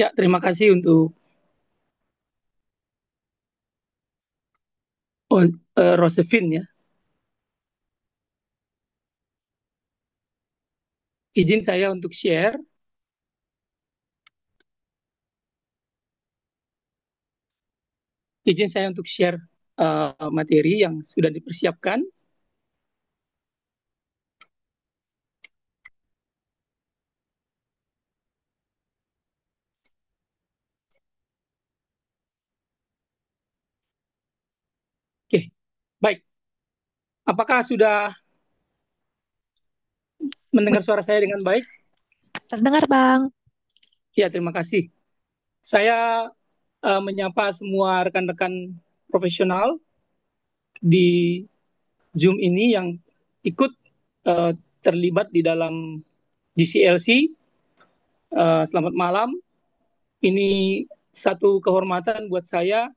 Ya, terima kasih untuk oh, Rosevin ya. Izin saya untuk share, izin saya untuk share materi yang sudah dipersiapkan. Oke, baik. Apakah sudah mendengar suara saya dengan baik? Terdengar, Bang. Ya, terima kasih. Saya menyapa semua rekan-rekan profesional di Zoom ini yang ikut eh, terlibat di dalam GCLC. Selamat malam. Ini satu kehormatan buat saya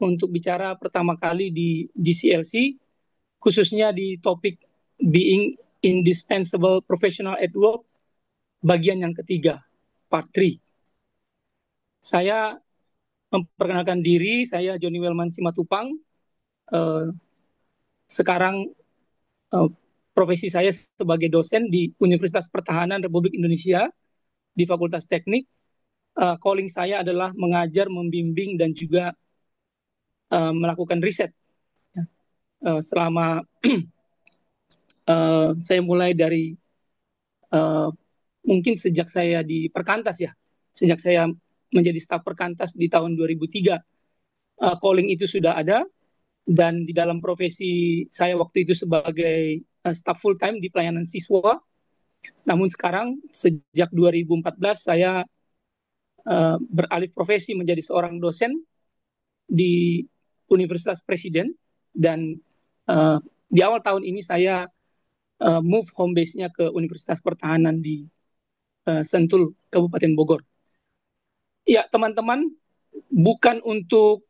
untuk bicara pertama kali di GCLC, khususnya di topik Being Indispensable Professional at Work, bagian yang ketiga, part 3. Saya memperkenalkan diri, saya Joni Welman Simatupang. Eh, sekarang eh, profesi saya sebagai dosen di Universitas Pertahanan Republik Indonesia di Fakultas Teknik. Calling saya adalah mengajar, membimbing, dan juga melakukan riset. Selama saya mulai dari uh, mungkin sejak saya di Perkantas ya, sejak saya menjadi staf Perkantas di tahun 2003, calling itu sudah ada, dan di dalam profesi saya waktu itu sebagai staf full time di pelayanan siswa. Namun sekarang sejak 2014 saya beralih profesi menjadi seorang dosen di Universitas Presiden, dan uh, di awal tahun ini saya move home base-nya ke Universitas Pertahanan di Sentul, Kabupaten Bogor. Ya, teman-teman, bukan untuk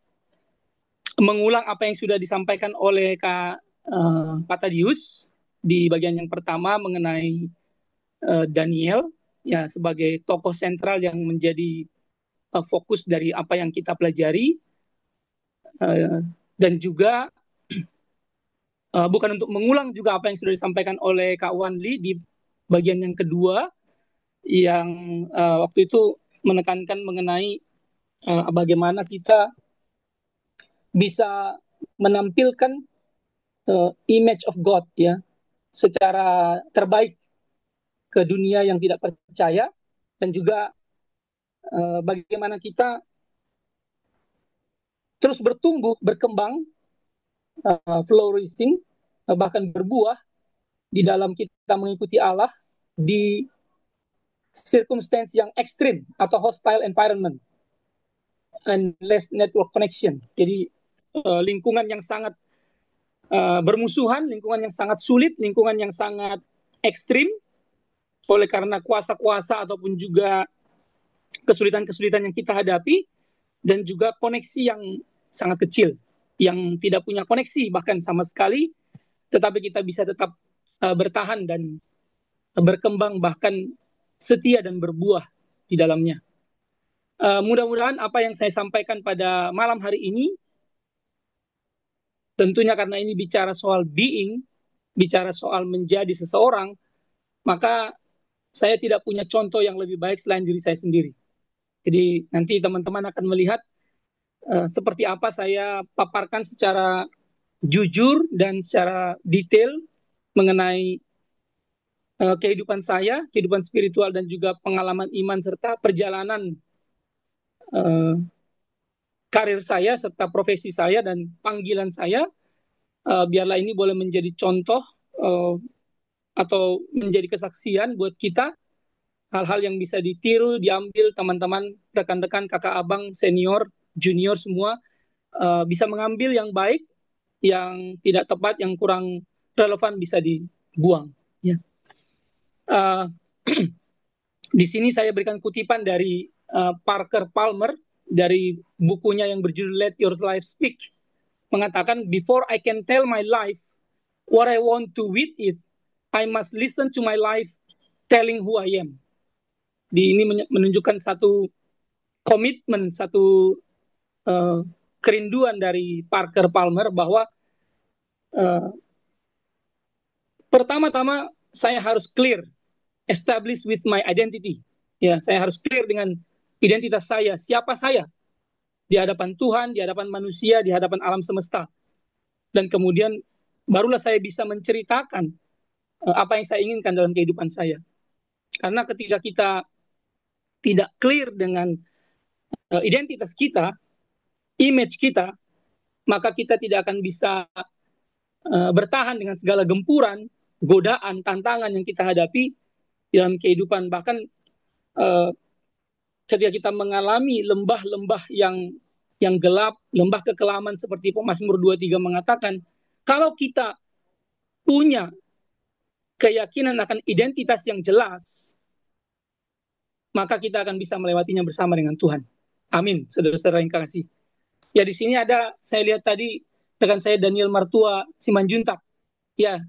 mengulang apa yang sudah disampaikan oleh Pak Tadius di bagian yang pertama mengenai Daniel ya sebagai tokoh sentral yang menjadi fokus dari apa yang kita pelajari, uh, dan juga bukan untuk mengulang juga apa yang sudah disampaikan oleh Kak Wanli di bagian yang kedua yang waktu itu menekankan mengenai bagaimana kita bisa menampilkan image of God ya secara terbaik ke dunia yang tidak percaya, dan juga bagaimana kita terus bertumbuh, berkembang, flourishing, bahkan berbuah di dalam kita mengikuti Allah di circumstance yang ekstrim atau hostile environment and less network connection. Jadi lingkungan yang sangat bermusuhan, lingkungan yang sangat sulit, lingkungan yang sangat ekstrim oleh karena kuasa-kuasa ataupun juga kesulitan-kesulitan yang kita hadapi, dan juga koneksi yang sangat kecil, yang tidak punya koneksi bahkan sama sekali, tetapi kita bisa tetap bertahan dan berkembang, bahkan setia dan berbuah di dalamnya. Mudah-mudahan apa yang saya sampaikan pada malam hari ini, tentunya karena ini bicara soal being, bicara soal menjadi seseorang, maka saya tidak punya contoh yang lebih baik selain diri saya sendiri. Jadi nanti teman-teman akan melihat seperti apa saya paparkan secara jujur dan secara detail mengenai kehidupan saya, kehidupan spiritual, dan juga pengalaman iman serta perjalanan uh, karir saya serta profesi saya dan panggilan saya. Biarlah ini boleh menjadi contoh uh, atau menjadi kesaksian buat kita, hal-hal yang bisa ditiru, diambil teman-teman, rekan-rekan, kakak, abang, senior, junior semua, bisa mengambil yang baik, yang tidak tepat, yang kurang relevan bisa dibuang. Ya. Uh, di sini saya berikan kutipan dari Parker Palmer dari bukunya yang berjudul Let Your Life Speak, mengatakan, "Before I can tell my life what I want to with it, I must listen to my life telling who I am." Di ini menunjukkan satu komitmen, satu kerinduan dari Parker Palmer bahwa pertama-tama saya harus clear, establish with my identity. Ya, saya harus clear dengan identitas saya, siapa saya di hadapan Tuhan, di hadapan manusia, di hadapan alam semesta. Dan kemudian barulah saya bisa menceritakan apa yang saya inginkan dalam kehidupan saya. Karena ketika kita tidak clear dengan identitas kita, image kita, maka kita tidak akan bisa bertahan dengan segala gempuran, godaan, tantangan yang kita hadapi dalam kehidupan. Bahkan ketika kita mengalami lembah-lembah yang gelap, lembah kekelaman seperti Mazmur 23 mengatakan, kalau kita punya keyakinan akan identitas yang jelas, maka kita akan bisa melewatinya bersama dengan Tuhan. Amin, saudara-saudara yang kasih. Ya, di sini ada, saya lihat tadi rekan saya Daniel Martua Simanjuntak. Ya,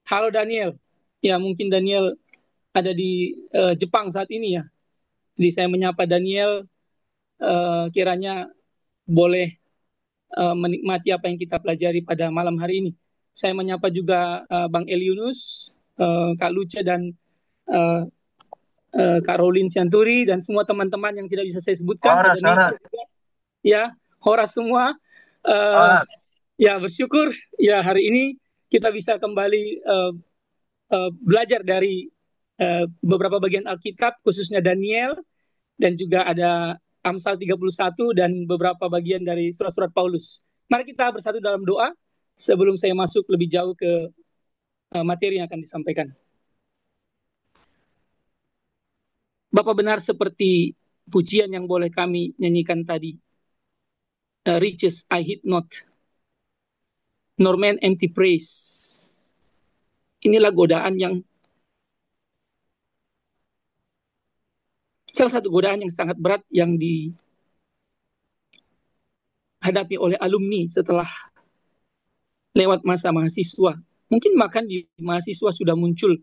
halo Daniel. Ya, mungkin Daniel ada di Jepang saat ini ya. Jadi saya menyapa Daniel, kiranya boleh menikmati apa yang kita pelajari pada malam hari ini. Saya menyapa juga Bang Eliunus, Kak Luce, dan Kak Rolin Sianturi, dan semua teman-teman yang tidak bisa saya sebutkan. Horas, horas. Ya, horas semua. Horas. Ya, bersyukur ya hari ini kita bisa kembali belajar dari beberapa bagian Alkitab, khususnya Daniel, dan juga ada Amsal 31 dan beberapa bagian dari surat-surat Paulus. Mari kita bersatu dalam doa sebelum saya masuk lebih jauh ke materi yang akan disampaikan. Bapa, benar seperti pujian yang boleh kami nyanyikan tadi. Riches I hid not, nor man empty praise. Inilah godaan yang salah satu godaan yang sangat berat yang dihadapi oleh alumni setelah lewat masa mahasiswa. Mungkin bahkan di mahasiswa sudah muncul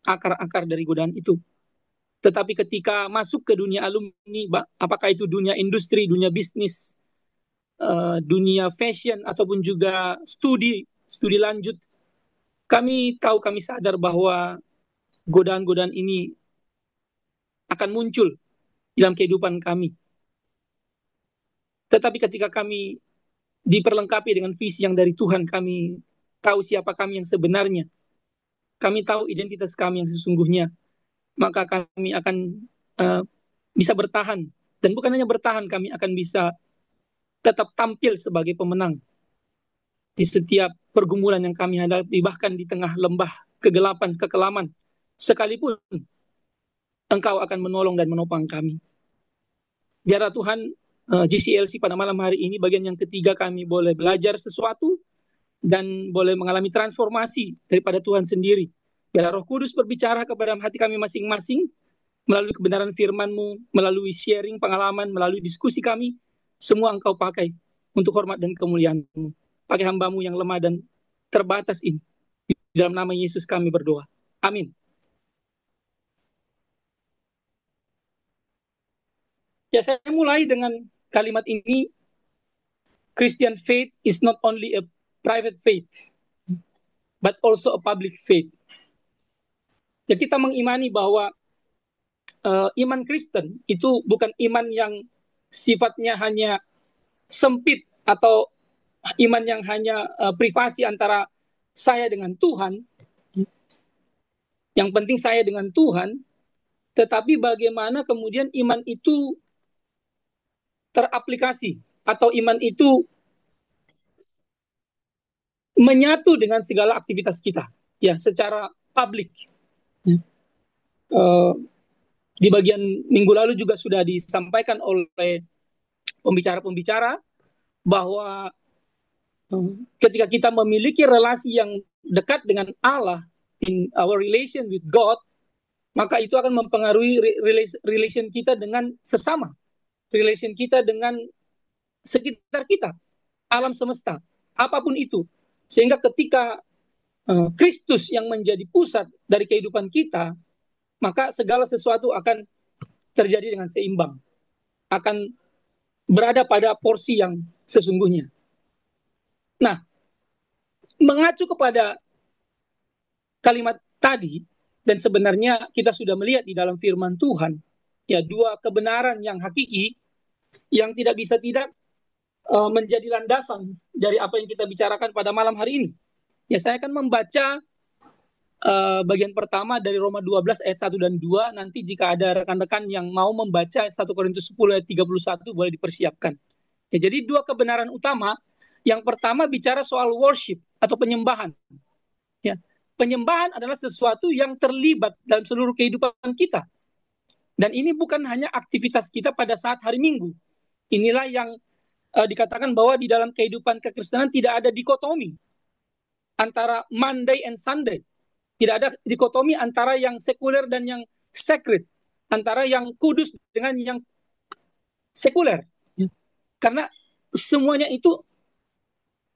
akar-akar dari godaan itu. Tetapi ketika masuk ke dunia alumni, apakah itu dunia industri, dunia bisnis, dunia fashion, ataupun juga studi lanjut, kami tahu, kami sadar bahwa godaan-godaan ini akan muncul dalam kehidupan kami. Tetapi ketika kami diperlengkapi dengan visi yang dari Tuhan, kami tahu siapa kami yang sebenarnya, kami tahu identitas kami yang sesungguhnya, maka kami akan bisa bertahan. Dan bukan hanya bertahan, kami akan bisa tetap tampil sebagai pemenang di setiap pergumulan yang kami hadapi, bahkan di tengah lembah kegelapan, kekelaman, sekalipun Engkau akan menolong dan menopang kami. Biarlah Tuhan, GCLC pada malam hari ini, bagian yang ketiga, kami boleh belajar sesuatu dan boleh mengalami transformasi daripada Tuhan sendiri. Biarlah Roh Kudus berbicara kepada hati kami masing-masing melalui kebenaran firman-Mu, melalui sharing pengalaman, melalui diskusi kami, semua Engkau pakai untuk hormat dan kemuliaan-Mu. Pakai hamba-Mu yang lemah dan terbatas ini. Di dalam nama Yesus kami berdoa. Amin. Ya, saya mulai dengan kalimat ini. Christian faith is not only a private faith, but also a public faith. Ya, kita mengimani bahwa iman Kristen itu bukan iman yang sifatnya hanya sempit atau iman yang hanya privasi antara saya dengan Tuhan. Yang penting saya dengan Tuhan, tetapi bagaimana kemudian iman itu teraplikasi atau iman itu menyatu dengan segala aktivitas kita, ya, secara publik. Di bagian minggu lalu juga sudah disampaikan oleh pembicara-pembicara bahwa ketika kita memiliki relasi yang dekat dengan Allah, in our relation with God, maka itu akan mempengaruhi relation kita dengan sesama, relation kita dengan sekitar kita, alam semesta, apapun itu. Sehingga ketika Kristus yang menjadi pusat dari kehidupan kita, maka segala sesuatu akan terjadi dengan seimbang. akan berada pada porsi yang sesungguhnya. Nah, mengacu kepada kalimat tadi, dan sebenarnya kita sudah melihat di dalam firman Tuhan, ya, dua kebenaran yang hakiki yang tidak bisa tidak menjadi landasan dari apa yang kita bicarakan pada malam hari ini. Ya, saya akan membaca bagian pertama dari Roma 12 ayat 1 dan 2. Nanti jika ada rekan-rekan yang mau membaca 1 Korintus 10 ayat 31 boleh dipersiapkan. Ya, jadi dua kebenaran utama. Yang pertama bicara soal worship atau penyembahan. Ya, penyembahan adalah sesuatu yang terlibat dalam seluruh kehidupan kita. Dan ini bukan hanya aktivitas kita pada saat hari Minggu. Inilah yang dikatakan bahwa di dalam kehidupan kekristenan tidak ada dikotomi antara Monday and Sunday. Tidak ada dikotomi antara yang sekuler dan yang sacred, antara yang kudus dengan yang sekuler. Karena semuanya itu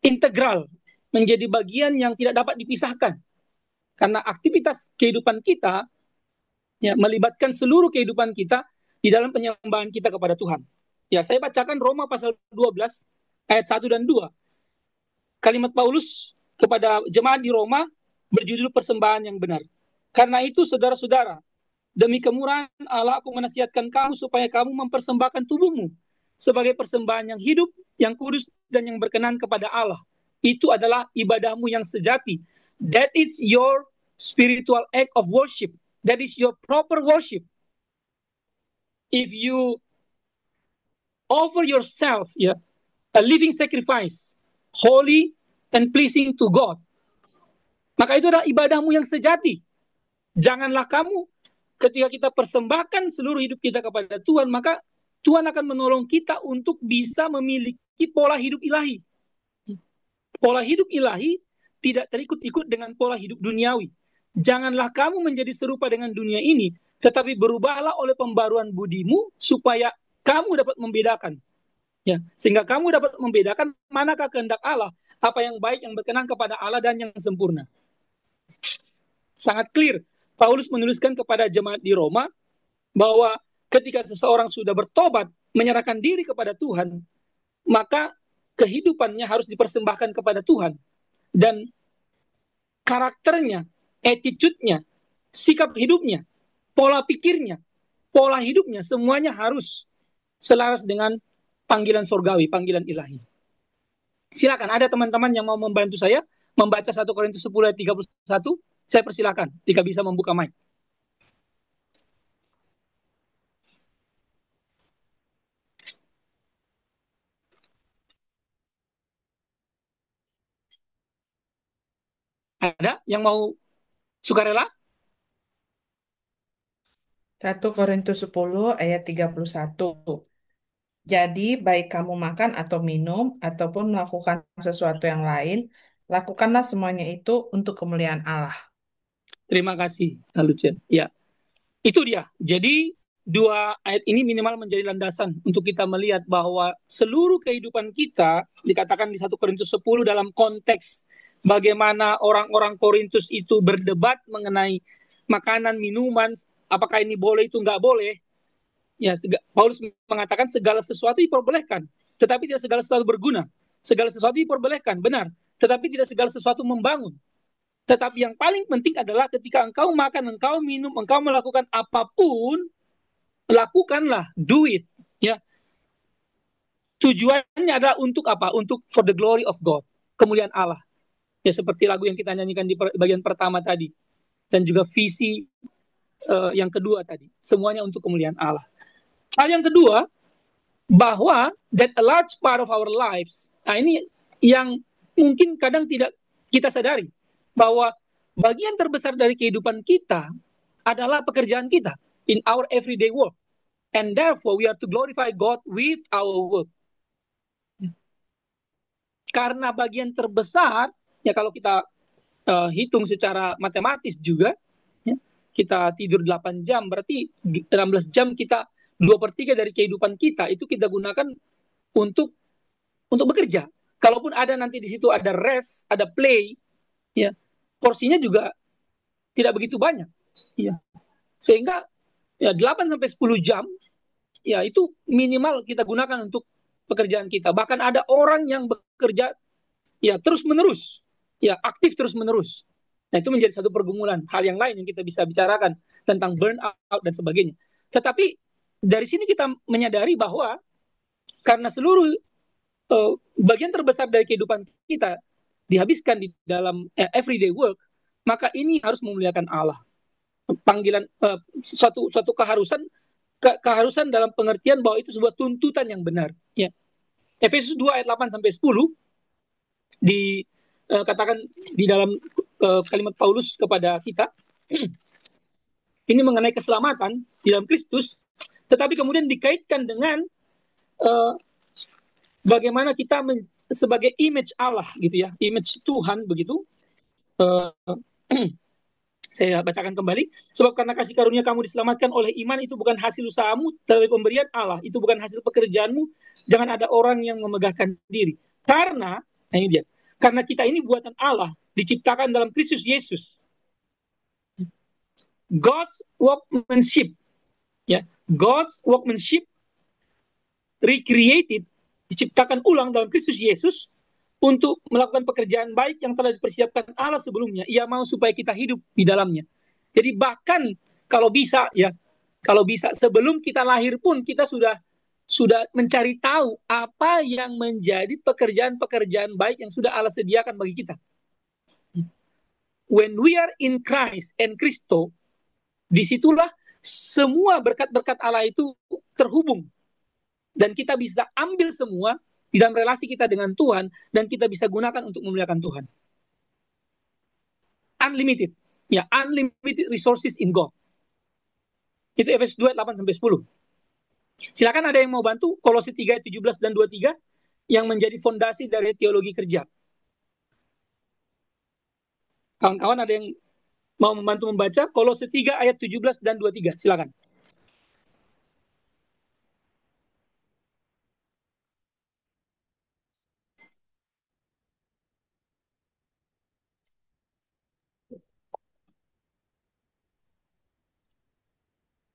integral, menjadi bagian yang tidak dapat dipisahkan. Karena aktivitas kehidupan kita ya, melibatkan seluruh kehidupan kita di dalam penyembahan kita kepada Tuhan. Ya, saya bacakan Roma pasal 12 ayat 1 dan 2. Kalimat Paulus kepada jemaat di Roma berjudul persembahan yang benar. Karena itu saudara-saudara, demi kemurahan Allah aku menasihatkan kamu supaya kamu mempersembahkan tubuhmu sebagai persembahan yang hidup, yang kudus dan yang berkenan kepada Allah. Itu adalah ibadahmu yang sejati. That is your spiritual act of worship. That is your proper worship. If you offer yourself, ya, a living sacrifice, holy and pleasing to God, maka itu adalah ibadahmu yang sejati. Janganlah kamu ketika kita persembahkan seluruh hidup kita kepada Tuhan, maka Tuhan akan menolong kita untuk bisa memiliki pola hidup ilahi. Pola hidup ilahi tidak terikut-ikut dengan pola hidup duniawi. Janganlah kamu menjadi serupa dengan dunia ini, tetapi berubahlah oleh pembaruan budimu supaya kamu dapat membedakan. Ya, sehingga kamu dapat membedakan manakah kehendak Allah, apa yang baik, yang berkenan kepada Allah dan yang sempurna. Sangat clear. Paulus menuliskan kepada jemaat di Roma bahwa ketika seseorang sudah bertobat, menyerahkan diri kepada Tuhan, maka kehidupannya harus dipersembahkan kepada Tuhan. Dan karakternya, attitude-nya, sikap hidupnya, pola pikirnya, pola hidupnya, semuanya harus selaras dengan panggilan surgawi, panggilan ilahi. Silakan, ada teman-teman yang mau membantu saya membaca 1 Korintus 10 ayat 31, saya persilakan jika bisa membuka mic. Ada yang mau sukarela? 1 Korintus 10 ayat 31. Jadi, baik kamu makan atau minum, ataupun melakukan sesuatu yang lain, lakukanlah semuanya itu untuk kemuliaan Allah. Terima kasih, Lucien. Ya, itu dia. Jadi, dua ayat ini minimal menjadi landasan untuk kita melihat bahwa seluruh kehidupan kita, dikatakan di 1 Korintus 10 dalam konteks bagaimana orang-orang Korintus itu berdebat mengenai makanan, minuman, apakah ini boleh, itu nggak boleh. Ya, Paulus mengatakan segala sesuatu diperbolehkan, tetapi tidak segala sesuatu berguna. Segala sesuatu diperbolehkan, benar, tetapi tidak segala sesuatu membangun. Tetapi yang paling penting adalah ketika engkau makan, engkau minum, engkau melakukan apapun, lakukanlah, do it. Ya, tujuannya adalah untuk apa? Untuk for the glory of God, kemuliaan Allah. Ya, seperti lagu yang kita nyanyikan di bagian pertama tadi, dan juga visi yang kedua tadi, semuanya untuk kemuliaan Allah. Hal yang kedua, bahwa that a large part of our lives, nah ini yang mungkin kadang tidak kita sadari, bahwa bagian terbesar dari kehidupan kita adalah pekerjaan kita in our everyday work, and therefore we are to glorify God with our work. Karena bagian terbesar, ya kalau kita hitung secara matematis juga, ya, kita tidur 8 jam, berarti 16 jam kita 2/3 dari kehidupan kita itu kita gunakan untuk bekerja. Kalaupun ada nanti di situ ada rest, ada play, ya, porsinya juga tidak begitu banyak. Ya. Sehingga ya 8 sampai 10 jam ya itu minimal kita gunakan untuk pekerjaan kita. Bahkan ada orang yang bekerja ya terus menerus, ya aktif terus menerus. Nah, itu menjadi satu pergumulan. Hal yang lain yang kita bisa bicarakan tentang burnout dan sebagainya. Tetapi dari sini kita menyadari bahwa karena seluruh bagian terbesar dari kehidupan kita dihabiskan di dalam everyday work, maka ini harus memuliakan Allah. Panggilan suatu keharusan dalam pengertian bahwa itu sebuah tuntutan yang benar. Ya. Efesus 2 ayat 8 sampai 10 dikatakan di dalam kalimat Paulus kepada kita ini mengenai keselamatan di dalam Kristus, tetapi kemudian dikaitkan dengan bagaimana kita sebagai image Allah gitu ya, image Tuhan begitu. Saya bacakan kembali. Sebab karena kasih karunia kamu diselamatkan oleh iman, itu bukan hasil usahamu, tetapi pemberian Allah. Itu bukan hasil pekerjaanmu. Jangan ada orang yang memegahkan diri. Karena, nah ini dia, karena kita ini buatan Allah, diciptakan dalam Kristus Yesus. God's workmanship, ya, God's workmanship recreated, diciptakan ulang dalam Kristus Yesus untuk melakukan pekerjaan baik yang telah dipersiapkan Allah sebelumnya. Ia mau supaya kita hidup di dalamnya. Jadi bahkan kalau bisa ya, kalau bisa sebelum kita lahir pun kita sudah mencari tahu apa yang menjadi pekerjaan-pekerjaan baik yang sudah Allah sediakan bagi kita. When we are in Christ and Christo, disitulah semua berkat-berkat Allah itu terhubung. Dan kita bisa ambil semua di dalam relasi kita dengan Tuhan, dan kita bisa gunakan untuk memuliakan Tuhan. Unlimited. Ya, unlimited resources in God. Itu Efesus 2, 8 sampai 10. Silakan ada yang mau bantu Kolose 3, 17 dan 23 yang menjadi fondasi dari teologi kerja. Kawan-kawan ada yang mau membantu membaca Kolose 3 ayat 17 dan 23. Silakan.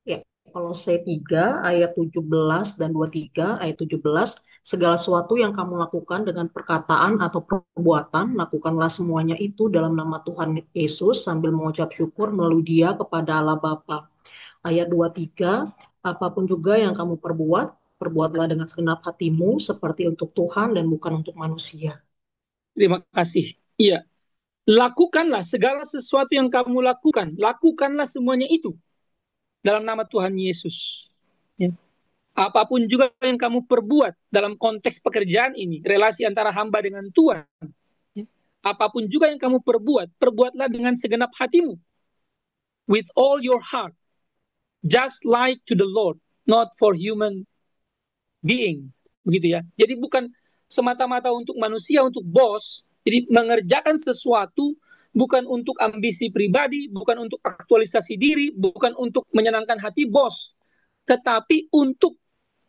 Ya, Kolose 3 ayat 17 dan 23, ayat 17, segala sesuatu yang kamu lakukan dengan perkataan atau perbuatan, lakukanlah semuanya itu dalam nama Tuhan Yesus sambil mengucap syukur melalui Dia kepada Allah Bapa. Ayat 23, apapun juga yang kamu perbuat, perbuatlah dengan segenap hatimu seperti untuk Tuhan dan bukan untuk manusia. Terima kasih. Iya. Lakukanlah segala sesuatu yang kamu lakukan. Lakukanlah semuanya itu dalam nama Tuhan Yesus. Ya. Apapun juga yang kamu perbuat dalam konteks pekerjaan ini, relasi antara hamba dengan Tuhan. Ya. Apapun juga yang kamu perbuat, perbuatlah dengan segenap hatimu. With all your heart. Just like to the Lord, not for human being. Begitu ya. Jadi bukan semata-mata untuk manusia, untuk bos. Jadi mengerjakan sesuatu bukan untuk ambisi pribadi, bukan untuk aktualisasi diri, bukan untuk menyenangkan hati bos, tetapi untuk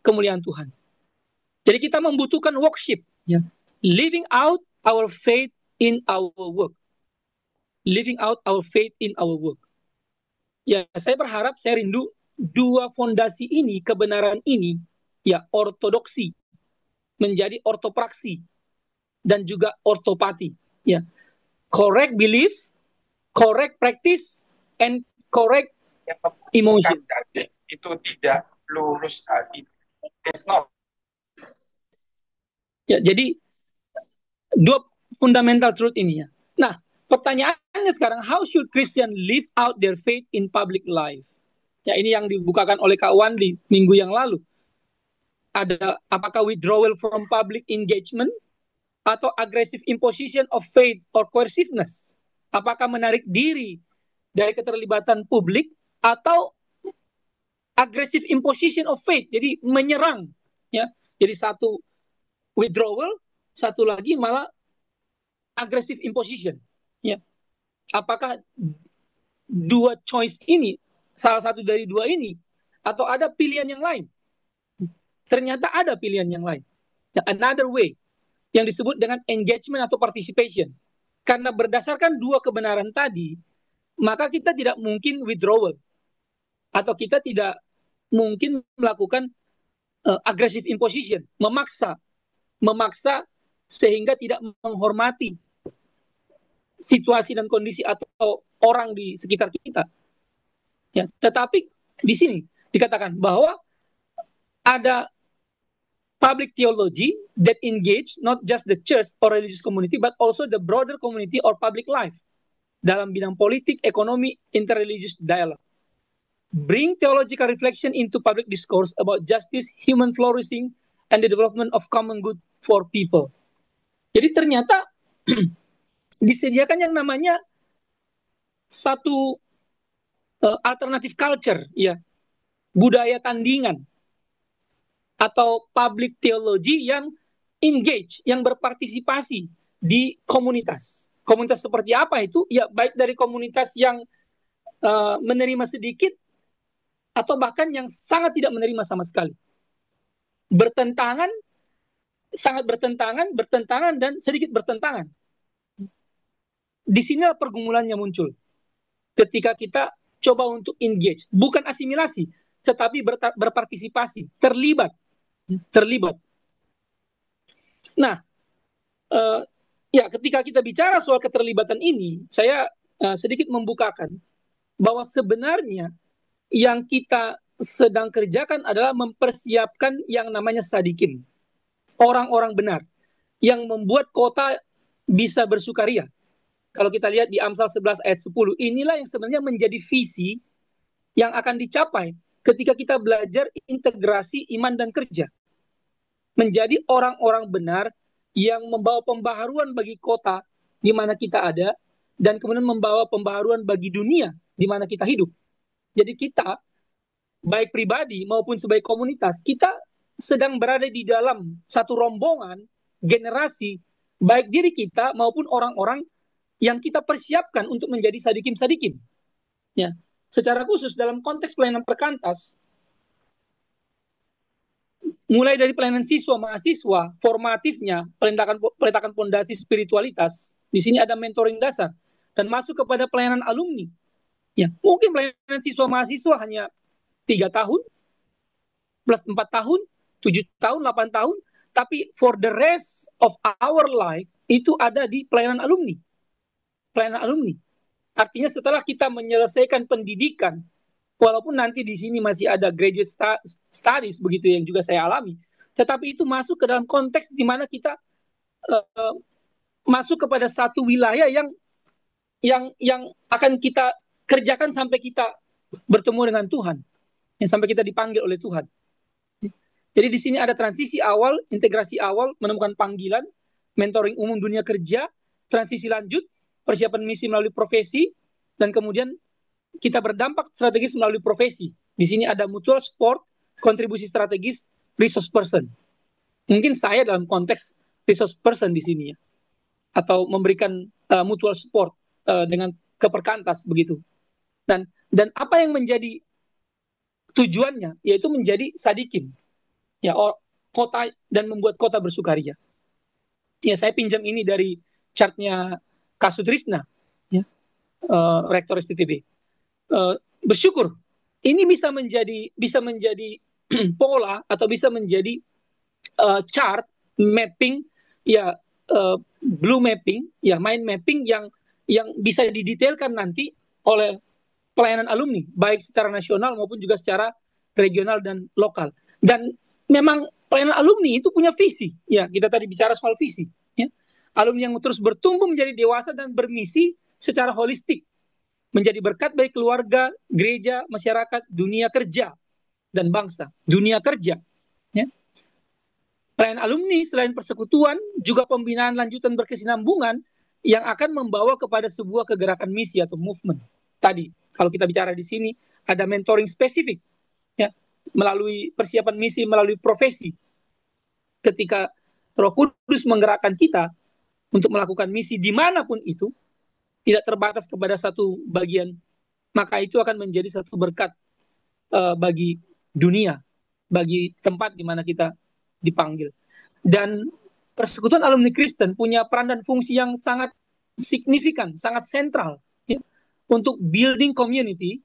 kemuliaan Tuhan. Jadi kita membutuhkan worship, ya. Living out our faith in our work. Living out our faith in our work. Ya, saya berharap, saya rindu dua fondasi ini, kebenaran ini, ya, ortodoksi menjadi ortopraksi dan juga ortopati, ya. Correct belief, correct practice, and correct emotion. Itu tidak lurus saat itu. It's not. Ya, jadi dua fundamental truth ini ya. Nah, pertanyaannya sekarang, how should Christian live out their faith in public life? Ya, ini yang dibukakan oleh Kak Wandi minggu yang lalu. Ada apakah withdrawal from public engagement atau aggressive imposition of faith or coerciveness? Apakah menarik diri dari keterlibatan publik atau aggressive imposition of faith, jadi menyerang, ya. Jadi satu withdrawal, satu lagi malah aggressive imposition, ya. Apakah dua choice ini, salah satu dari dua ini, atau ada pilihan yang lain? Ternyata ada pilihan yang lain, ya, another way, yang disebut dengan engagement atau participation. Karena berdasarkan dua kebenaran tadi, maka kita tidak mungkin withdrawal, atau kita tidak mungkin melakukan aggressive imposition, memaksa sehingga tidak menghormati situasi dan kondisi atau orang di sekitar kita. Ya, tetapi di sini dikatakan bahwa ada public theology that engage not just the church or religious community but also the broader community or public life dalam bidang politik, ekonomi, interreligious dialogue. Bring theological reflection into public discourse about justice, human flourishing, and the development of common good for people. Jadi ternyata disediakan yang namanya satu alternative culture, ya, budaya tandingan atau public theology yang engage, yang berpartisipasi di komunitas. Komunitas seperti apa itu? Ya, baik dari komunitas yang menerima sedikit atau bahkan yang sangat tidak menerima sama sekali. Bertentangan, sangat bertentangan dan sedikit bertentangan. Di sinilah pergumulannya muncul. Ketika kita coba untuk engage, bukan asimilasi, tetapi berpartisipasi, terlibat. Nah, ya ketika kita bicara soal keterlibatan ini, saya sedikit membukakan bahwa sebenarnya yang kita sedang kerjakan adalah mempersiapkan yang namanya sadikin, orang-orang benar yang membuat kota bisa bersukaria. Kalau kita lihat di Amsal 11 ayat 10, inilah yang sebenarnya menjadi visi yang akan dicapai ketika kita belajar integrasi iman dan kerja. Menjadi orang-orang benar yang membawa pembaharuan bagi kota di mana kita ada, dan kemudian membawa pembaharuan bagi dunia di mana kita hidup. Jadi kita, baik pribadi maupun sebagai komunitas, kita sedang berada di dalam satu rombongan, generasi, baik diri kita maupun orang-orang yang kita persiapkan untuk menjadi sadikim-sadikim. Ya. Secara khusus dalam konteks pelayanan perkantas, mulai dari pelayanan siswa-mahasiswa, formatifnya, peletakan fondasi spiritualitas, di sini ada mentoring dasar, dan masuk kepada pelayanan alumni. Ya, mungkin pelayanan siswa-mahasiswa hanya 3 tahun, plus 4 tahun, 7 tahun, 8 tahun, tapi for the rest of our life, itu ada di pelayanan alumni. Pelayanan alumni. Artinya setelah kita menyelesaikan pendidikan, walaupun nanti di sini masih ada graduate studies begitu yang juga saya alami, tetapi itu masuk ke dalam konteks di mana kita masuk kepada satu wilayah yang akan kita kerjakan sampai kita bertemu dengan Tuhan, yang sampai kita dipanggil oleh Tuhan. Jadi di sini ada transisi awal, integrasi awal, menemukan panggilan, mentoring umum dunia kerja, transisi lanjut, persiapan misi melalui profesi, dan kemudian kita berdampak strategis melalui profesi. Di sini ada mutual support, kontribusi strategis, resource person. Mungkin saya dalam konteks resource person di sini ya, atau memberikan mutual support dengan keperkantas begitu. Dan apa yang menjadi tujuannya, yaitu menjadi sadikin, ya, kota, dan membuat kota bersukaria. Ya, saya pinjam ini dari chartnya Kasutrisna, ya, Rektor STTB. Bersyukur ini bisa menjadi pola atau bisa menjadi chart mapping, ya, blue mapping, ya, mind mapping yang bisa didetailkan nanti oleh pelayanan alumni, baik secara nasional maupun juga secara regional dan lokal. Dan memang pelayanan alumni itu punya visi, ya, kita tadi bicara soal visi, ya. Alumni yang terus bertumbuh menjadi dewasa dan bermisi secara holistik, menjadi berkat bagi keluarga, gereja, masyarakat, dunia kerja, dan bangsa. Dunia kerja. Ya. Pelayanan alumni selain persekutuan, juga pembinaan lanjutan berkesinambungan yang akan membawa kepada sebuah kegerakan misi atau movement. Tadi, kalau kita bicara di sini, ada mentoring spesifik, ya, melalui persiapan misi, melalui profesi. Ketika Roh Kudus menggerakkan kita untuk melakukan misi dimanapun itu, tidak terbatas kepada satu bagian, maka itu akan menjadi satu berkat bagi dunia, bagi tempat di mana kita dipanggil. Dan persekutuan alumni Kristen punya peran dan fungsi yang sangat signifikan, sangat sentral, ya, untuk building community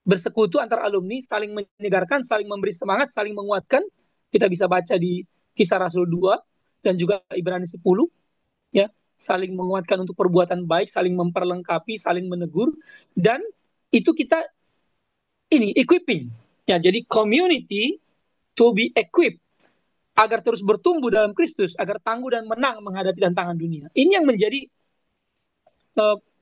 bersekutu antar alumni, saling menyegarkan, saling memberi semangat, saling menguatkan. Kita bisa baca di Kisah Rasul 2 dan juga Ibrani 10, ya, saling menguatkan untuk perbuatan baik, saling memperlengkapi, saling menegur, dan itu kita ini equipping. Ya, jadi community to be equipped agar terus bertumbuh dalam Kristus, agar tangguh dan menang menghadapi tantangan dunia. Ini yang menjadi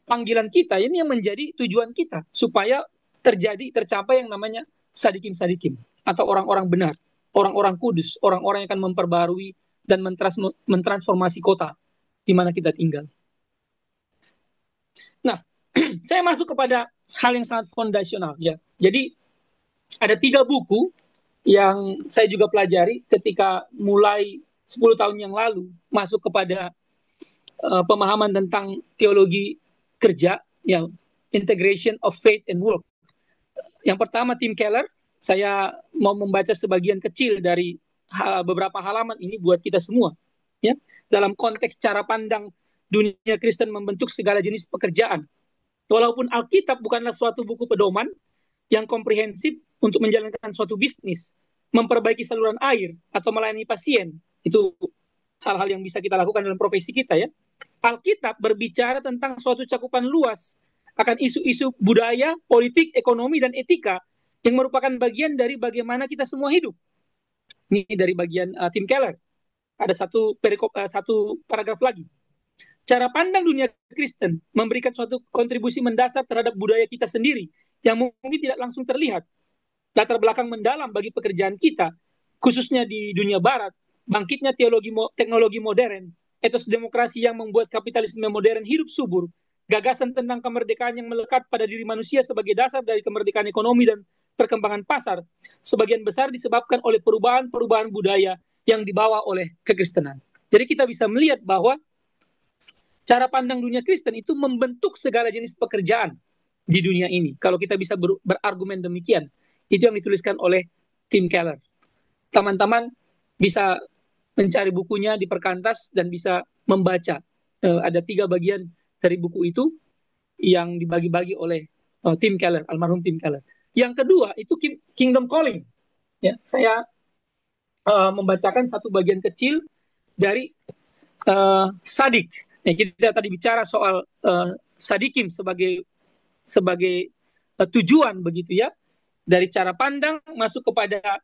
panggilan kita, ini yang menjadi tujuan kita, supaya tercapai yang namanya sadikim-sadikim, atau orang-orang benar, orang-orang kudus, orang-orang yang akan memperbarui dan mentransformasi kota di mana kita tinggal. Nah, saya masuk kepada hal yang sangat fondasional, ya. Jadi ada 3 buku yang saya juga pelajari ketika mulai 10 tahun yang lalu masuk kepada pemahaman tentang teologi kerja, ya, integration of faith and work. Yang pertama, Tim Keller. Saya mau membaca sebagian kecil dari beberapa halaman ini buat kita semua, ya, dalam konteks cara pandang dunia Kristen membentuk segala jenis pekerjaan. Walaupun Alkitab bukanlah suatu buku pedoman yang komprehensif untuk menjalankan suatu bisnis, memperbaiki saluran air, atau melayani pasien, itu hal-hal yang bisa kita lakukan dalam profesi kita, ya. Alkitab berbicara tentang suatu cakupan luas akan isu-isu budaya, politik, ekonomi, dan etika yang merupakan bagian dari bagaimana kita semua hidup. Ini dari bagian Tim Keller. Ada satu paragraf lagi. Cara pandang dunia Kristen memberikan suatu kontribusi mendasar terhadap budaya kita sendiri yang mungkin tidak langsung terlihat. Latar belakang mendalam bagi pekerjaan kita, khususnya di dunia barat, bangkitnya teknologi modern, etos demokrasi yang membuat kapitalisme modern hidup subur, gagasan tentang kemerdekaan yang melekat pada diri manusia sebagai dasar dari kemerdekaan ekonomi dan perkembangan pasar, sebagian besar disebabkan oleh perubahan-perubahan budaya yang dibawa oleh kekristenan. Jadi kita bisa melihat bahwa cara pandang dunia Kristen itu membentuk segala jenis pekerjaan di dunia ini. Kalau kita bisa berargumen demikian, itu yang dituliskan oleh Tim Keller. Teman-teman bisa mencari bukunya di Perkantas dan bisa membaca. Ada 3 bagian dari buku itu yang dibagi-bagi oleh Tim Keller, almarhum Tim Keller. Yang kedua itu Kingdom Calling. Ya, saya membacakan satu bagian kecil dari Sadik. Ya, kita tadi bicara soal Sadikim sebagai tujuan, begitu ya. Dari cara pandang masuk kepada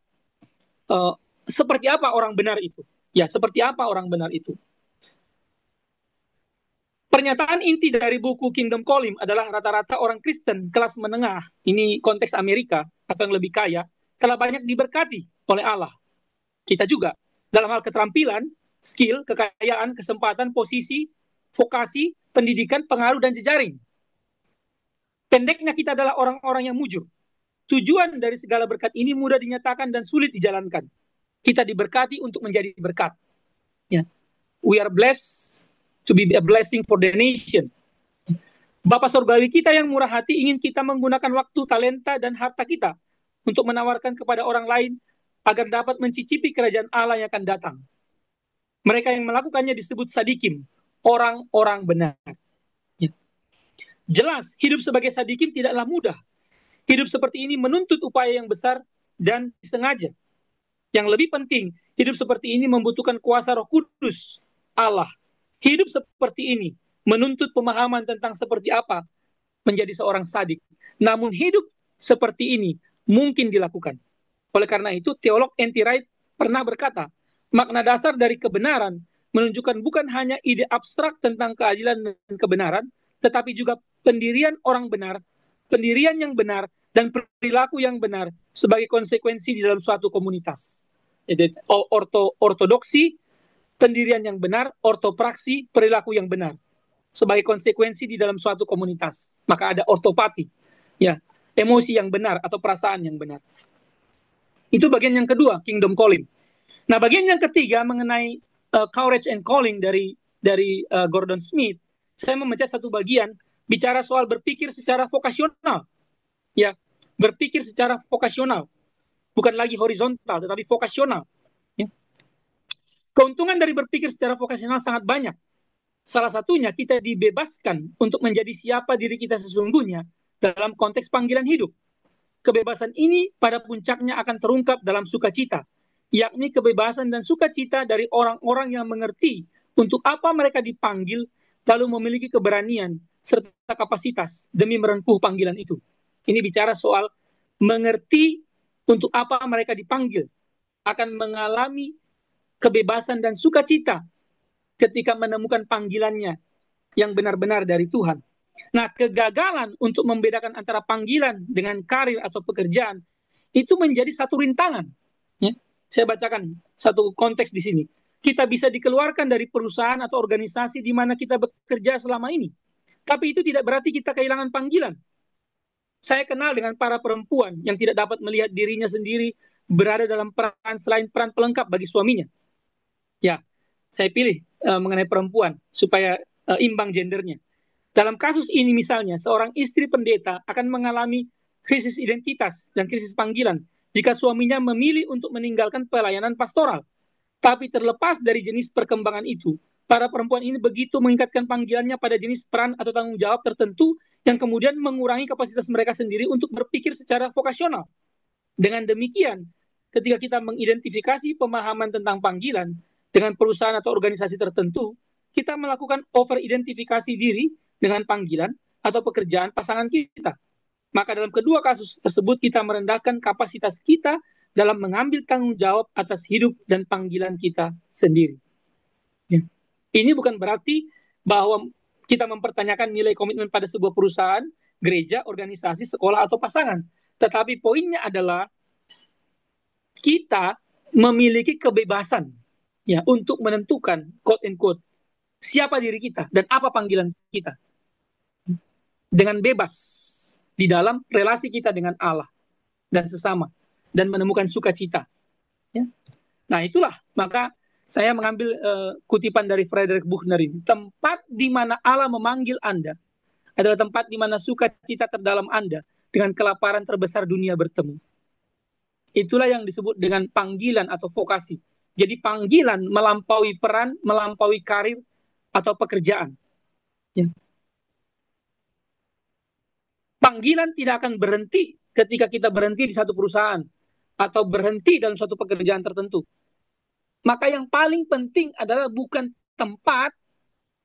seperti apa orang benar itu. Ya, seperti apa orang benar itu. Pernyataan inti dari buku Kingdom Calling adalah rata-rata orang Kristen kelas menengah, ini konteks Amerika atau yang lebih kaya, telah banyak diberkati oleh Allah. Kita juga, dalam hal keterampilan, skill, kekayaan, kesempatan, posisi, vokasi, pendidikan, pengaruh, dan jejaring. Pendeknya kita adalah orang-orang yang mujur. Tujuan dari segala berkat ini mudah dinyatakan dan sulit dijalankan. Kita diberkati untuk menjadi berkat. Ya. We are blessed to be a blessing for the nation. Bapa Surgawi kita yang murah hati ingin kita menggunakan waktu, talenta, dan harta kita untuk menawarkan kepada orang lain agar dapat mencicipi kerajaan Allah yang akan datang. Mereka yang melakukannya disebut sadikim, orang-orang benar. Ya. Jelas, hidup sebagai sadikim tidaklah mudah. Hidup seperti ini menuntut upaya yang besar dan disengaja. Yang lebih penting, hidup seperti ini membutuhkan kuasa Roh Kudus Allah. Hidup seperti ini menuntut pemahaman tentang seperti apa menjadi seorang sadik. Namun hidup seperti ini mungkin dilakukan. Oleh karena itu, teolog N.T. Wright pernah berkata, makna dasar dari kebenaran menunjukkan bukan hanya ide abstrak tentang keadilan dan kebenaran, tetapi juga pendirian orang benar, pendirian yang benar, dan perilaku yang benar sebagai konsekuensi di dalam suatu komunitas. Jadi, ortodoksi, pendirian yang benar, ortopraksi, perilaku yang benar sebagai konsekuensi di dalam suatu komunitas. Maka ada ortopati, ya, emosi yang benar atau perasaan yang benar. Itu bagian yang kedua, Kingdom Calling. Nah, bagian yang ketiga mengenai Courage and Calling dari Gordon Smith, saya membaca satu bagian bicara soal berpikir secara vokasional. Ya, berpikir secara vokasional. Bukan lagi horizontal, tetapi vokasional. Ya. Keuntungan dari berpikir secara vokasional sangat banyak. Salah satunya kita dibebaskan untuk menjadi siapa diri kita sesungguhnya dalam konteks panggilan hidup. kebebasan ini pada puncaknya akan terungkap dalam sukacita, yakni kebebasan dan sukacita dari orang-orang yang mengerti untuk apa mereka dipanggil, lalu memiliki keberanian serta kapasitas demi menempuh panggilan itu. Ini bicara soal mengerti untuk apa mereka dipanggil, akan mengalami kebebasan dan sukacita ketika menemukan panggilannya yang benar-benar dari Tuhan. Nah, kegagalan untuk membedakan antara panggilan dengan karir atau pekerjaan itu menjadi satu rintangan. Ya. Saya bacakan satu konteks di sini. Kita bisa dikeluarkan dari perusahaan atau organisasi di mana kita bekerja selama ini. Tapi itu tidak berarti kita kehilangan panggilan. Saya kenal dengan para perempuan yang tidak dapat melihat dirinya sendiri berada dalam peran selain peran pelengkap bagi suaminya. Ya, saya pilih mengenai perempuan supaya imbang gendernya. Dalam kasus ini misalnya, seorang istri pendeta akan mengalami krisis identitas dan krisis panggilan jika suaminya memilih untuk meninggalkan pelayanan pastoral. Tapi terlepas dari jenis perkembangan itu, para perempuan ini begitu mengikatkan panggilannya pada jenis peran atau tanggung jawab tertentu yang kemudian mengurangi kapasitas mereka sendiri untuk berpikir secara vokasional. Dengan demikian, ketika kita mengidentifikasi pemahaman tentang panggilan dengan perusahaan atau organisasi tertentu, kita melakukan over-identifikasi diri dengan panggilan atau pekerjaan pasangan kita. Maka dalam kedua kasus tersebut kita merendahkan kapasitas kita dalam mengambil tanggung jawab atas hidup dan panggilan kita sendiri. Ya. Ini bukan berarti bahwa kita mempertanyakan nilai komitmen pada sebuah perusahaan, gereja, organisasi, sekolah, atau pasangan. Tetapi poinnya adalah kita memiliki kebebasan ya untuk menentukan quote and quote siapa diri kita dan apa panggilan kita dengan bebas di dalam relasi kita dengan Allah dan sesama dan menemukan sukacita. Ya. Nah itulah maka saya mengambil kutipan dari Frederick Buechner ini. Tempat di mana Allah memanggil Anda adalah tempat di mana sukacita terdalam Anda dengan kelaparan terbesar dunia bertemu. Itulah yang disebut dengan panggilan atau vokasi. Jadi panggilan melampaui peran, melampaui karir atau pekerjaan. Ya. Panggilan tidak akan berhenti ketika kita berhenti di satu perusahaan atau berhenti dalam suatu pekerjaan tertentu. Maka yang paling penting adalah bukan tempat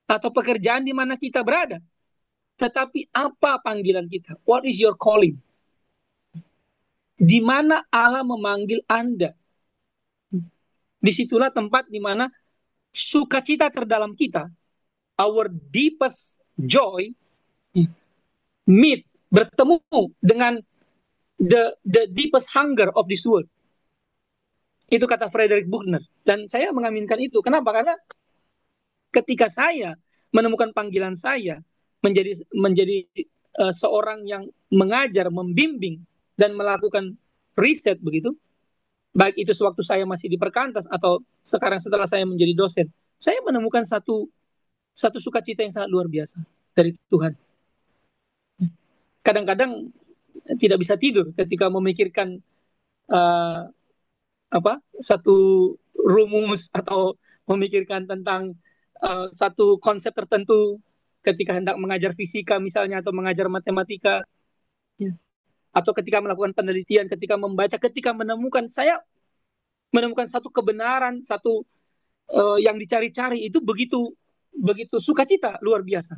atau pekerjaan di mana kita berada, tetapi apa panggilan kita? What is your calling? Di mana Allah memanggil Anda? Disitulah tempat di mana sukacita terdalam kita, our deepest joy, meet, bertemu dengan the deepest hunger of this world. Itu kata Frederick Buechner. Dan saya mengaminkan itu. Kenapa? Karena ketika saya menemukan panggilan saya menjadi seorang yang mengajar, membimbing, dan melakukan riset begitu, baik itu sewaktu saya masih di Perkantas atau sekarang setelah saya menjadi dosen, saya menemukan satu sukacita yang sangat luar biasa dari Tuhan. Kadang-kadang tidak bisa tidur ketika memikirkan satu rumus atau memikirkan tentang satu konsep tertentu ketika hendak mengajar fisika misalnya atau mengajar matematika, ya. Atau ketika melakukan penelitian, ketika membaca, ketika menemukan satu kebenaran, satu yang dicari-cari itu begitu sukacita luar biasa.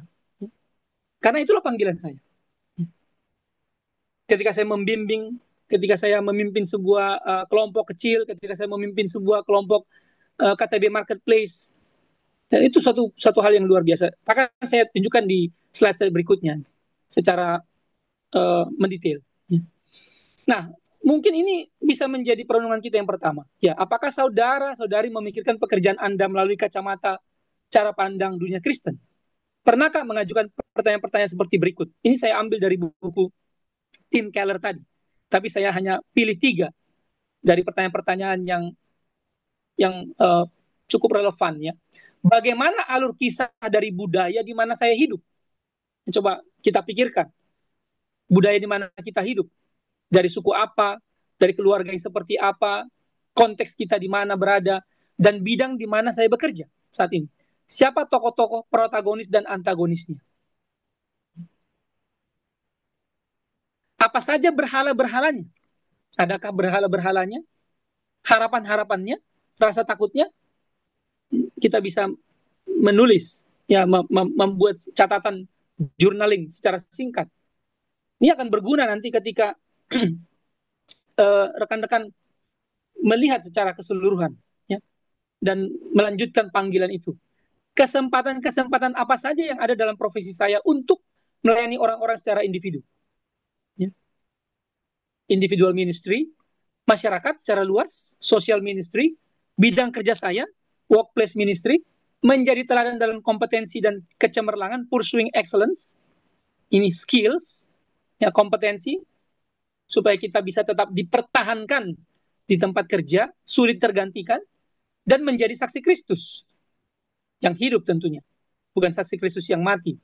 Karena itulah panggilan saya. Ketika saya membimbing, ketika saya memimpin sebuah kelompok kecil, ketika saya memimpin sebuah kelompok KTB Marketplace, dan itu satu hal yang luar biasa. Akan saya tunjukkan di slide saya berikutnya secara mendetail. Nah, mungkin ini bisa menjadi perenungan kita yang pertama. Ya, apakah saudara-saudari memikirkan pekerjaan Anda melalui kacamata cara pandang dunia Kristen? Pernahkah mengajukan pertanyaan-pertanyaan seperti berikut? Ini saya ambil dari buku Tim Keller tadi. Tapi saya hanya pilih 3 dari pertanyaan-pertanyaan yang cukup relevan ya. Bagaimana alur kisah dari budaya di mana saya hidup? Coba kita pikirkan. Budaya di mana kita hidup. Dari suku apa, dari keluarga yang seperti apa, konteks kita di mana berada, dan bidang di mana saya bekerja saat ini. Siapa tokoh-tokoh protagonis dan antagonisnya? Apa saja berhala-berhalanya? Adakah berhala-berhalanya? Harapan-harapannya? Rasa takutnya? Kita bisa menulis, ya, membuat catatan journaling secara singkat. Ini akan berguna nanti ketika rekan-rekan melihat secara keseluruhan, ya, dan melanjutkan panggilan itu. Kesempatan-kesempatan apa saja yang ada dalam profesi saya untuk melayani orang-orang secara individu, ya. Individual ministry, masyarakat secara luas, social ministry, bidang kerja saya, workplace ministry, menjadi teladan dalam kompetensi dan kecemerlangan, pursuing excellence, ini skills, ya, kompetensi, supaya kita bisa tetap dipertahankan di tempat kerja, sulit tergantikan, dan menjadi saksi Kristus yang hidup tentunya, bukan saksi Kristus yang mati.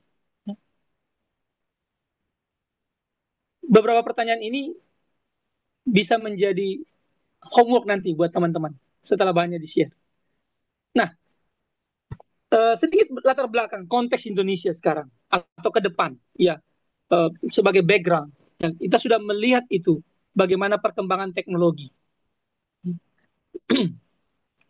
Beberapa pertanyaan ini bisa menjadi homework nanti buat teman-teman setelah banyak di-share. Nah, sedikit latar belakang konteks Indonesia sekarang atau ke depan, ya, sebagai background. Ya, kita sudah melihat itu bagaimana perkembangan teknologi.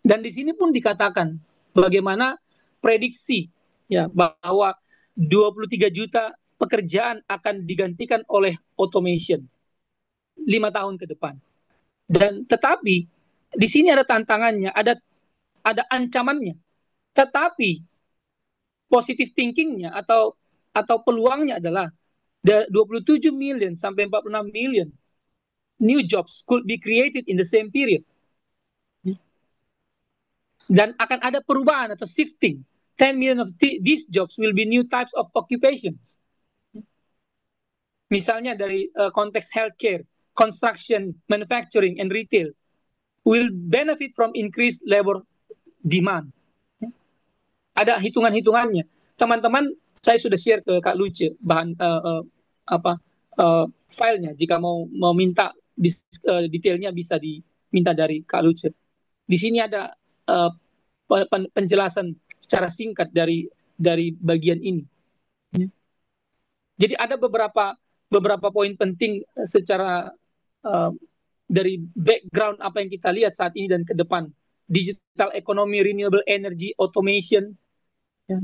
Dan di sini pun dikatakan bagaimana prediksi, ya, bahwa 23 juta pekerjaan akan digantikan oleh automation 5 tahun ke depan. Dan tetapi di sini ada tantangannya, ada ancamannya. Tetapi positive thinkingnya atau peluangnya adalah 27 million sampai 46 million new jobs could be created in the same period. Dan akan ada perubahan atau shifting. 10 million of these jobs will be new types of occupations. Misalnya dari konteks healthcare, construction, manufacturing, and retail will benefit from increased labor demand. Ada hitungan-hitungannya. Teman-teman, saya sudah share ke Kak Luce bahan filenya. Jika mau minta detailnya bisa diminta dari Kak Luce. Di sini ada penjelasan secara singkat dari bagian ini. Jadi ada beberapa poin penting secara dari background apa yang kita lihat saat ini dan ke depan. Digital economy, renewable energy, automation,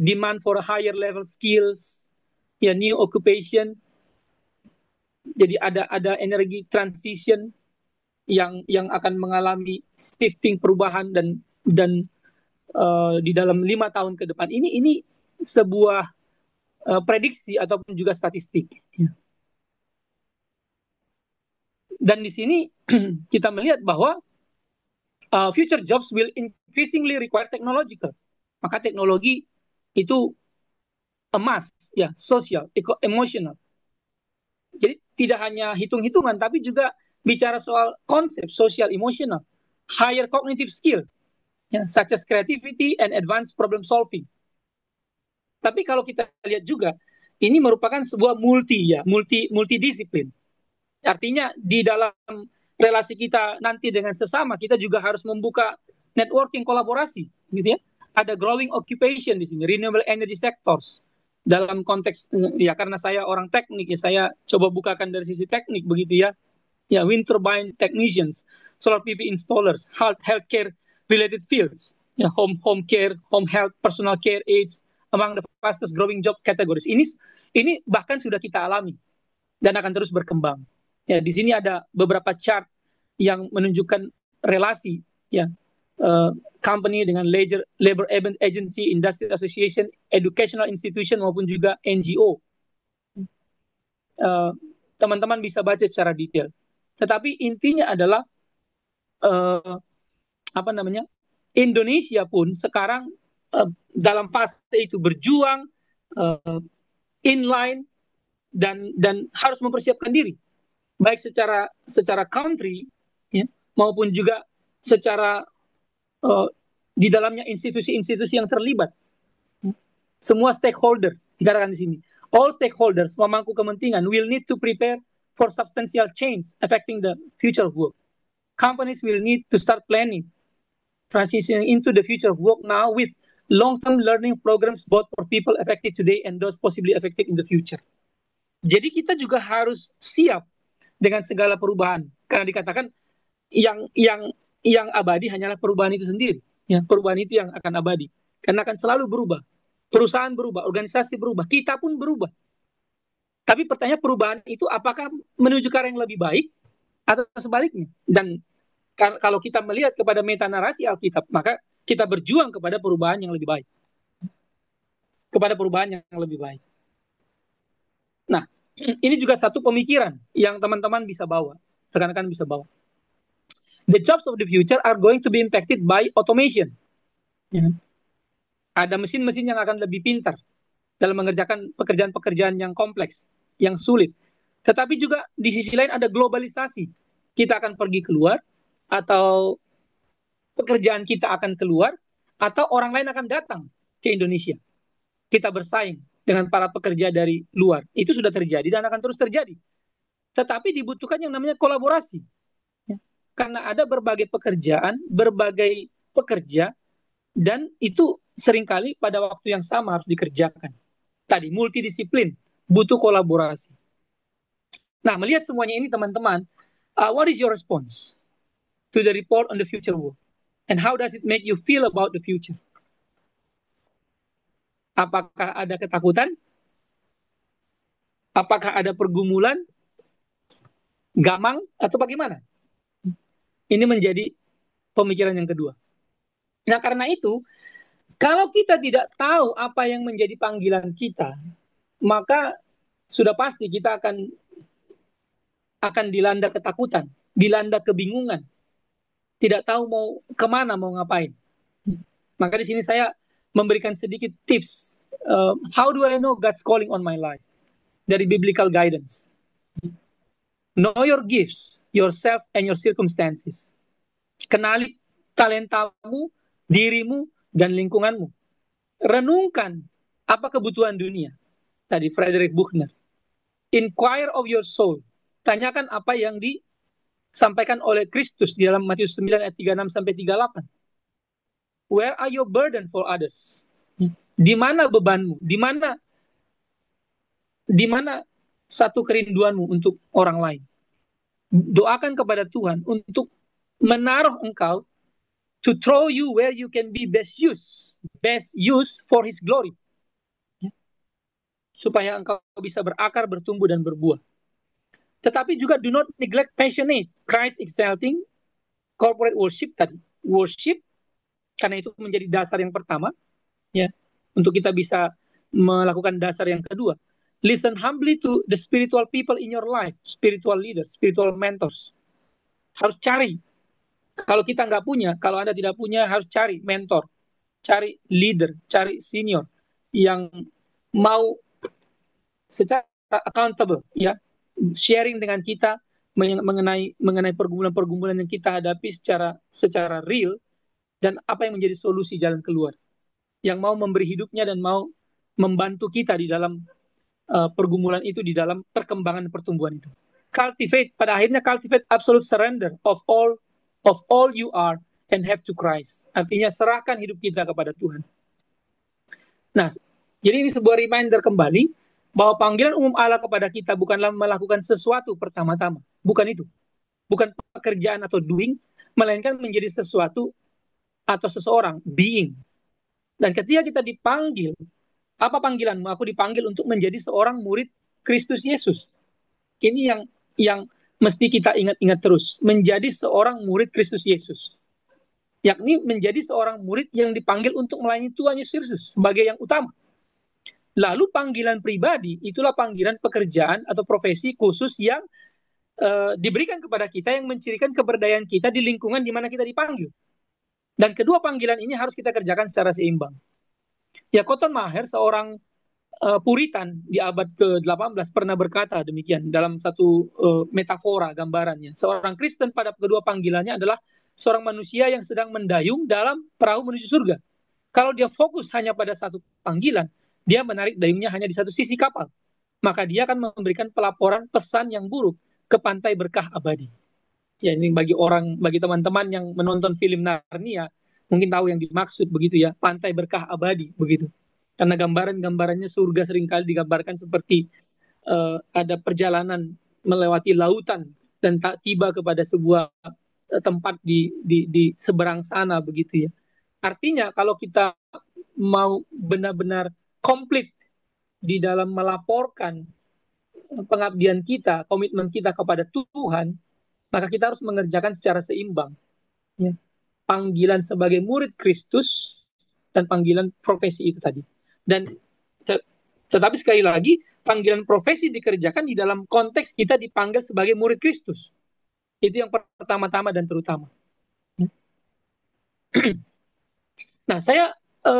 demand for higher level skills, ya, new occupation. Jadi ada energy transition yang akan mengalami shifting, perubahan dan di dalam 5 tahun ke depan. Ini sebuah prediksi ataupun juga statistik. Dan di sini kita melihat bahwa future jobs will increasingly require technological. Maka teknologi itu emas, ya, sosial, emotional. Jadi tidak hanya hitung-hitungan, tapi juga bicara soal konsep sosial, emotional, higher cognitive skill, ya, such as creativity and advanced problem solving. Tapi kalau kita lihat juga, ini merupakan sebuah multidisiplin. Artinya di dalam relasi kita nanti dengan sesama, kita juga harus membuka networking, kolaborasi, gitu ya. Ada growing occupation di sini, renewable energy sectors. Dalam konteks, ya, karena saya orang teknik, ya, saya coba bukakan dari sisi teknik, begitu ya. Ya, wind turbine technicians, solar PV installers, healthcare related fields, ya, home care, home health, personal care aids, among the fastest growing job categories. Ini bahkan sudah kita alami dan akan terus berkembang. Ya, di sini ada beberapa chart yang menunjukkan relasi, ya, company dengan labor agency, industry association, educational institution maupun juga NGO. Teman-teman bisa baca secara detail. Tetapi intinya adalah Indonesia pun sekarang dalam fase itu berjuang inline dan harus mempersiapkan diri, baik secara country, ya, maupun juga secara di dalamnya institusi-institusi yang terlibat. Semua stakeholder dikatakan di sini. All stakeholders pemangku kepentingan will need to prepare for substantial change affecting the future of work. Companies will need to start planning transitioning into the future of work now with long-term learning programs both for people affected today and those possibly affected in the future. Jadi kita juga harus siap dengan segala perubahan. Karena dikatakan yang abadi hanyalah perubahan itu sendiri. Ya, perubahan itu yang akan abadi. Karena akan selalu berubah. Perusahaan berubah, organisasi berubah, kita pun berubah. Tapi pertanyaan perubahan itu apakah menuju ke arah yang lebih baik atau sebaliknya? Dan kalau kita melihat kepada meta narasi Alkitab, maka kita berjuang kepada perubahan yang lebih baik. Kepada perubahan yang lebih baik. Nah, ini juga satu pemikiran yang teman-teman bisa bawa, rekan-rekan bisa bawa. The jobs of the future are going to be impacted by automation. Ya. Ada mesin-mesin yang akan lebih pintar dalam mengerjakan pekerjaan-pekerjaan yang kompleks, yang sulit. Tetapi juga di sisi lain ada globalisasi. Kita akan pergi keluar, atau pekerjaan kita akan keluar, atau orang lain akan datang ke Indonesia. Kita bersaing dengan para pekerja dari luar. Itu sudah terjadi dan akan terus terjadi. Tetapi dibutuhkan yang namanya kolaborasi. Ya. Karena ada berbagai pekerjaan, berbagai pekerja, dan itu seringkali pada waktu yang sama harus dikerjakan. Tadi, multidisiplin, butuh kolaborasi. Nah, melihat semuanya ini teman-teman, what is your response to the report on the future world? And how does it make you feel about the future? Apakah ada ketakutan? Apakah ada pergumulan? Gamang? Atau bagaimana? Ini menjadi pemikiran yang kedua. Nah, karena itu, kalau kita tidak tahu apa yang menjadi panggilan kita, maka sudah pasti kita akan dilanda ketakutan, dilanda kebingungan, tidak tahu mau kemana, mau ngapain. Maka di sini saya memberikan sedikit tips. How do I know God's calling on my life? Dari biblical guidance. Know your gifts, yourself, and your circumstances. Kenali talentamu, dirimu, dan lingkunganmu. Renungkan apa kebutuhan dunia. Tadi Frederick Buechner. Inquire of your soul. Tanyakan apa yang disampaikan oleh Kristus di dalam Matius 9 ayat 36 sampai 38. Where are your burden for others? Di mana bebanmu? Di mana satu kerinduanmu untuk orang lain? Doakan kepada Tuhan untuk menaruh engkau, to throw you where you can be best use for His glory. Supaya engkau bisa berakar, bertumbuh, dan berbuah. Tetapi juga do not neglect passionate, Christ exalting, corporate worship tadi. Worship, karena itu menjadi dasar yang pertama, ya, untuk kita bisa melakukan dasar yang kedua. Listen humbly to the spiritual people in your life, spiritual leaders, spiritual mentors. Harus cari. Kalau kita nggak punya, kalau Anda tidak punya, harus cari mentor, cari leader, cari senior yang mau secara accountable, ya, sharing dengan kita mengenai pergumulan-pergumulan yang kita hadapi secara real, dan apa yang menjadi solusi jalan keluar, yang mau memberi hidupnya dan mau membantu kita di dalam pergumulan itu, di dalam perkembangan pertumbuhan itu. Pada akhirnya cultivate absolute surrender of all you are and have to Christ. Artinya serahkan hidup kita kepada Tuhan. Nah, jadi ini sebuah reminder kembali bahwa panggilan umum Allah kepada kita bukanlah melakukan sesuatu pertama-tama. Bukan itu. Bukan pekerjaan atau doing, melainkan menjadi sesuatu atau seseorang, being. Dan ketika kita dipanggil, apa panggilanmu? Aku dipanggil untuk menjadi seorang murid Kristus Yesus. Ini yang mesti kita ingat-ingat terus. Menjadi seorang murid Kristus Yesus. Yakni menjadi seorang murid yang dipanggil untuk melayani Tuhan Yesus Kristus sebagai yang utama. Lalu panggilan pribadi, itulah panggilan pekerjaan atau profesi khusus yang diberikan kepada kita, yang mencirikan keberdayaan kita di lingkungan di mana kita dipanggil. Dan kedua panggilan ini harus kita kerjakan secara seimbang. Ya, Cotton Mather, seorang Puritan di abad ke-18, pernah berkata demikian dalam satu metafora gambarannya. Seorang Kristen pada kedua panggilannya adalah seorang manusia yang sedang mendayung dalam perahu menuju surga. Kalau dia fokus hanya pada satu panggilan, dia menarik dayungnya hanya di satu sisi kapal. Maka dia akan memberikan pelaporan pesan yang buruk ke pantai berkah abadi. Ya, ini bagi teman-teman yang menonton film Narnia, mungkin tahu yang dimaksud begitu ya, pantai berkah abadi begitu. Karena gambarannya surga seringkali digambarkan seperti ada perjalanan melewati lautan dan tak tiba kepada sebuah tempat di seberang sana begitu ya. Artinya kalau kita mau benar-benar komplit di dalam melaporkan pengabdian kita, komitmen kita kepada Tuhan, maka kita harus mengerjakan secara seimbang. Ya. Panggilan sebagai murid Kristus dan panggilan profesi itu tadi. Dan tetapi sekali lagi, panggilan profesi dikerjakan di dalam konteks kita dipanggil sebagai murid Kristus. Itu yang pertama-tama dan terutama. Nah, saya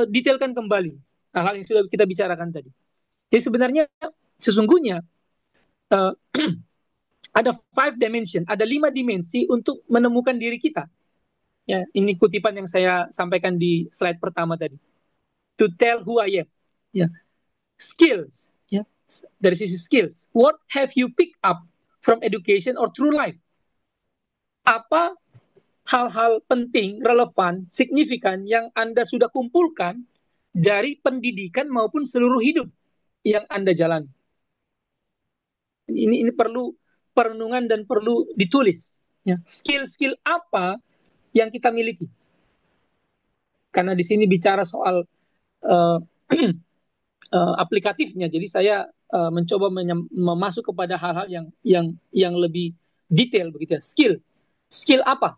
detailkan kembali hal-hal yang sudah kita bicarakan tadi. Jadi sebenarnya sesungguhnya ada 5 dimension, ada 5 dimensi untuk menemukan diri kita. Ya, ini kutipan yang saya sampaikan di slide pertama tadi. To tell who I am. Ya. Skills, ya. Dari sisi skills, what have you picked up from education or through life? Apa hal-hal penting, relevan, signifikan yang Anda sudah kumpulkan dari pendidikan maupun seluruh hidup yang Anda jalani? Ini perlu perenungan dan perlu ditulis. Ya. Skill-skill apa yang kita miliki? Karena di sini bicara soal aplikatifnya, jadi saya mencoba masuk kepada hal-hal yang lebih detail begitu ya. Skill apa?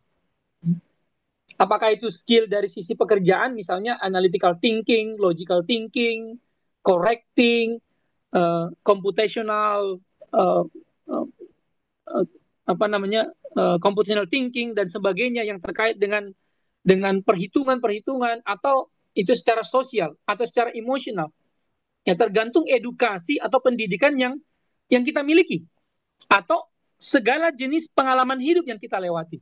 Apakah itu skill dari sisi pekerjaan, misalnya analytical thinking, logical thinking, correcting, computational, computational thinking dan sebagainya yang terkait dengan perhitungan-perhitungan, atau itu secara sosial atau secara emosional. Ya, tergantung edukasi atau pendidikan yang kita miliki, atau segala jenis pengalaman hidup yang kita lewati.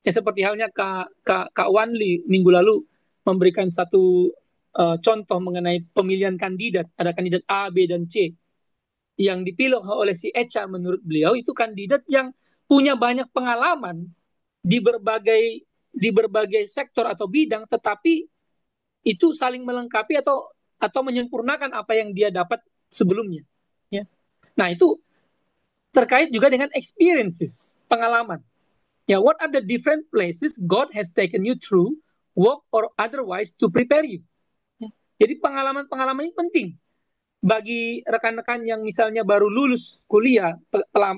Ya, seperti halnya Kak Wanli minggu lalu memberikan satu contoh mengenai pemilihan kandidat. Ada kandidat A, B, dan C. Yang dipilih oleh si HR menurut beliau itu kandidat yang punya banyak pengalaman di berbagai sektor atau bidang, tetapi itu saling melengkapi atau menyempurnakan apa yang dia dapat sebelumnya. Ya. Nah, itu terkait juga dengan experiences, pengalaman. Ya, what are the different places God has taken you through, work or otherwise, to prepare you? Ya. Jadi pengalaman-pengalaman ini penting bagi rekan-rekan yang misalnya baru lulus kuliah,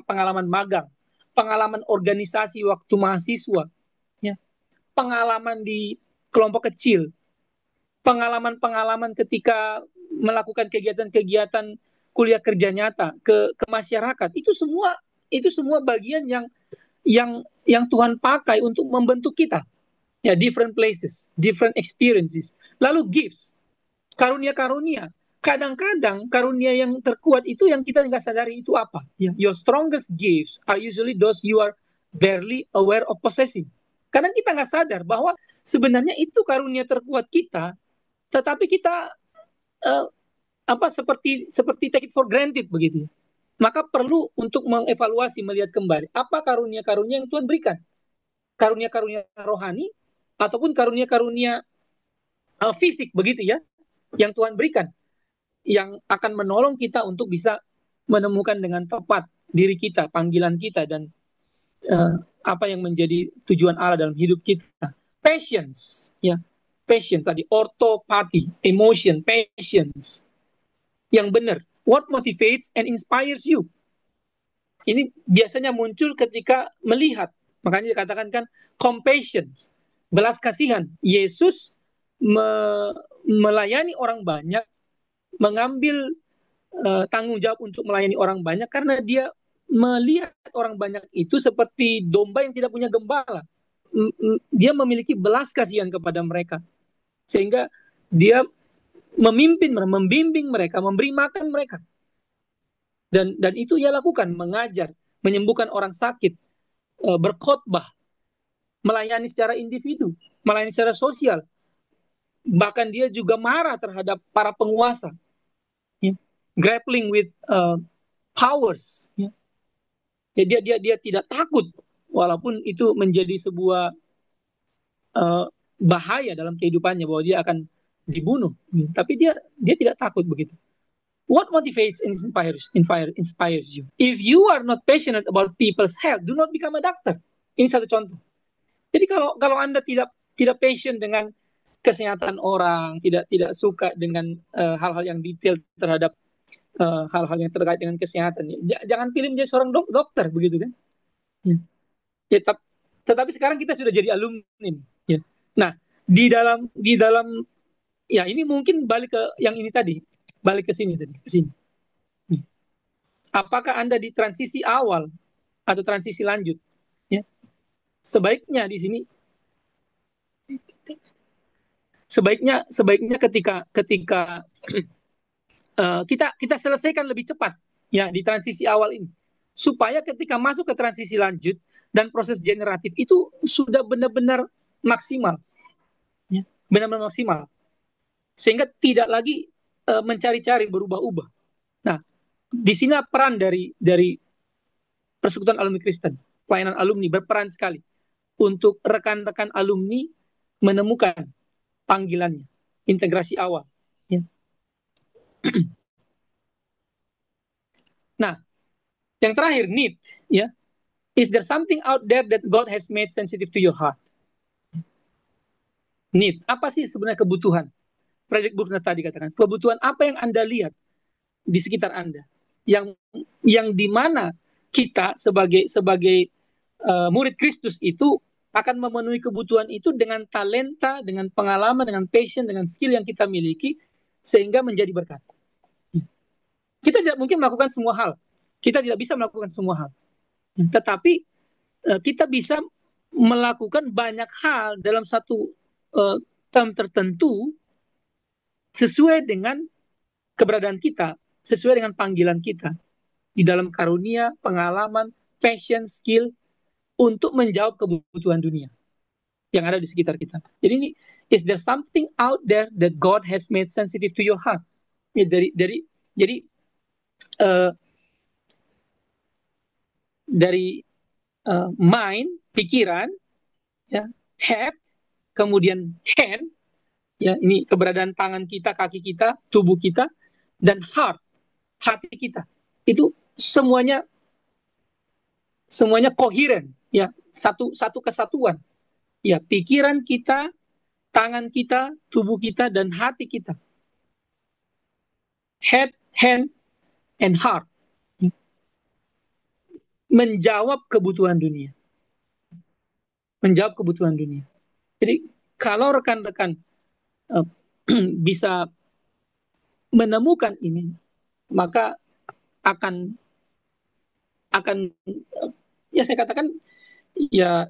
pengalaman magang, pengalaman organisasi waktu mahasiswa, ya. Pengalaman di kelompok kecil, pengalaman-pengalaman ketika melakukan kegiatan-kegiatan kuliah kerja nyata ke masyarakat. Itu semua bagian yang Tuhan pakai untuk membentuk kita. Ya, different places, different experiences. Lalu gifts, karunia-karunia. Kadang-kadang karunia yang terkuat itu yang kita nggak sadari itu apa. Ya, your strongest gifts are usually those you are barely aware of possessing. Kadang kita nggak sadar bahwa sebenarnya itu karunia terkuat kita, tetapi kita seperti take it for granted begitu. Maka perlu untuk mengevaluasi, melihat kembali apa karunia-karunia yang Tuhan berikan. Karunia-karunia rohani ataupun karunia-karunia fisik begitu ya, yang Tuhan berikan, yang akan menolong kita untuk bisa menemukan dengan tepat diri kita, panggilan kita, dan apa yang menjadi tujuan Allah dalam hidup kita. Patience, ya. Patience tadi, orthopathy, emotion, patience yang benar. What motivates and inspires you? Ini biasanya muncul ketika melihat. Makanya dikatakan kan compassion, belas kasihan. Yesus melayani orang banyak, mengambil tanggung jawab untuk melayani orang banyak karena dia melihat orang banyak itu seperti domba yang tidak punya gembala. Dia memiliki belas kasihan kepada mereka, sehingga dia membimbing mereka, memberi makan mereka, dan itu ia lakukan, mengajar, menyembuhkan orang sakit, berkhotbah, melayani secara individu, melayani secara sosial. Bahkan dia juga marah terhadap para penguasa, ya. Grappling with powers, ya. Dia tidak takut, walaupun itu menjadi sebuah bahaya dalam kehidupannya, bahwa dia akan dibunuh, tapi dia tidak takut begitu. What motivates and inspires you? If you are not passionate about people's health, do not become a doctor. Ini satu contoh. Jadi kalau Anda tidak passion dengan kesehatan orang, tidak suka dengan hal-hal yang detail terhadap hal-hal yang terkait dengan kesehatan, jangan pilih menjadi seorang dokter, begitu kan? Ya, tetapi sekarang kita sudah jadi alumni. Ya. Nah, di dalam ya ini mungkin balik ke yang ini tadi, balik ke sini tadi, ke sini. Apakah Anda di transisi awal atau transisi lanjut? Ya. Sebaiknya di sini, sebaiknya ketika kita selesaikan lebih cepat ya di transisi awal ini, supaya ketika masuk ke transisi lanjut dan proses generatif itu sudah benar-benar maksimal, ya, benar-benar maksimal, sehingga tidak lagi mencari-cari berubah-ubah. Nah, di sini peran dari Persekutuan Alumni Kristen, pelayanan alumni berperan sekali untuk rekan-rekan alumni menemukan panggilannya, integrasi awal. Ya. Nah, yang terakhir, need. Ya, is there something out there that God has made sensitive to your heart? Need, apa sih sebenarnya kebutuhan? Frederick Buechner tadi katakan, kebutuhan apa yang Anda lihat di sekitar Anda, yang dimana kita sebagai murid Kristus itu akan memenuhi kebutuhan itu dengan talenta, dengan pengalaman, dengan passion, dengan skill yang kita miliki, sehingga menjadi berkat. Kita tidak mungkin melakukan semua hal, kita tidak bisa melakukan semua hal, tetapi kita bisa melakukan banyak hal dalam satu term tertentu sesuai dengan keberadaan kita, sesuai dengan panggilan kita di dalam karunia, pengalaman, passion, skill untuk menjawab kebutuhan dunia yang ada di sekitar kita. Jadi ini, is there something out there that God has made sensitive to your heart? Ya, dari mind, pikiran, ya, head, kemudian hand, ya, ini keberadaan tangan kita, kaki kita, tubuh kita, dan heart, hati kita. Itu semuanya koheren, ya, satu kesatuan. Ya, pikiran kita, tangan kita, tubuh kita, dan hati kita. Head, hand, and heart. Menjawab kebutuhan dunia. Menjawab kebutuhan dunia. Jadi, kalau rekan-rekan bisa menemukan ini, maka akan ya saya katakan ya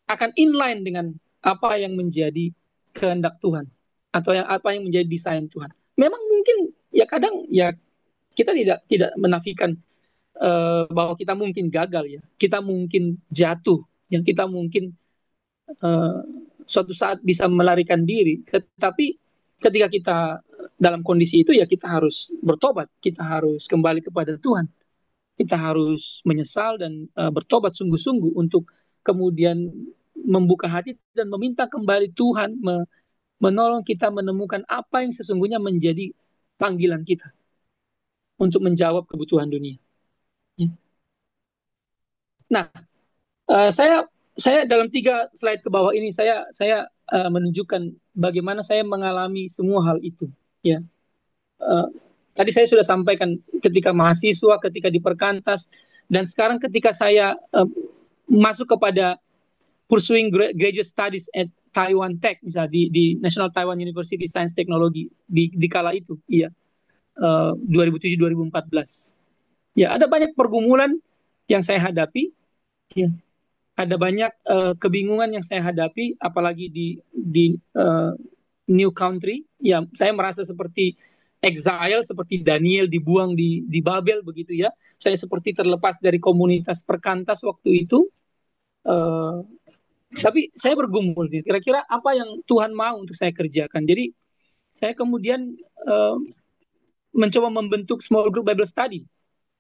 akan inline dengan apa yang menjadi kehendak Tuhan atau apa yang menjadi desain Tuhan. Memang mungkin ya kadang ya kita tidak menafikan bahwa kita mungkin gagal, ya, kita mungkin jatuh, yang kita mungkin suatu saat bisa melarikan diri, tetapi ketika kita dalam kondisi itu ya kita harus bertobat, kita harus kembali kepada Tuhan, kita harus menyesal dan bertobat sungguh-sungguh untuk kemudian membuka hati dan meminta kembali Tuhan menolong kita menemukan apa yang sesungguhnya menjadi panggilan kita untuk menjawab kebutuhan dunia. Nah, saya dalam 3 slide ke bawah ini saya menunjukkan bagaimana saya mengalami semua hal itu. Ya, tadi saya sudah sampaikan ketika mahasiswa, ketika di Perkantas, dan sekarang ketika saya masuk kepada pursuing graduate studies at Taiwan Tech, misalnya di National Taiwan University Science Technology di kala itu, iya, 2007-2014. Ya, ada banyak pergumulan yang saya hadapi, ya. Ada banyak kebingungan yang saya hadapi, apalagi di new country. Ya, saya merasa seperti exile, seperti Daniel dibuang di Babel begitu, ya. Saya seperti terlepas dari komunitas Perkantas waktu itu. Tapi saya bergumul, kira-kira apa yang Tuhan mau untuk saya kerjakan. Jadi saya kemudian mencoba membentuk small group Bible study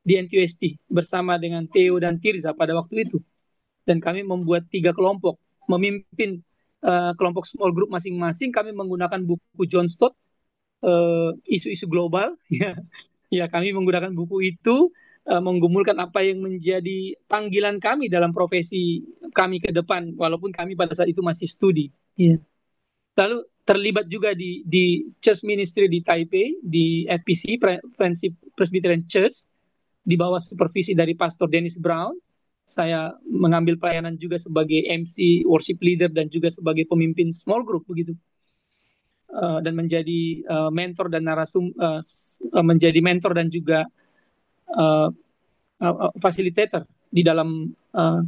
di NTUST bersama dengan Theo dan Tirza pada waktu itu. Dan kami membuat 3 kelompok, memimpin kelompok small group masing-masing. Kami menggunakan buku John Stott, isu-isu global, ya. Ya, kami menggunakan buku itu menggumulkan apa yang menjadi panggilan kami dalam profesi kami ke depan, walaupun kami pada saat itu masih studi. Ya. Lalu terlibat juga di church ministry di Taipei, di FPC, Friendship Presbyterian Church, di bawah supervisi dari Pastor Dennis Brown. Saya mengambil pelayanan juga sebagai MC, worship leader, dan juga sebagai pemimpin small group begitu. Dan menjadi mentor dan menjadi mentor dan juga fasilitator di dalam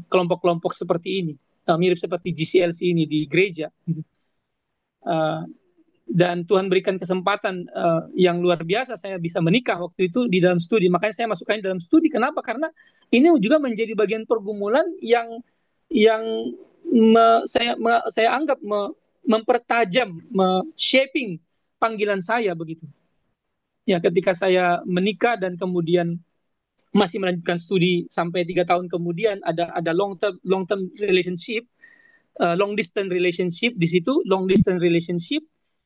kelompok-kelompok seperti ini, mirip seperti GCLC ini di gereja. Dan Tuhan berikan kesempatan yang luar biasa, saya bisa menikah waktu itu di dalam studi. Makanya saya masukkan dalam studi. Kenapa? Karena ini juga menjadi bagian pergumulan yang saya anggap mempertajam, shaping panggilan saya begitu. Ya, ketika saya menikah dan kemudian masih melanjutkan studi sampai 3 tahun kemudian, ada long term relationship, long distance relationship di situ. Long distance relationship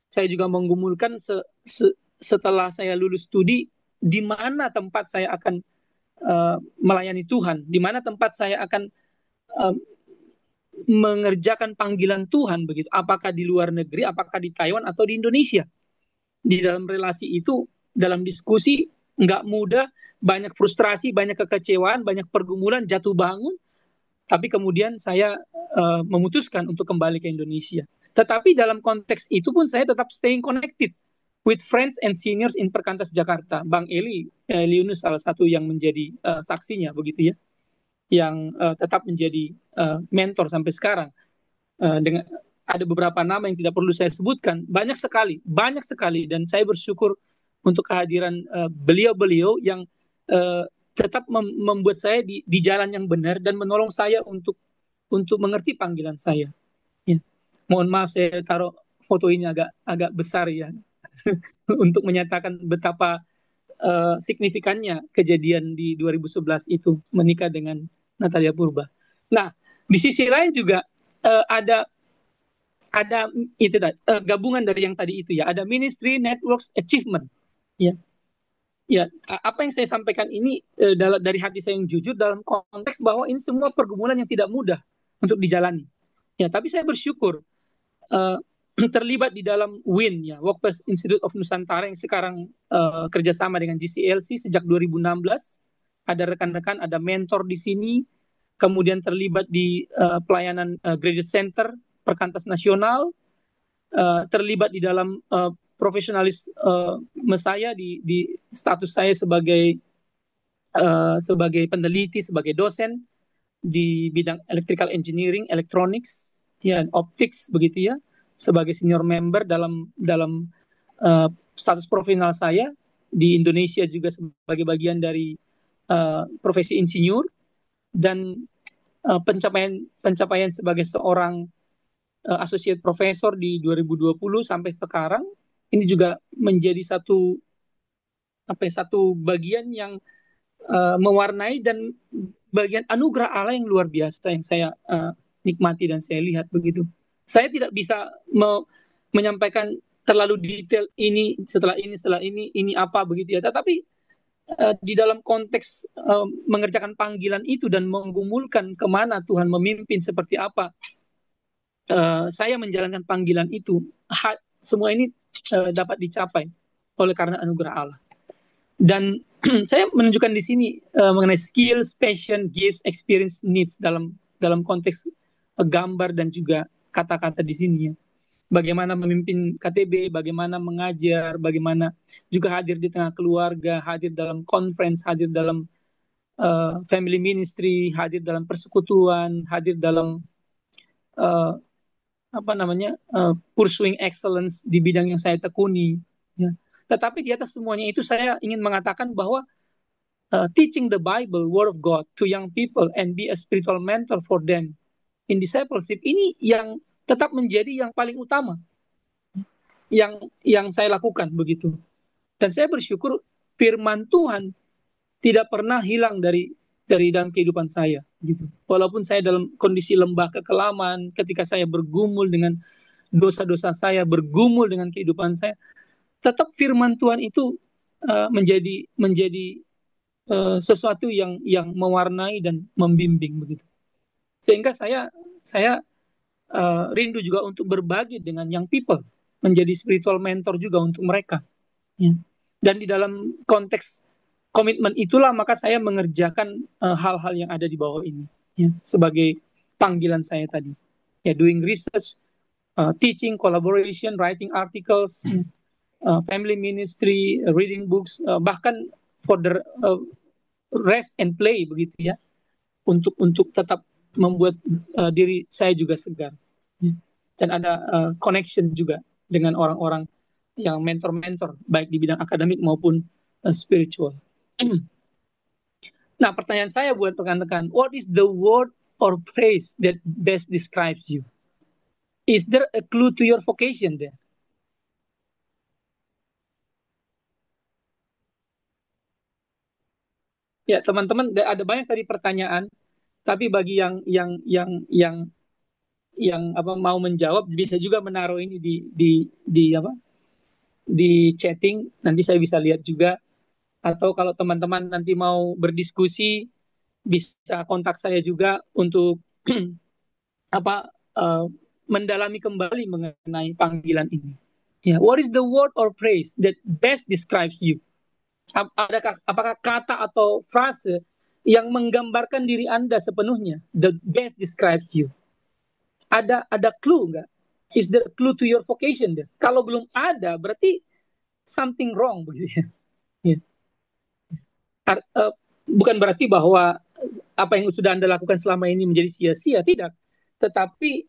saya juga menggumulkan setelah saya lulus studi, di mana tempat saya akan melayani Tuhan, di mana tempat saya akan mengerjakan panggilan Tuhan begitu. Apakah di luar negeri, apakah di Taiwan atau di Indonesia. Di dalam relasi itu, dalam diskusi nggak mudah, banyak frustrasi, banyak kekecewaan, banyak pergumulan, jatuh bangun. Tapi kemudian saya memutuskan untuk kembali ke Indonesia. Tetapi dalam konteks itu pun saya tetap staying connected with friends and seniors in Perkantas Jakarta. Bang Eli Yunus salah satu yang menjadi saksinya begitu ya, yang tetap menjadi mentor sampai sekarang. Dengan ada beberapa nama yang tidak perlu saya sebutkan, banyak sekali, dan saya bersyukur untuk kehadiran beliau-beliau yang tetap membuat saya di jalan yang benar dan menolong saya untuk mengerti panggilan saya. Ya. Mohon maaf saya taruh foto ini agak besar ya untuk menyatakan betapa signifikannya kejadian di 2011 itu, menikah dengan Natalia Purba. Nah, di sisi lain juga ada itu gabungan dari yang tadi itu ya, ada Ministry Networks Achievement. Ya. Ya, apa yang saya sampaikan ini dari hati saya yang jujur dalam konteks bahwa ini semua pergumulan yang tidak mudah untuk dijalani. Ya, tapi saya bersyukur terlibat di dalam WIN ya, Workplace Institute of Nusantara yang sekarang kerjasama dengan GCLC sejak 2016. Ada rekan-rekan, ada mentor di sini, kemudian terlibat di pelayanan Graduate Center Perkantas Nasional, terlibat di dalam profesionalis saya di status saya sebagai peneliti, sebagai dosen di bidang electrical engineering, electronics, ya, optics begitu ya, sebagai senior member dalam status profesional saya di Indonesia juga sebagai bagian dari profesi insinyur, dan pencapaian sebagai seorang associate professor di 2020 sampai sekarang. Ini juga menjadi satu bagian yang mewarnai dan bagian anugerah Allah yang luar biasa yang saya nikmati dan saya lihat begitu. Saya tidak bisa menyampaikan terlalu detail ini setelah ini apa begitu ya. Tetapi di dalam konteks mengerjakan panggilan itu dan menggumulkan kemana Tuhan memimpin seperti apa saya menjalankan panggilan itu, semua ini dapat dicapai oleh karena anugerah Allah. Dan saya menunjukkan di sini mengenai skills, passion, gifts, experience, needs dalam konteks gambar dan juga kata-kata di sini ya. Bagaimana memimpin KTB, bagaimana mengajar, bagaimana juga hadir di tengah keluarga, hadir dalam conference, hadir dalam family ministry, hadir dalam persekutuan, hadir dalam pursuing excellence di bidang yang saya tekuni. Ya. Tetapi di atas semuanya itu saya ingin mengatakan bahwa teaching the Bible, Word of God to young people and be a spiritual mentor for them in discipleship ini yang tetap menjadi yang paling utama yang saya lakukan begitu. Dan saya bersyukur firman Tuhan tidak pernah hilang dari dalam kehidupan saya gitu. Walaupun saya dalam kondisi lembah kekelaman, ketika saya bergumul dengan dosa-dosa saya, bergumul dengan kehidupan saya, tetap firman Tuhan itu menjadi sesuatu yang mewarnai dan membimbing begitu. Sehingga saya rindu juga untuk berbagi dengan young people, menjadi spiritual mentor juga untuk mereka. Ya. Dan di dalam konteks komitmen itulah maka saya mengerjakan hal-hal yang ada di bawah ini, ya, sebagai panggilan saya tadi. Ya, doing research, teaching, collaboration, writing articles, family ministry, reading books, bahkan for the rest and play begitu ya, untuk tetap membuat diri saya juga segar. Ya. Dan ada connection juga dengan orang-orang yang mentor-mentor baik di bidang akademik maupun spiritual. Nah, pertanyaan saya buat rekan-rekan, what is the word or phrase that best describes you? Is there a clue to your vocation there? Ya, teman-teman, ada banyak tadi pertanyaan, tapi bagi yang apa mau menjawab bisa juga menaruh ini di apa di chatting, nanti saya bisa lihat juga, atau kalau teman-teman nanti mau berdiskusi bisa kontak saya juga untuk apa mendalami kembali mengenai panggilan ini. Ya, what is the word or phrase that best describes you? Apakah kata atau frase yang menggambarkan diri Anda sepenuhnya? The best describes you. Ada clue nggak? Is there a clue to your vocation there? Kalau belum ada, berarti something wrong begitu ya. Yeah. Bukan berarti bahwa apa yang sudah Anda lakukan selama ini menjadi sia-sia, tidak. Tetapi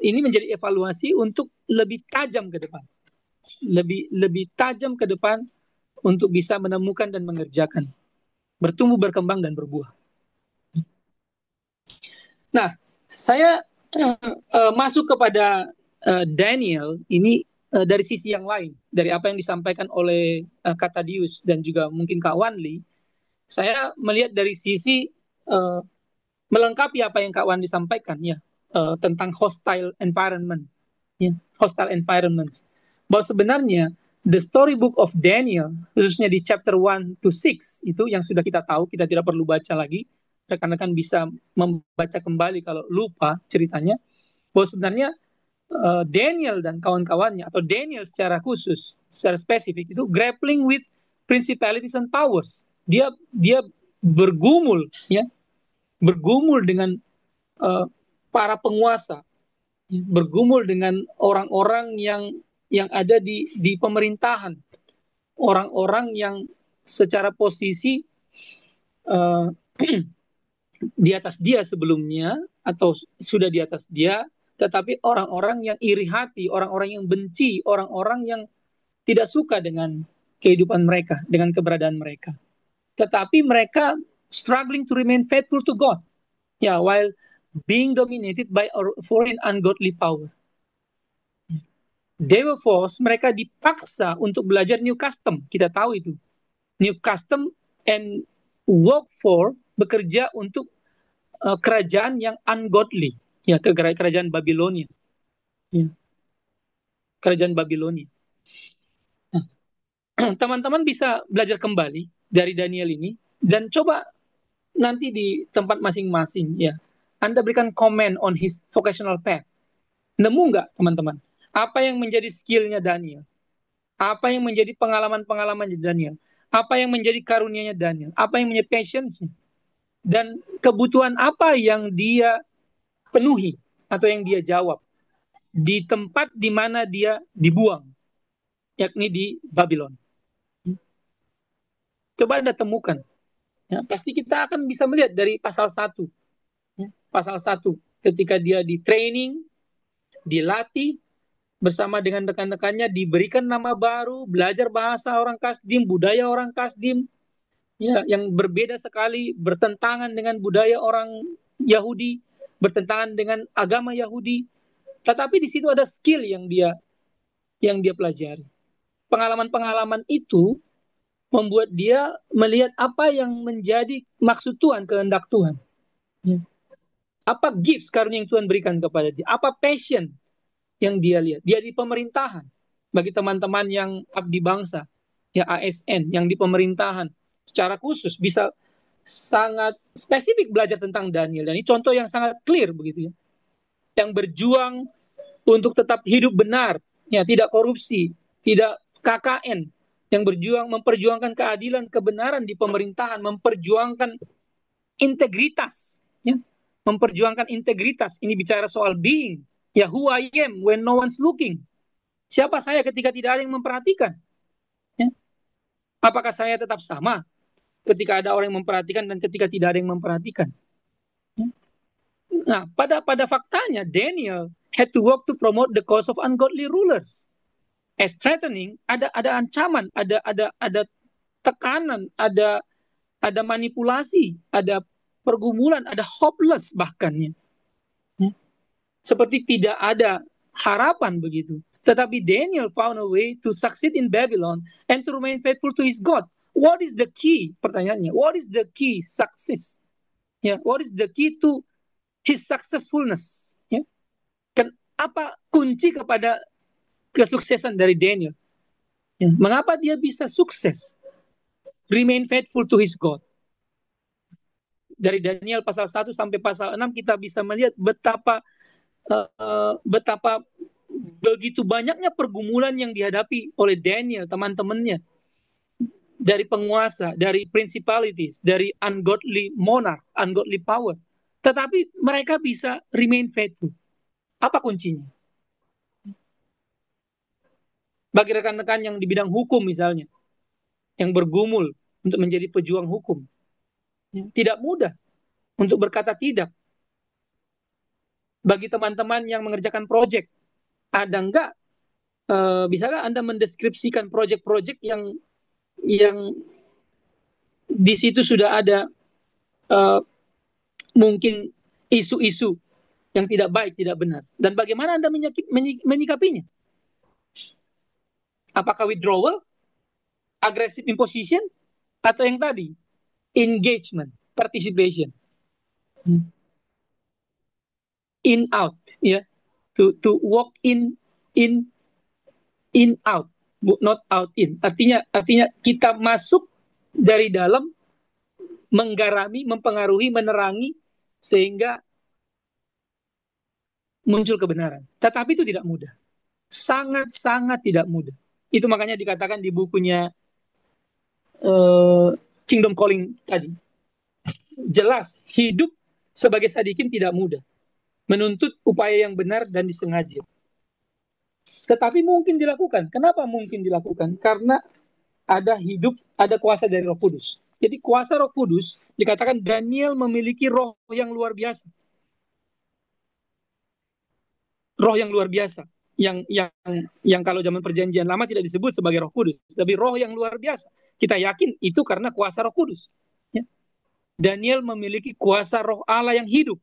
ini menjadi evaluasi untuk lebih tajam ke depan. Lebih tajam ke depan untuk bisa menemukan dan mengerjakan. Bertumbuh, berkembang, dan berbuah. Nah, saya masuk kepada Daniel ini dari sisi yang lain, dari apa yang disampaikan oleh Kak Tadius dan juga mungkin Kak Wanli. Saya melihat dari sisi melengkapi apa yang Kak Wanli sampaikan ya, tentang hostile environment, ya, hostile environments. Bahwa sebenarnya the storybook of Daniel, khususnya di chapter 1 to 6 itu yang sudah kita tahu, kita tidak perlu baca lagi. Rekan-rekan bisa membaca kembali kalau lupa ceritanya. Bahwa sebenarnya Daniel dan kawan-kawannya, atau Daniel secara khusus, secara spesifik itu grappling with principalities and powers. Dia bergumul, ya, bergumul dengan para penguasa, bergumul dengan orang-orang yang ada di pemerintahan, orang-orang yang secara posisi di atas dia sebelumnya atau sudah di atas dia, tetapi orang-orang yang iri hati, orang-orang yang benci, orang-orang yang tidak suka dengan kehidupan mereka, dengan keberadaan mereka. Tetapi mereka struggling to remain faithful to God, ya, while being dominated by foreign ungodly power. They were forced, mereka dipaksa untuk belajar new custom. Kita tahu itu. New custom and work for, bekerja untuk kerajaan yang ungodly. Ya, kerajaan Babilonia. Ya. Kerajaan Babilonia. Nah, teman-teman bisa belajar kembali dari Daniel ini dan coba nanti di tempat masing-masing ya. Anda berikan comment on his vocational path. Nemu nggak teman-teman? Apa yang menjadi skillnya Daniel? Apa yang menjadi pengalaman-pengalaman Daniel? Apa yang menjadi karunia-nya Daniel? Apa yang menjadi passion-nya? Dan kebutuhan apa yang dia penuhi atau yang dia jawab di tempat di mana dia dibuang, yakni di Babylon. Coba Anda temukan. Ya, pasti kita akan bisa melihat dari pasal 1. Ya, pasal 1 ketika dia di training, dilatih bersama dengan rekan-rekannya, diberikan nama baru, belajar bahasa orang Kasdim, budaya orang Kasdim, ya, yang berbeda sekali, bertentangan dengan budaya orang Yahudi, bertentangan dengan agama Yahudi. Tetapi di situ ada skill yang dia pelajari. Pengalaman-pengalaman itu membuat dia melihat apa yang menjadi maksud Tuhan, kehendak Tuhan. Ya. Apa gifts karunia yang Tuhan berikan kepada dia? Apa passion yang dia lihat? Dia di pemerintahan. Bagi teman-teman yang abdi bangsa, ya ASN, yang di pemerintahan secara khusus bisa sangat spesifik belajar tentang Daniel. Dan ini contoh yang sangat clear begitu ya. Yang berjuang untuk tetap hidup benar, ya tidak korupsi, tidak KKN, yang berjuang memperjuangkan keadilan, kebenaran di pemerintahan, memperjuangkan integritas, ya, memperjuangkan integritas. Ini bicara soal being, ya who I am when no one's looking. Siapa saya ketika tidak ada yang memperhatikan? Ya. Apakah saya tetap sama ketika ada orang yang memperhatikan dan ketika tidak ada yang memperhatikan? Ya. Nah, pada faktanya Daniel had to work to promote the cause of ungodly rulers. As threatening, ada ancaman, ada tekanan, ada manipulasi, ada pergumulan, ada hopeless bahkan. Seperti tidak ada harapan begitu. Tetapi Daniel found a way to succeed in Babylon and to remain faithful to his God. What is the key? Pertanyaannya, what is the key success? Ya, what is the key to his successfulness? Ya. Apa kunci kepada kesuksesan dari Daniel? Ya. Mengapa dia bisa sukses? Remain faithful to his God. Dari Daniel pasal 1 sampai pasal 6 kita bisa melihat betapa begitu banyaknya pergumulan yang dihadapi oleh Daniel, teman-temannya, dari penguasa, dari principalities, dari ungodly monarch, ungodly power. Tetapi mereka bisa remain faithful. Apa kuncinya? Bagi rekan-rekan yang di bidang hukum misalnya, yang bergumul untuk menjadi pejuang hukum, tidak mudah untuk berkata tidak. Bagi teman-teman yang mengerjakan proyek, ada enggak, bisakah Anda mendeskripsikan proyek-proyek yang di situ sudah ada mungkin isu-isu yang tidak baik, tidak benar. Dan bagaimana Anda menyikapinya? Apakah withdrawal, aggressive imposition, atau yang tadi, engagement, participation, in out, ya, to walk in out, not out in. Artinya kita masuk dari dalam, menggarami, mempengaruhi, menerangi, sehingga muncul kebenaran. Tetapi itu tidak mudah. Sangat-sangat tidak mudah. Itu makanya dikatakan di bukunya Kingdom Calling tadi. Jelas, hidup sebagai sadikin tidak mudah. Menuntut upaya yang benar dan disengaja. Tetapi mungkin dilakukan. Kenapa mungkin dilakukan? Karena ada kuasa dari Roh Kudus. Jadi kuasa Roh Kudus, dikatakan Daniel memiliki roh yang luar biasa. Roh yang luar biasa. Yang kalau zaman perjanjian lama tidak disebut sebagai Roh Kudus, tapi roh yang luar biasa. Kita yakin itu karena kuasa Roh Kudus. Ya. Daniel memiliki kuasa Roh Allah yang hidup,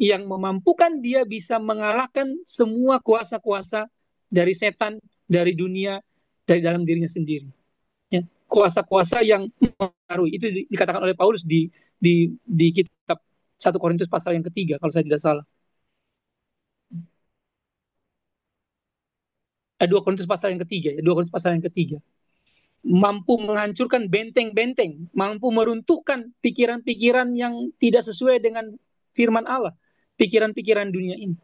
yang memampukan dia bisa mengalahkan semua kuasa-kuasa dari setan, dari dunia, dari dalam dirinya sendiri. Ya. Kuasa-kuasa yang mempengaruhi. Itu dikatakan oleh Paulus di kitab 1 Korintus pasal yang ketiga, kalau saya tidak salah. 2 Korintus pasal yang ketiga, ya, 2 Korintus pasal yang ketiga. Mampu menghancurkan benteng-benteng, mampu meruntuhkan pikiran-pikiran yang tidak sesuai dengan firman Allah, pikiran-pikiran dunia ini.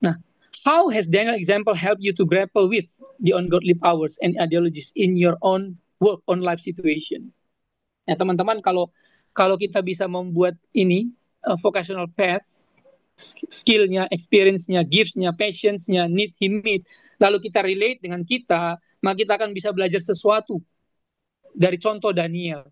Nah, how has Daniel example help you to grapple with the ungodly powers and ideologies in your own work, on life situation? Ya, teman-teman, kalau kita bisa membuat ini vocational path, skill-nya, experience-nya, gifts-nya, passions-nya, need him meet, lalu kita relate dengan kita, maka kita akan bisa belajar sesuatu dari contoh Daniel.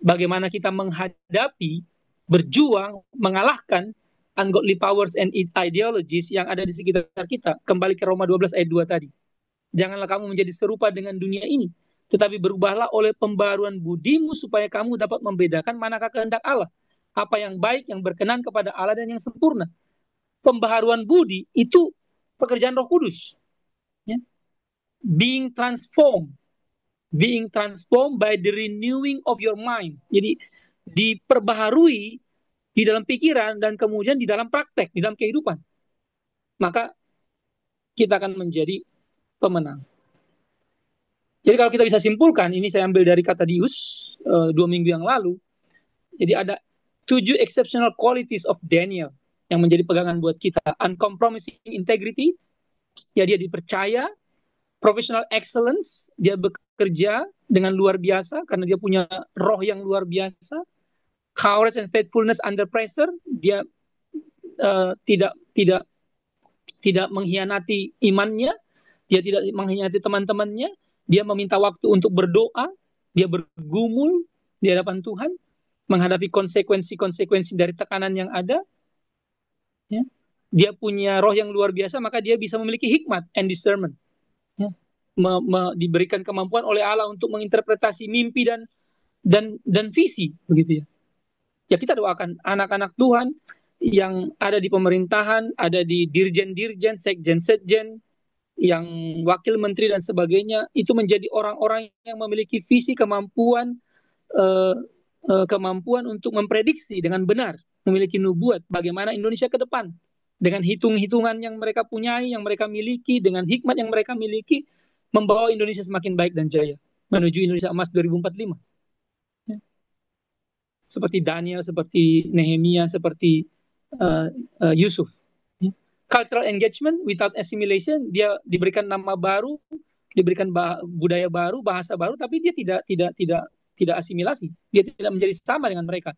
Bagaimana kita menghadapi, berjuang, mengalahkan ungodly powers and ideologies yang ada di sekitar kita. Kembali ke Roma 12 ayat 2 tadi. Janganlah kamu menjadi serupa dengan dunia ini, tetapi berubahlah oleh pembaruan budimu supaya kamu dapat membedakan manakah kehendak Allah, apa yang baik, yang berkenan kepada Allah, dan yang sempurna. Pembaharuan budi itu pekerjaan Roh Kudus. Ya. Being transformed by the renewing of your mind. Jadi diperbaharui di dalam pikiran dan kemudian di dalam praktek, di dalam kehidupan. Maka kita akan menjadi pemenang. Jadi kalau kita bisa simpulkan, ini saya ambil dari kata Dius 2 minggu yang lalu. Jadi ada 7 exceptional qualities of Daniel yang menjadi pegangan buat kita. Uncompromising integrity, ya dia dipercaya. Professional excellence, dia bekerja dengan luar biasa karena dia punya roh yang luar biasa. Courage and faithfulness under pressure, dia tidak mengkhianati imannya, dia tidak mengkhianati teman-temannya, dia meminta waktu untuk berdoa, dia bergumul di hadapan Tuhan, menghadapi konsekuensi-konsekuensi dari tekanan yang ada. Ya. Dia punya roh yang luar biasa, maka dia bisa memiliki hikmat and discernment. Ya. Diberikan kemampuan oleh Allah untuk menginterpretasi mimpi dan visi, begitu ya. Ya kita doakan anak-anak Tuhan yang ada di pemerintahan, ada di dirjen-dirjen, sekjen-sekjen, yang wakil menteri dan sebagainya, itu menjadi orang-orang yang memiliki visi, kemampuan untuk memprediksi dengan benar, memiliki nubuat bagaimana Indonesia ke depan, dengan hitung-hitungan yang mereka punyai, yang mereka miliki, dengan hikmat yang mereka miliki, membawa Indonesia semakin baik dan jaya menuju Indonesia Emas 2045. Ya. Seperti Daniel, seperti Nehemia, seperti Yusuf. Cultural engagement without assimilation, dia diberikan nama baru, diberikan budaya baru, bahasa baru, tapi dia tidak asimilasi, dia tidak menjadi sama dengan mereka,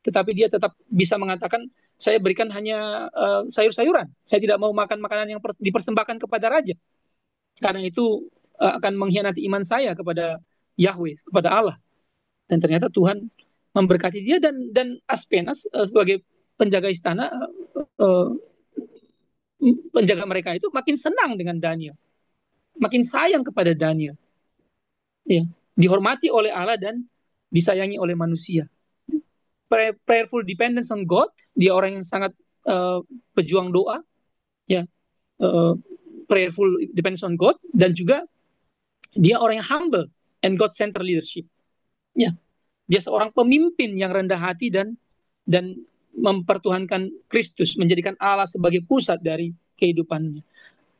tetapi dia tetap bisa mengatakan, saya berikan hanya sayur-sayuran, saya tidak mau makan makanan yang dipersembahkan kepada raja, karena itu akan mengkhianati iman saya kepada Yahweh, kepada Allah. Dan ternyata Tuhan memberkati dia, dan Aspenas sebagai penjaga istana, penjaga mereka itu makin senang dengan Daniel, makin sayang kepada Daniel, ya, dihormati oleh Allah dan disayangi oleh manusia. Prayerful dependence on God, dia orang yang sangat pejuang doa, ya, prayerful dependence on God, dan juga dia orang yang humble and God-centered leadership. Ya, dia seorang pemimpin yang rendah hati dan mempertuhankan Kristus, menjadikan Allah sebagai pusat dari kehidupannya.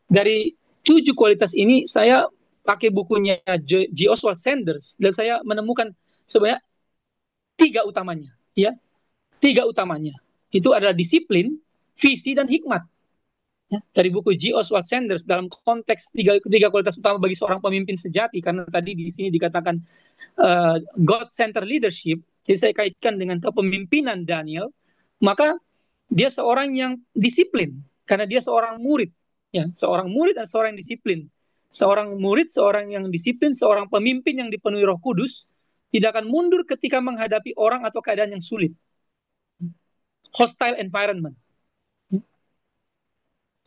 Dari 7 kualitas ini, saya pakai bukunya G. Oswald Sanders, dan saya menemukan sebenarnya 3 utamanya. Ya, 3 utamanya. Itu adalah disiplin, visi, dan hikmat. Ya, dari buku G. Oswald Sanders, dalam konteks 3 kualitas utama bagi seorang pemimpin sejati, karena tadi di sini dikatakan God-centered leadership, jadi saya kaitkan dengan kepemimpinan Daniel, maka dia seorang yang disiplin, karena dia seorang murid. Ya, seorang murid dan seorang yang disiplin. Seorang murid, seorang yang disiplin, seorang pemimpin yang dipenuhi Roh Kudus, tidak akan mundur ketika menghadapi orang atau keadaan yang sulit. Hostile environment.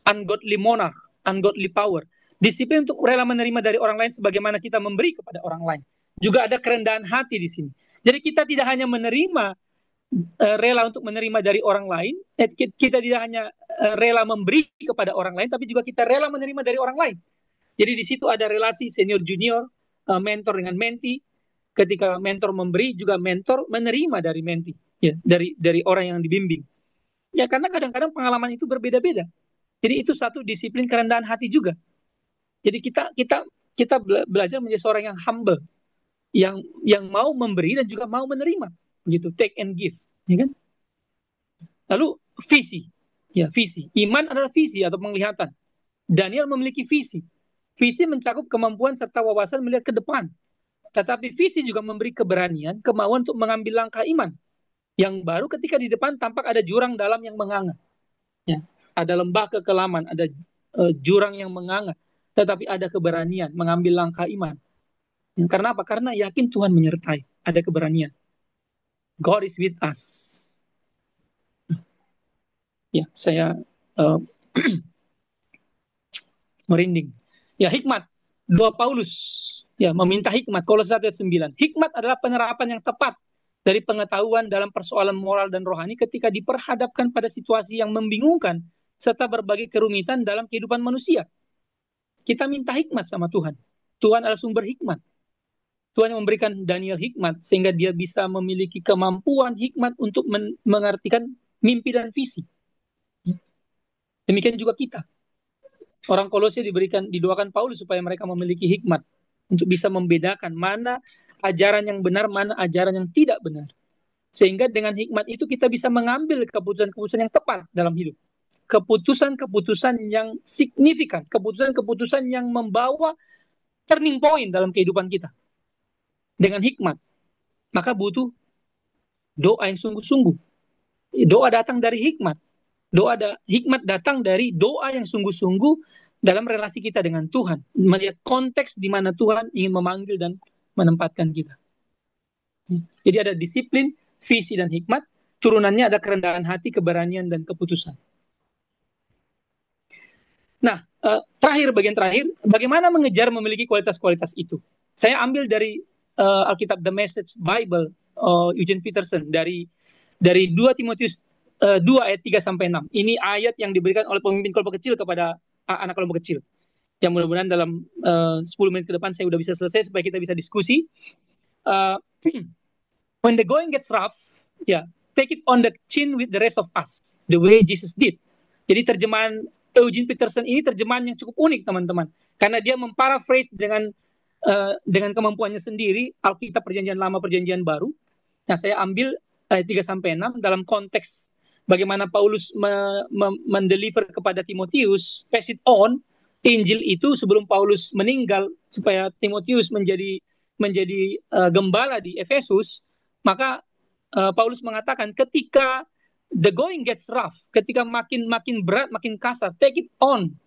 Ungodly monarch, ungodly power. Disiplin untuk rela menerima dari orang lain sebagaimana kita memberi kepada orang lain. Juga ada kerendahan hati di sini. Jadi kita tidak hanya menerima, rela untuk menerima dari orang lain, kita tidak hanya rela memberi kepada orang lain, tapi juga kita rela menerima dari orang lain. Jadi di situ ada relasi senior junior, mentor dengan mentee. Ketika mentor memberi, juga mentor menerima dari mentee, ya, dari orang yang dibimbing. Ya, karena kadang-kadang pengalaman itu berbeda-beda. Jadi itu satu disiplin kerendahan hati juga. Jadi kita belajar menjadi seorang yang humble, yang mau memberi dan juga mau menerima, begitu, take and give, ya kan? Lalu visi, ya, visi. Iman adalah visi atau penglihatan. Daniel memiliki visi. Visi mencakup kemampuan serta wawasan melihat ke depan. Tetapi visi juga memberi keberanian, kemauan untuk mengambil langkah iman yang baru ketika di depan tampak ada jurang dalam yang menganga. Ya, ada lembah kekelaman, ada jurang yang menganga, tetapi ada keberanian mengambil langkah iman. Ya, karena apa? Karena yakin Tuhan menyertai, ada keberanian. God is with us. Ya, saya merinding. Ya, hikmat. Doa Paulus, ya, meminta hikmat. Kolose 1:9. Hikmat adalah penerapan yang tepat dari pengetahuan dalam persoalan moral dan rohani ketika diperhadapkan pada situasi yang membingungkan serta berbagai kerumitan dalam kehidupan manusia. Kita minta hikmat sama Tuhan. Tuhan adalah sumber hikmat. Tuhan yang memberikan Daniel hikmat sehingga dia bisa memiliki kemampuan hikmat untuk mengartikan mimpi dan visi. Demikian juga kita. Orang Kolose didoakan Paulus supaya mereka memiliki hikmat untuk bisa membedakan mana ajaran yang benar, mana ajaran yang tidak benar. Sehingga dengan hikmat itu kita bisa mengambil keputusan-keputusan yang tepat dalam hidup. Keputusan-keputusan yang signifikan, keputusan-keputusan yang membawa turning point dalam kehidupan kita. Dengan hikmat. Maka butuh doa yang sungguh-sungguh. Doa datang dari hikmat. Hikmat datang dari doa yang sungguh-sungguh dalam relasi kita dengan Tuhan. Melihat konteks di mana Tuhan ingin memanggil dan menempatkan kita. Jadi ada disiplin, visi, dan hikmat. Turunannya ada kerendahan hati, keberanian, dan keputusan. Nah, bagian terakhir, bagaimana mengejar memiliki kualitas-kualitas itu? Saya ambil dari Alkitab The Message Bible, Eugene Peterson, dari 2 Timotius 2 ayat 3-6. Ini ayat yang diberikan oleh pemimpin kelompok kecil kepada anak kelompok kecil. Yang mudah-mudahan dalam 10 menit ke depan saya sudah bisa selesai supaya kita bisa diskusi. When the going gets rough, take it on the chin with the rest of us, the way Jesus did. Jadi terjemahan Eugene Peterson ini terjemahan yang cukup unik, teman-teman, karena dia memparaphrase dengan kemampuannya sendiri Alkitab Perjanjian Lama, Perjanjian Baru. Nah, saya ambil ayat 3-6 dalam konteks bagaimana Paulus mendeliver kepada Timotius, pass it on, Injil itu sebelum Paulus meninggal supaya Timotius menjadi gembala di Efesus. Maka Paulus mengatakan ketika the going gets rough, ketika makin berat, makin kasar, take it on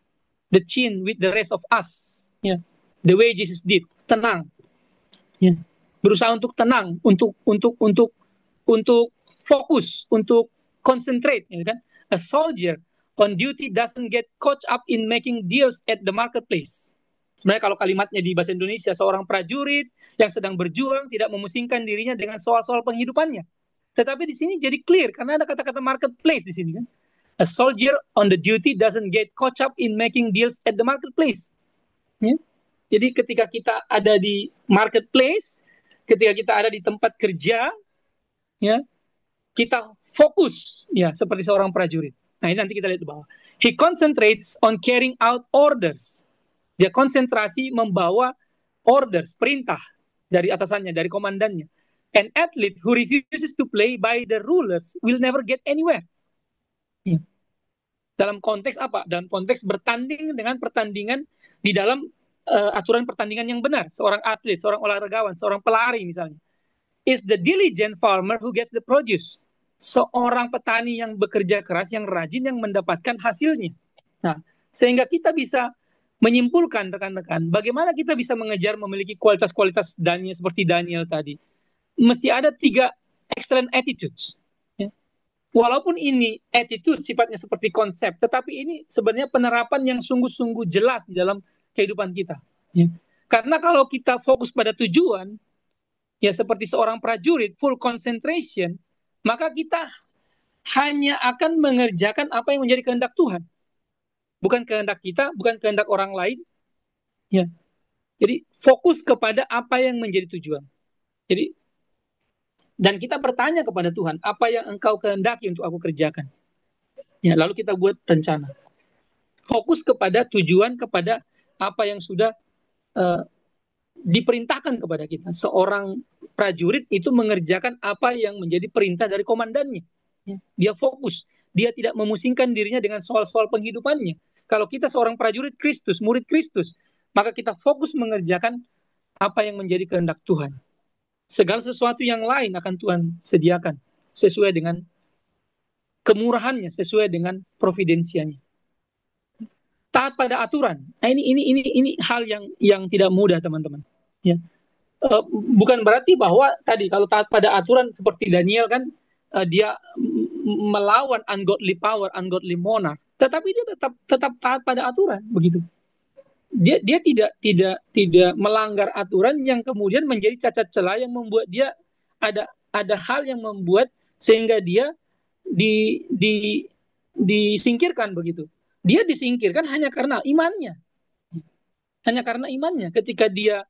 the chin with the rest of us, the way Jesus did. Tenang, berusaha untuk tenang, untuk fokus, untuk concentrate, kan? A soldier on duty doesn't get caught up in making deals at the marketplace. Sebenarnya kalau kalimatnya di bahasa Indonesia, seorang prajurit yang sedang berjuang tidak memusingkan dirinya dengan soal-soal penghidupannya. Tetapi di sini jadi clear karena ada kata-kata marketplace di sini, kan? A soldier on the duty doesn't get caught up in making deals at the marketplace. Jadi ketika kita ada di marketplace, ketika kita ada di tempat kerja, kita fokus, seperti seorang prajurit. Nah, ini nanti kita lihat di bawah. He concentrates on carrying out orders. Dia konsentrasi membawa orders, perintah dari atasannya, dari komandannya. An athlete who refuses to play by the rulers will never get anywhere. Dalam konteks apa? Dalam konteks bertanding dengan pertandingan di dalam aturan pertandingan yang benar. Seorang atlet, seorang olahragawan, seorang pelari misalnya. Is the diligent farmer who gets the produce. Seorang petani yang bekerja keras, yang rajin, yang mendapatkan hasilnya. Nah, sehingga kita bisa menyimpulkan, rekan-rekan, bagaimana kita bisa mengejar memiliki kualitas-kualitas Daniel seperti Daniel tadi. Mesti ada 3 excellent attitudes. Walaupun ini attitude sifatnya seperti konsep, tetapi ini sebenarnya penerapan yang sungguh-sungguh jelas di dalam kehidupan kita. Karena kalau kita fokus pada tujuan, seperti seorang prajurit, full concentration, maka kita hanya akan mengerjakan apa yang menjadi kehendak Tuhan. Bukan kehendak kita, bukan kehendak orang lain. Jadi fokus kepada apa yang menjadi tujuan. Jadi, dan kita bertanya kepada Tuhan, apa yang Engkau kehendaki untuk aku kerjakan? Lalu kita buat rencana. Fokus kepada tujuan, kepada apa yang sudah diperintahkan kepada kita. Seorang prajurit itu mengerjakan apa yang menjadi perintah dari komandannya. Dia fokus. Dia tidak memusingkan dirinya dengan soal-soal penghidupannya. Kalau kita seorang prajurit Kristus, murid Kristus, maka kita fokus mengerjakan apa yang menjadi kehendak Tuhan. Segala sesuatu yang lain akan Tuhan sediakan sesuai dengan kemurahannya, sesuai dengan providensianya. Taat pada aturan. Nah, ini hal yang tidak mudah, teman-teman. Bukan berarti bahwa tadi kalau taat pada aturan seperti Daniel kan, dia melawan ungodly power, ungodly monarch. Tetapi dia tetap taat pada aturan, begitu. Dia tidak melanggar aturan yang kemudian menjadi cacat celah yang membuat dia ada hal yang membuat sehingga dia disingkirkan, begitu. Dia disingkirkan hanya karena imannya. Hanya karena imannya. Ketika dia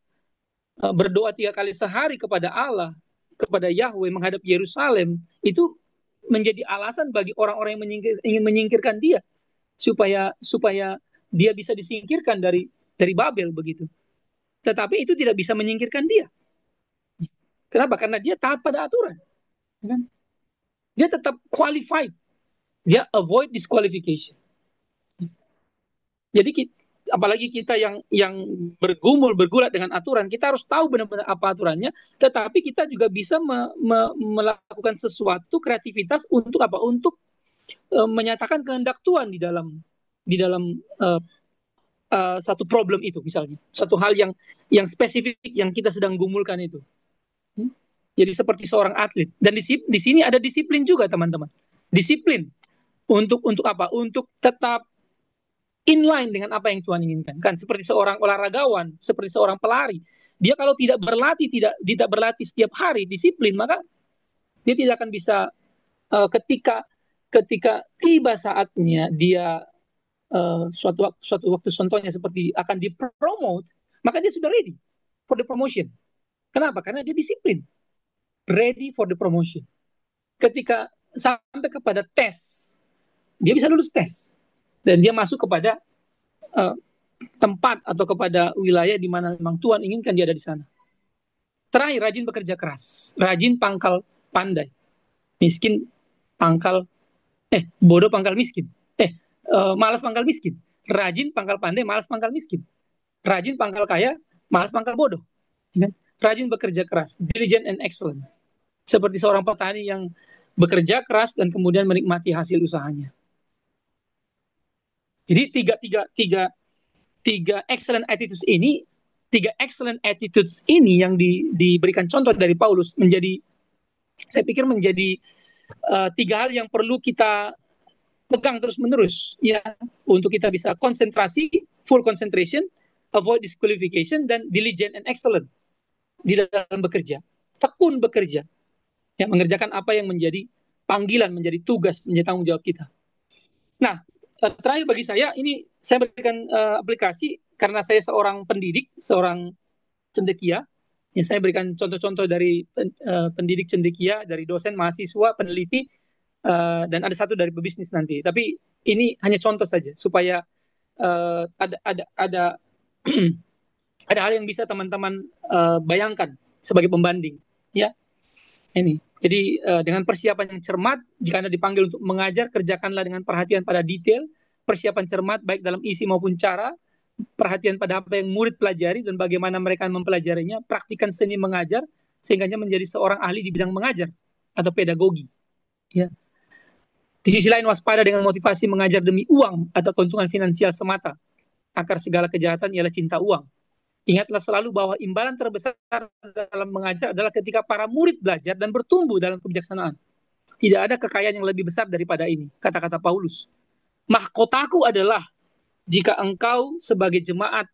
berdoa 3 kali sehari kepada Allah, kepada Yahweh menghadap Yerusalem, itu menjadi alasan bagi orang-orang yang ingin menyingkirkan dia supaya dia bisa disingkirkan dari Babel begitu. Tetapi itu tidak bisa menyingkirkan dia. Kenapa? Karena dia taat pada aturan. Kan? Dia tetap qualified. Dia avoid disqualification. Jadi apalagi kita yang bergulat dengan aturan, kita harus tahu benar-benar apa aturannya, tetapi kita juga bisa melakukan sesuatu kreativitas untuk apa? Untuk menyatakan kehendak Tuhan di dalam satu problem itu, misalnya satu hal yang spesifik yang kita sedang gumulkan itu. Jadi seperti seorang atlet, dan di sini ada disiplin juga, teman-teman. Disiplin untuk apa? Untuk tetap inline dengan apa yang Tuhan inginkan. Kan seperti seorang olahragawan, seperti seorang pelari. Dia kalau tidak berlatih setiap hari disiplin, maka dia tidak akan bisa ketika tiba saatnya dia suatu waktu, contohnya seperti akan dipromote, maka dia sudah ready for the promotion. Kenapa? Karena dia disiplin. Ready for the promotion. Ketika sampai kepada tes, dia bisa lulus tes. Dan dia masuk kepada tempat atau kepada wilayah di mana memang Tuhan inginkan dia ada di sana. Terakhir, rajin bekerja keras, rajin pangkal pandai, miskin pangkal bodoh pangkal miskin, malas pangkal miskin, rajin pangkal pandai, malas pangkal miskin, rajin pangkal kaya, malas pangkal bodoh. Rajin bekerja keras, diligent and excellent, seperti seorang petani yang bekerja keras dan kemudian menikmati hasil usahanya. Jadi tiga excellent attitudes ini yang diberikan contoh dari Paulus saya pikir menjadi tiga hal yang perlu kita pegang terus-menerus ya, untuk kita bisa konsentrasi, full concentration, avoid disqualification, dan diligent and excellent di dalam bekerja, tekun bekerja, ya, mengerjakan apa yang menjadi panggilan, menjadi tugas, menjadi tanggung jawab kita. Nah, terakhir bagi saya, ini saya berikan aplikasi karena saya seorang pendidik, seorang cendekia. Ya, saya berikan contoh-contoh dari pendidik cendekia, dari dosen, mahasiswa, peneliti, dan ada satu dari pebisnis nanti. Tapi ini hanya contoh saja supaya ada ada hal yang bisa teman-teman bayangkan sebagai pembanding. Ya, ini. Jadi dengan persiapan yang cermat, jika Anda dipanggil untuk mengajar, kerjakanlah dengan perhatian pada detail, persiapan cermat baik dalam isi maupun cara, perhatian pada apa yang murid pelajari dan bagaimana mereka mempelajarinya, praktikan seni mengajar, sehingga menjadi seorang ahli di bidang mengajar atau pedagogi. Ya. Di sisi lain, waspada dengan motivasi mengajar demi uang atau keuntungan finansial semata. Akar segala kejahatan ialah cinta uang. Ingatlah selalu bahwa imbalan terbesar dalam mengajar adalah ketika para murid belajar dan bertumbuh dalam kebijaksanaan. Tidak ada kekayaan yang lebih besar daripada ini, kata-kata Paulus. Mahkotaku adalah jika engkau sebagai jemaat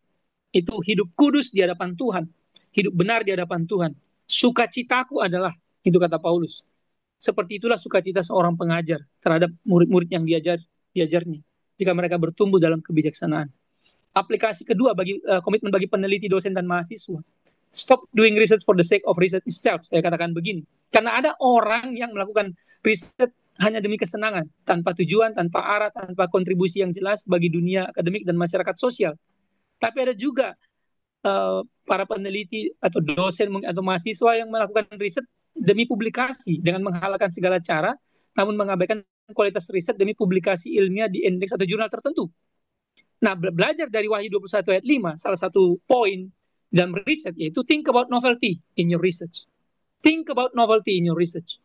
itu hidup kudus di hadapan Tuhan, hidup benar di hadapan Tuhan. Sukacitaku adalah, itu kata Paulus. Seperti itulah sukacita seorang pengajar terhadap murid-murid yang diajarnya, jika mereka bertumbuh dalam kebijaksanaan. Aplikasi kedua bagi komitmen bagi peneliti, dosen, dan mahasiswa. Stop doing research for the sake of research itself. Saya katakan begini. Karena ada orang yang melakukan riset hanya demi kesenangan, tanpa tujuan, tanpa arah, tanpa kontribusi yang jelas bagi dunia akademik dan masyarakat sosial. Tapi ada juga para peneliti atau dosen atau mahasiswa yang melakukan riset demi publikasi dengan menghalalkan segala cara, namun mengabaikan kualitas riset demi publikasi ilmiah di indeks atau jurnal tertentu. Nah, belajar dari Wahyu 21 ayat 5, salah satu poin dalam riset yaitu think about novelty in your research. Think about novelty in your research.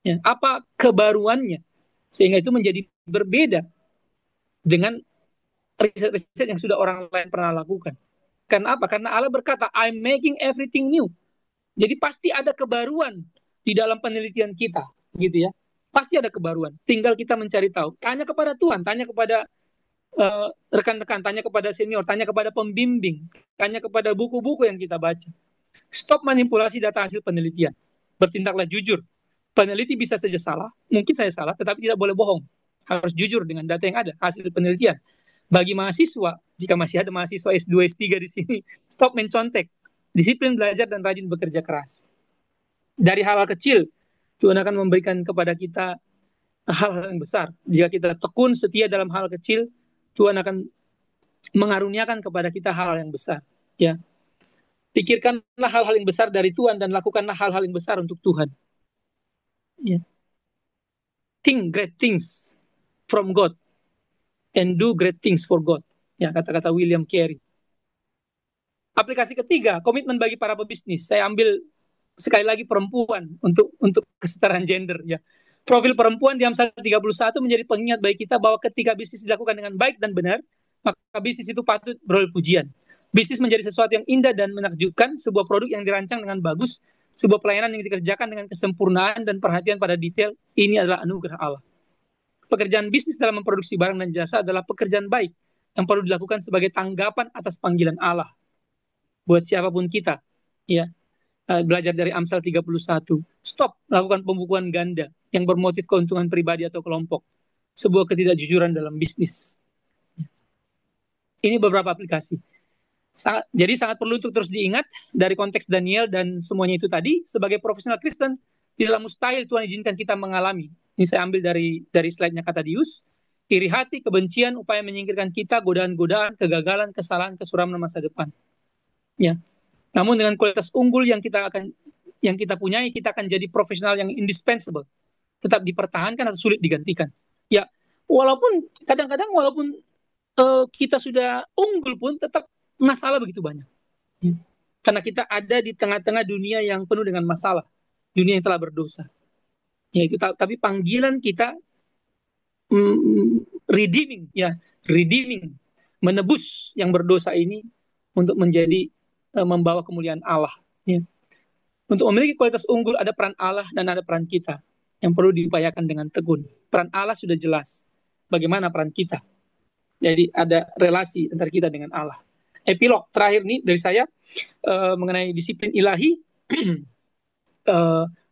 Ya, apa kebaruannya? Sehingga itu menjadi berbeda dengan riset-riset yang sudah orang lain pernah lakukan. Karena apa? Karena Allah berkata, I'm making everything new. Jadi pasti ada kebaruan di dalam penelitian kita, gitu ya. Pasti ada kebaruan. Tinggal kita mencari tahu. Tanya kepada Tuhan, tanya kepada rekan-rekan, tanya kepada senior, tanya kepada pembimbing, tanya kepada buku-buku yang kita baca. Stop manipulasi data hasil penelitian. Bertindaklah jujur. Peneliti bisa saja salah, mungkin saya salah, tetapi tidak boleh bohong. Harus jujur dengan data yang ada, hasil penelitian. Bagi mahasiswa, jika masih ada mahasiswa S2, S3 di sini, stop mencontek. Disiplin belajar dan rajin bekerja keras. Dari hal-hal kecil, Tuhan akan memberikan kepada kita hal-hal yang besar. Jika kita tekun setia dalam hal kecil, Tuhan akan mengaruniakan kepada kita hal yang besar. Ya, pikirkanlah hal-hal yang besar dari Tuhan dan lakukanlah hal-hal yang besar untuk Tuhan. Ya. Think great things from God and do great things for God. Ya, kata-kata William Carey. Aplikasi ketiga, komitmen bagi para pebisnis. Saya ambil sekali lagi perempuan untuk kesetaraan gender. Ya. Profil perempuan di Amsal 31 menjadi pengingat bagi kita bahwa ketika bisnis dilakukan dengan baik dan benar, maka bisnis itu patut beroleh pujian. Bisnis menjadi sesuatu yang indah dan menakjubkan, sebuah produk yang dirancang dengan bagus, sebuah pelayanan yang dikerjakan dengan kesempurnaan dan perhatian pada detail. Ini adalah anugerah Allah. Pekerjaan bisnis dalam memproduksi barang dan jasa adalah pekerjaan baik yang perlu dilakukan sebagai tanggapan atas panggilan Allah buat siapapun kita. Ya, belajar dari Amsal 31. Stop melakukan pembukuan ganda yang bermotif keuntungan pribadi atau kelompok. Sebuah ketidakjujuran dalam bisnis. Ini beberapa aplikasi. Jadi sangat perlu untuk terus diingat dari konteks Daniel dan semuanya itu tadi, sebagai profesional Kristen, tidaklah mustahil Tuhan izinkan kita mengalami. Ini saya ambil dari slide-nya kata Dius. Iri hati, kebencian, upaya menyingkirkan kita, godaan-godaan, kegagalan, kesalahan, kesuraman masa depan. Ya. Namun dengan kualitas unggul yang kita punyai, kita akan jadi profesional yang indispensable, tetap dipertahankan atau sulit digantikan. Ya, walaupun kadang-kadang kita sudah unggul pun tetap masalah begitu banyak. Ya. Karena kita ada di tengah-tengah dunia yang penuh dengan masalah, dunia yang telah berdosa. Ya, itu tapi panggilan kita redeeming, menebus yang berdosa ini untuk menjadi membawa kemuliaan Allah. Ya. Untuk memiliki kualitas unggul ada peran Allah dan ada peran kita yang perlu diupayakan dengan tekun. Peran Allah sudah jelas. Bagaimana peran kita? Jadi ada relasi antara kita dengan Allah. Epilog terakhir nih dari saya mengenai disiplin ilahi.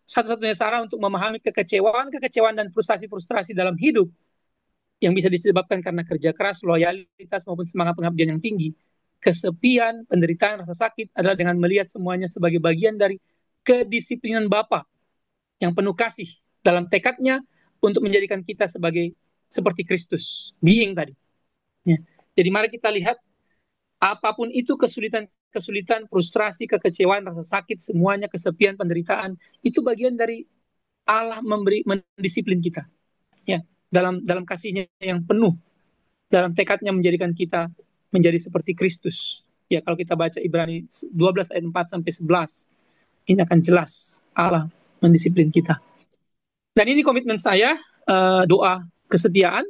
Satu-satunya cara untuk memahami kekecewaan dan frustrasi dalam hidup yang bisa disebabkan karena kerja keras, loyalitas maupun semangat pengabdian yang tinggi, kesepian, penderitaan, rasa sakit adalah dengan melihat semuanya sebagai bagian dari kedisiplinan Bapa yang penuh kasih dalam tekadnya untuk menjadikan kita seperti Kristus, being tadi. Ya. Jadi mari kita lihat apapun itu kesulitan, frustrasi, kekecewaan, rasa sakit, semuanya kesepian, penderitaan, itu bagian dari Allah mendisiplin kita. Ya, dalam kasihnya yang penuh, dalam tekadnya menjadikan kita menjadi seperti Kristus. Ya, kalau kita baca Ibrani 12 ayat 4 sampai 11, ini akan jelas Allah mendisiplin kita. Dan ini komitmen saya, doa kesetiaan,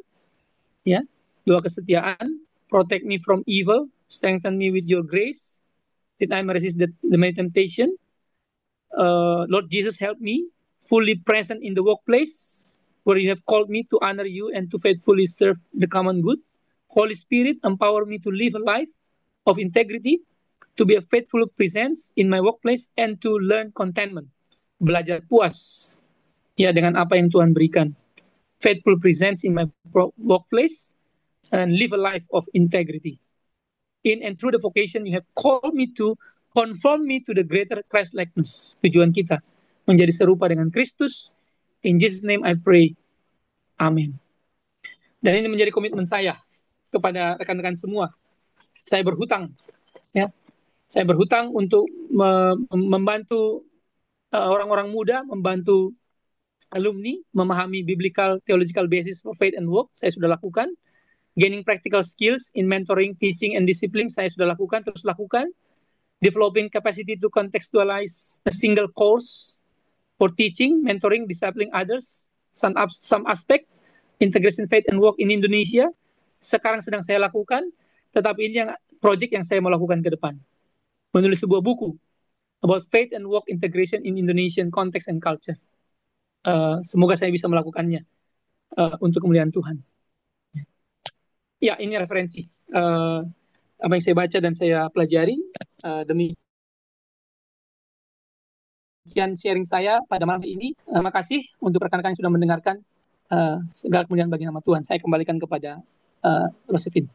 ya, doa kesetiaan, protect me from evil, strengthen me with your grace, that I may resist the many temptation. Lord Jesus, help me fully present in the workplace where you have called me to honor you and to faithfully serve the common good. Holy Spirit, empower me to live a life of integrity, to be a faithful presence in my workplace, and to learn contentment. Belajar puas, ya, dengan apa yang Tuhan berikan. Faithful presence in my workplace, and live a life of integrity. In and through the vocation you have called me to, conform me to the greater Christ-likeness. Tujuan kita menjadi serupa dengan Kristus. In Jesus' name I pray. Amin. Dan ini menjadi komitmen saya kepada rekan-rekan semua. Saya berhutang, ya. Saya berhutang untuk membantu orang-orang muda, membantu alumni memahami biblical theological basis for faith and work. Saya sudah lakukan. Gaining practical skills in mentoring, teaching, and discipline, saya sudah lakukan, terus lakukan. Developing capacity to contextualize a single course for teaching, mentoring, discipling others, some aspect, integration faith and work in Indonesia, sekarang sedang saya lakukan, tetapi ini yang project yang saya mau lakukan ke depan. Menulis sebuah buku about faith and work integration in Indonesian context and culture. Semoga saya bisa melakukannya untuk kemuliaan Tuhan. Ya, ini referensi apa yang saya baca dan saya pelajari. Demikian sharing saya pada malam ini. Terima kasih untuk rekan-rekan yang sudah mendengarkan. Segala kemuliaan bagi nama Tuhan. Saya kembalikan kepada Rosephine.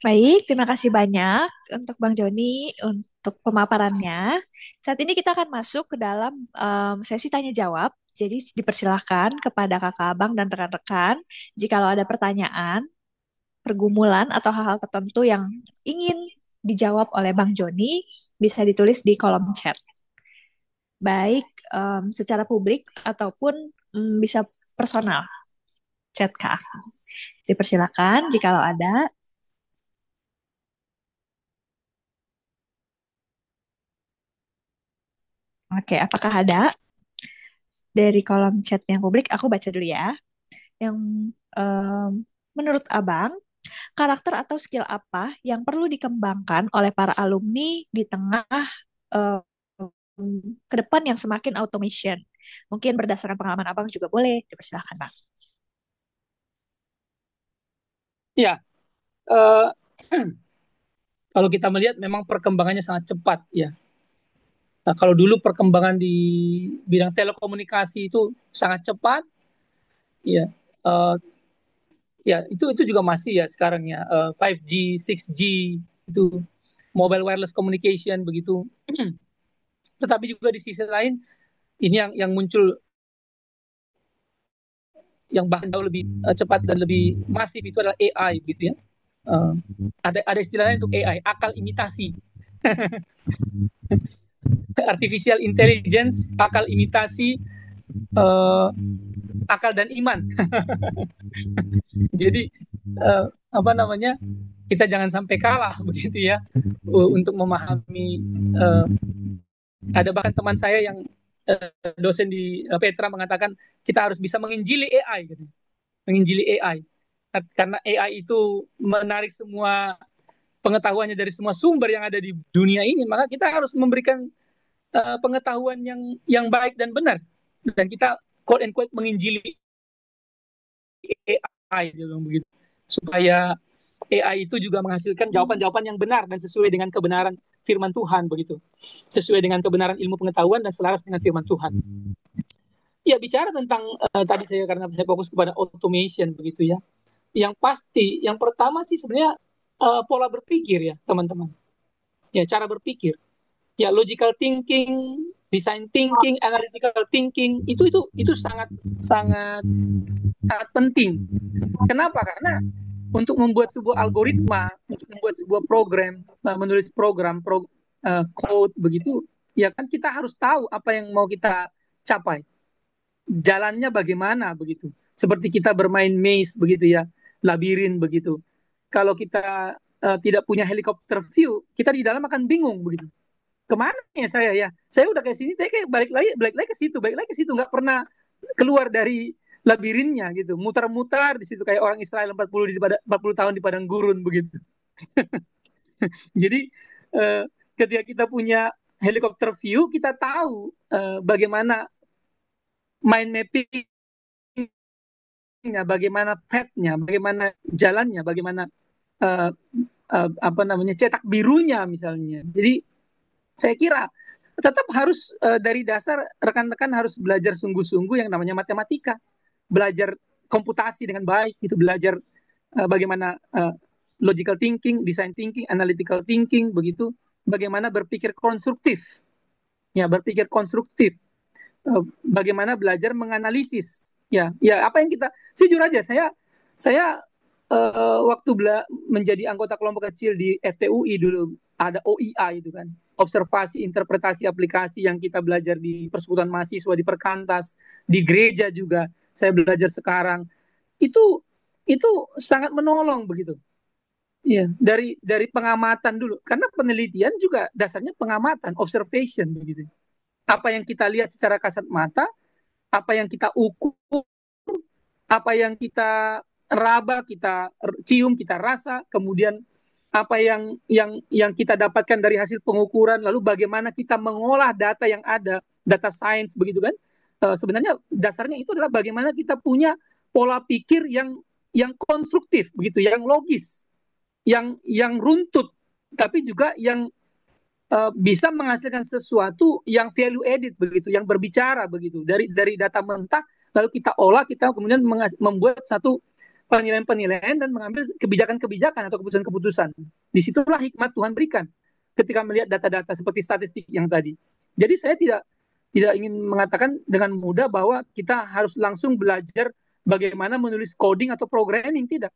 Baik, terima kasih banyak untuk Bang Joni untuk pemaparannya. Saat ini kita akan masuk ke dalam sesi tanya jawab. Jadi dipersilahkan kepada kakak abang dan rekan-rekan, jikalau ada pertanyaan, pergumulan, atau hal-hal tertentu yang ingin dijawab oleh Bang Joni, bisa ditulis di kolom chat. Baik secara publik ataupun bisa personal, chat ke akang. Dipersilakan jikalau ada. Oke, apakah ada? Dari kolom chat yang publik, aku baca dulu ya. Yang em, menurut Abang, karakter atau skill apa yang perlu dikembangkan oleh para alumni di tengah em, ke depan yang semakin automation? Mungkin berdasarkan pengalaman Abang juga boleh. Dipersilakan, Bang. Ya, eh, kalau kita melihat memang perkembangannya sangat cepat ya. Nah, kalau dulu perkembangan di bidang telekomunikasi itu sangat cepat, ya, eh, ya itu juga masih ya sekarang ya, 5G, 6G itu mobile wireless communication begitu. Tetapi juga di sisi lain ini yang muncul yang bahkan jauh lebih cepat dan lebih masif itu adalah AI gitu ya. Uh, ada istilahnya untuk AI, akal imitasi. Artificial intelligence, akal imitasi, uh, akal dan iman. Jadi apa namanya, kita jangan sampai kalah begitu ya, untuk memahami. Ada bahkan teman saya yang dosen di Petra mengatakan kita harus bisa menginjili AI gitu. Menginjili AI karena AI itu menarik semua pengetahuannya dari semua sumber yang ada di dunia ini, maka kita harus memberikan pengetahuan yang baik dan benar, dan kita quote and quote menginjili AI gitu, begitu, supaya AI itu juga menghasilkan jawaban-jawaban yang benar dan sesuai dengan kebenaran firman Tuhan begitu, sesuai dengan kebenaran ilmu pengetahuan dan selaras dengan firman Tuhan. Ya, bicara tentang tadi karena saya fokus kepada automation begitu ya. Yang pasti, yang pertama sih sebenarnya pola berpikir ya teman-teman. Ya, cara berpikir. Ya, logical thinking, design thinking, analytical thinking itu sangat sangat sangat penting. Kenapa? Karena untuk membuat sebuah algoritma, untuk membuat sebuah program, menulis program, code begitu, ya kan kita harus tahu apa yang mau kita capai. Jalannya bagaimana begitu. Seperti kita bermain maze begitu ya, labirin begitu. Kalau kita tidak punya helikopter view, kita di dalam akan bingung begitu. Kemana ya saya ya? Saya udah kayak sini, tapi kayak balik lagi ke situ, nggak pernah keluar dari labirinnya gitu, mutar-mutar di situ kayak orang Israel 40 tahun di padang gurun begitu. Jadi ketika kita punya helikopter view, kita tahu bagaimana mind mapping-nya, bagaimana path-nya, bagaimana jalannya, bagaimana apa namanya, cetak birunya misalnya. Jadi saya kira tetap harus dari dasar rekan-rekan harus belajar sungguh-sungguh yang namanya matematika, belajar komputasi dengan baik, itu belajar bagaimana logical thinking, design thinking, analytical thinking, begitu, bagaimana berpikir konstruktif, ya berpikir konstruktif, bagaimana belajar menganalisis, ya apa yang kita, jujur aja saya waktu menjadi anggota kelompok kecil di FTUI dulu, ada OIA itu kan, observasi interpretasi aplikasi, yang kita belajar di persekutuan mahasiswa, di Perkantas, di gereja juga saya belajar sekarang, itu sangat menolong begitu. Iya, dari pengamatan dulu, karena penelitian juga dasarnya pengamatan, observation begitu. Apa yang kita lihat secara kasat mata, apa yang kita ukur, apa yang kita raba, kita cium, kita rasa, kemudian apa yang kita dapatkan dari hasil pengukuran, lalu bagaimana kita mengolah data yang ada, data science begitu kan. Sebenarnya dasarnya itu adalah bagaimana kita punya pola pikir yang konstruktif begitu, yang logis, yang runtut, tapi juga yang bisa menghasilkan sesuatu yang value added begitu, yang berbicara begitu, dari data mentah, lalu kita olah, kita kemudian membuat satu penilaian-penilaian dan mengambil kebijakan-kebijakan atau keputusan-keputusan. Disitulah hikmat Tuhan berikan ketika melihat data-data seperti statistik yang tadi. Jadi saya tidak ingin mengatakan dengan mudah bahwa kita harus langsung belajar bagaimana menulis coding atau programming, tidak.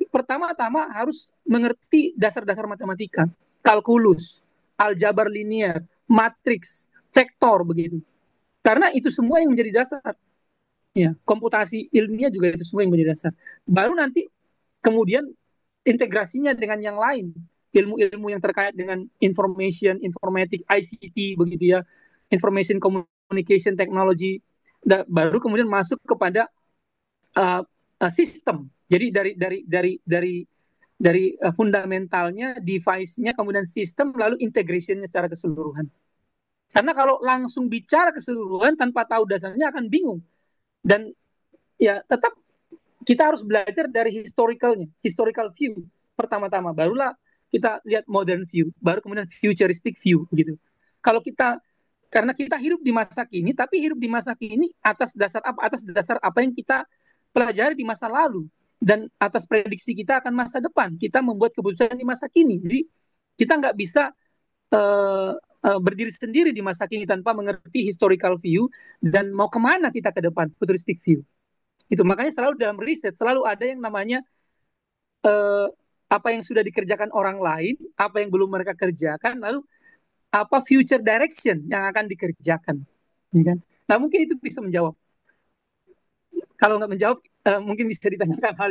Pertama-tama harus mengerti dasar-dasar matematika, kalkulus, aljabar linear, matriks, vektor begitu. Karena itu semua yang menjadi dasar. Ya, komputasi ilmiah juga itu semua yang menjadi dasar. Baru nanti kemudian integrasinya dengan yang lain, ilmu-ilmu yang terkait dengan information, informatik, ICT begitu ya, information communication technology, baru kemudian masuk kepada sistem. Jadi dari fundamentalnya, device-nya, kemudian sistem, lalu integration-nya secara keseluruhan. Karena kalau langsung bicara keseluruhan tanpa tahu dasarnya akan bingung. Dan ya tetap kita harus belajar dari historical view pertama-tama, barulah kita lihat modern view, baru kemudian futuristic view gitu. Kalau kita, karena kita hidup di masa kini, tapi hidup di masa kini atas dasar apa? Atas dasar apa yang kita pelajari di masa lalu, dan atas prediksi kita akan masa depan. Kita membuat keputusan di masa kini. Jadi kita nggak bisa berdiri sendiri di masa kini tanpa mengerti historical view dan mau kemana kita ke depan, futuristic view. Itu makanya selalu dalam riset selalu ada yang namanya apa yang sudah dikerjakan orang lain, apa yang belum mereka kerjakan, lalu apa future direction yang akan dikerjakan, ya kan? Nah mungkin itu bisa menjawab. Kalau nggak menjawab, mungkin bisa ditanyakan hal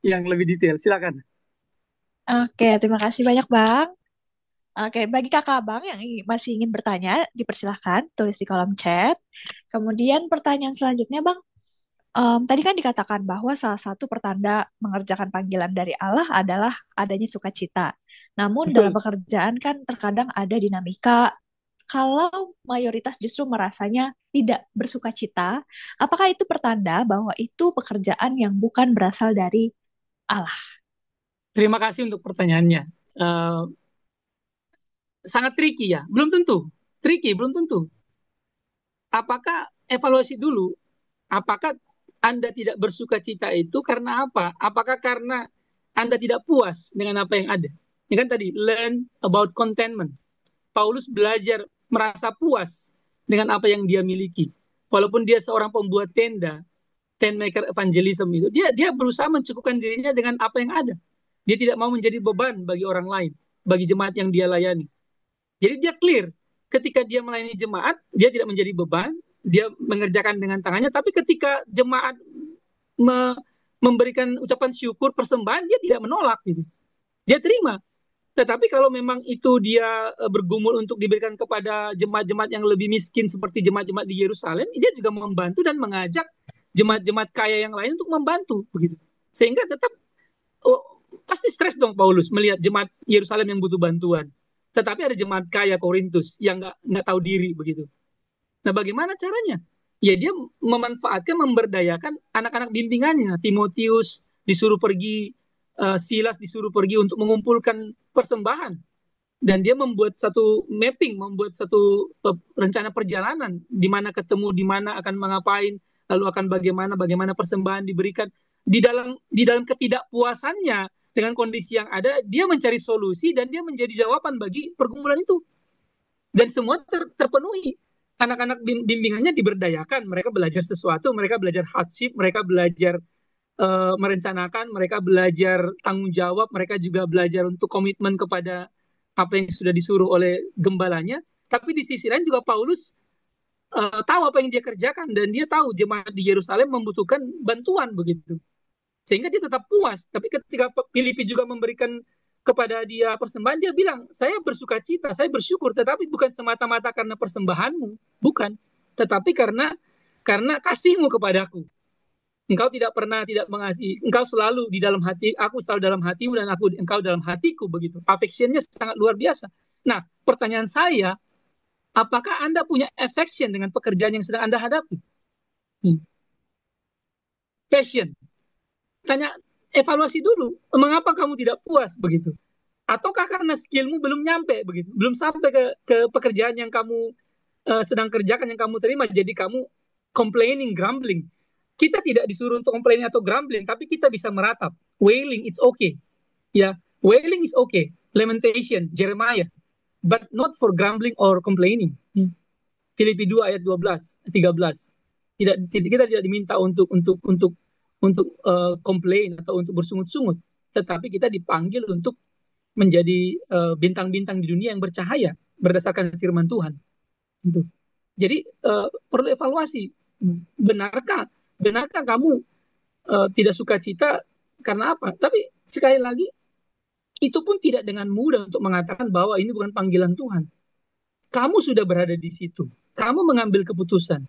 yang lebih detail. Silakan. Oke, terima kasih banyak Bang. Oke, bagi kakak Bang yang masih ingin bertanya, dipersilahkan tulis di kolom chat. Kemudian pertanyaan selanjutnya Bang, tadi kan dikatakan bahwa salah satu pertanda mengerjakan panggilan dari Allah adalah adanya sukacita. Namun dalam Betul. pekerjaan kan terkadang ada dinamika. Kalau mayoritas justru merasanya tidak bersukacita, apakah itu pertanda bahwa itu pekerjaan yang bukan berasal dari Allah? Terima kasih untuk pertanyaannya. Sangat tricky ya, belum tentu. Tricky, belum tentu. Apakah evaluasi dulu? Apakah Anda tidak bersuka cita itu karena apa? Apakah karena Anda tidak puas dengan apa yang ada? Ini kan tadi, learn about contentment. Paulus belajar merasa puas dengan apa yang dia miliki. Walaupun dia seorang pembuat tenda, tent maker evangelism itu, dia berusaha mencukupkan dirinya dengan apa yang ada. Dia tidak mau menjadi beban bagi orang lain, bagi jemaat yang dia layani. Jadi dia clear, ketika dia melayani jemaat, dia tidak menjadi beban, dia mengerjakan dengan tangannya, tapi ketika jemaat memberikan ucapan syukur, persembahan, dia tidak menolak gitu. Dia terima. Tetapi kalau memang itu dia bergumul untuk diberikan kepada jemaat-jemaat yang lebih miskin seperti jemaat-jemaat di Yerusalem, dia juga membantu dan mengajak jemaat-jemaat kaya yang lain untuk membantu begitu. Sehingga tetap pasti stres dong Paulus melihat jemaat Yerusalem yang butuh bantuan. Tetapi ada jemaat kaya Korintus yang nggak tahu diri begitu. Nah, bagaimana caranya? Ya dia memanfaatkan, memberdayakan anak-anak bimbingannya. Timotius disuruh pergi, Silas disuruh pergi untuk mengumpulkan persembahan. Dan dia membuat satu mapping, membuat satu rencana perjalanan, di mana ketemu, di mana akan mengapain, lalu akan bagaimana persembahan diberikan. Di dalam ketidakpuasannya dengan kondisi yang ada, dia mencari solusi dan dia menjadi jawaban bagi pergumulan itu. Dan semua terpenuhi. Anak-anak bimbingannya diberdayakan, mereka belajar sesuatu, mereka belajar hardship, mereka belajar merencanakan, mereka belajar tanggung jawab, mereka juga belajar untuk komitmen kepada apa yang sudah disuruh oleh gembalanya. Tapi di sisi lain juga Paulus tahu apa yang dia kerjakan, dan dia tahu jemaat di Yerusalem membutuhkan bantuan begitu. Sehingga dia tetap puas. Tapi ketika Filipi juga memberikan kepada dia persembahan, dia bilang, saya bersuka cita, saya bersyukur, tetapi bukan semata-mata karena persembahanmu, bukan, tetapi karena kasihmu kepadaku. Engkau tidak pernah tidak mengasihi, engkau selalu di dalam hati, aku selalu dalam hatimu dan engkau dalam hatiku begitu. Affection-nya sangat luar biasa. Nah, pertanyaan saya, apakah Anda punya affection dengan pekerjaan yang sedang Anda hadapi? Passion. Tanya, evaluasi dulu, mengapa kamu tidak puas begitu? Ataukah karena skillmu belum nyampe begitu, belum sampai ke pekerjaan yang kamu sedang kerjakan, yang kamu terima, jadi kamu complaining, grumbling. Kita tidak disuruh untuk complaining atau grumbling, tapi kita bisa meratap. Wailing, it's okay. Ya, wailing is okay. Lamentation, Jeremiah. But not for grumbling or complaining. Filipi 2 ayat 12, 13. Kita tidak diminta untuk komplain atau untuk bersungut-sungut, tetapi kita dipanggil untuk menjadi bintang-bintang di dunia yang bercahaya berdasarkan firman Tuhan. Gitu. Jadi perlu evaluasi. Benarkah kamu tidak suka cita karena apa? Tapi sekali lagi, itu pun tidak dengan mudah untuk mengatakan bahwa ini bukan panggilan Tuhan. Kamu sudah berada di situ. Kamu mengambil keputusan.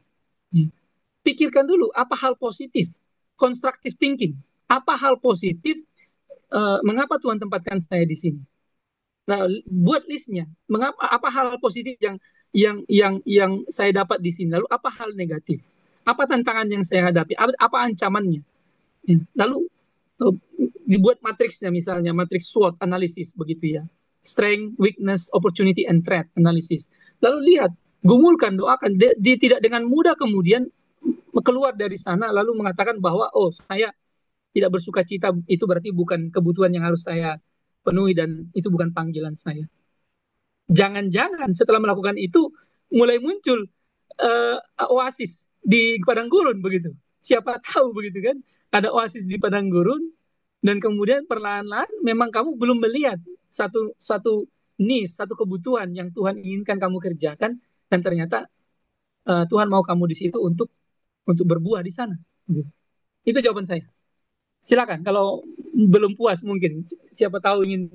Pikirkan dulu apa hal positif, constructive thinking. Apa hal positif? Mengapa Tuhan tempatkan saya di sini? Nah, buat listnya. Apa hal positif yang saya dapat di sini? Lalu apa hal negatif? Apa tantangan yang saya hadapi? Apa ancamannya? Lalu dibuat matriksnya, misalnya matriks SWOT analisis begitu ya. Strength, weakness, opportunity, and threat analysis. Lalu lihat, gumulkan, doakan. Dia tidak dengan mudah kemudian keluar dari sana lalu mengatakan bahwa saya tidak bersuka cita, itu berarti bukan kebutuhan yang harus saya penuhi dan itu bukan panggilan saya. Jangan-jangan setelah melakukan itu mulai muncul oasis di padang gurun begitu. Siapa tahu begitu kan, ada oasis di padang gurun dan kemudian perlahan-lahan memang kamu belum melihat satu niche, satu kebutuhan yang Tuhan inginkan kamu kerjakan dan ternyata Tuhan mau kamu di situ untuk berbuah di sana. Itu jawaban saya. Silakan kalau belum puas mungkin siapa tahu ingin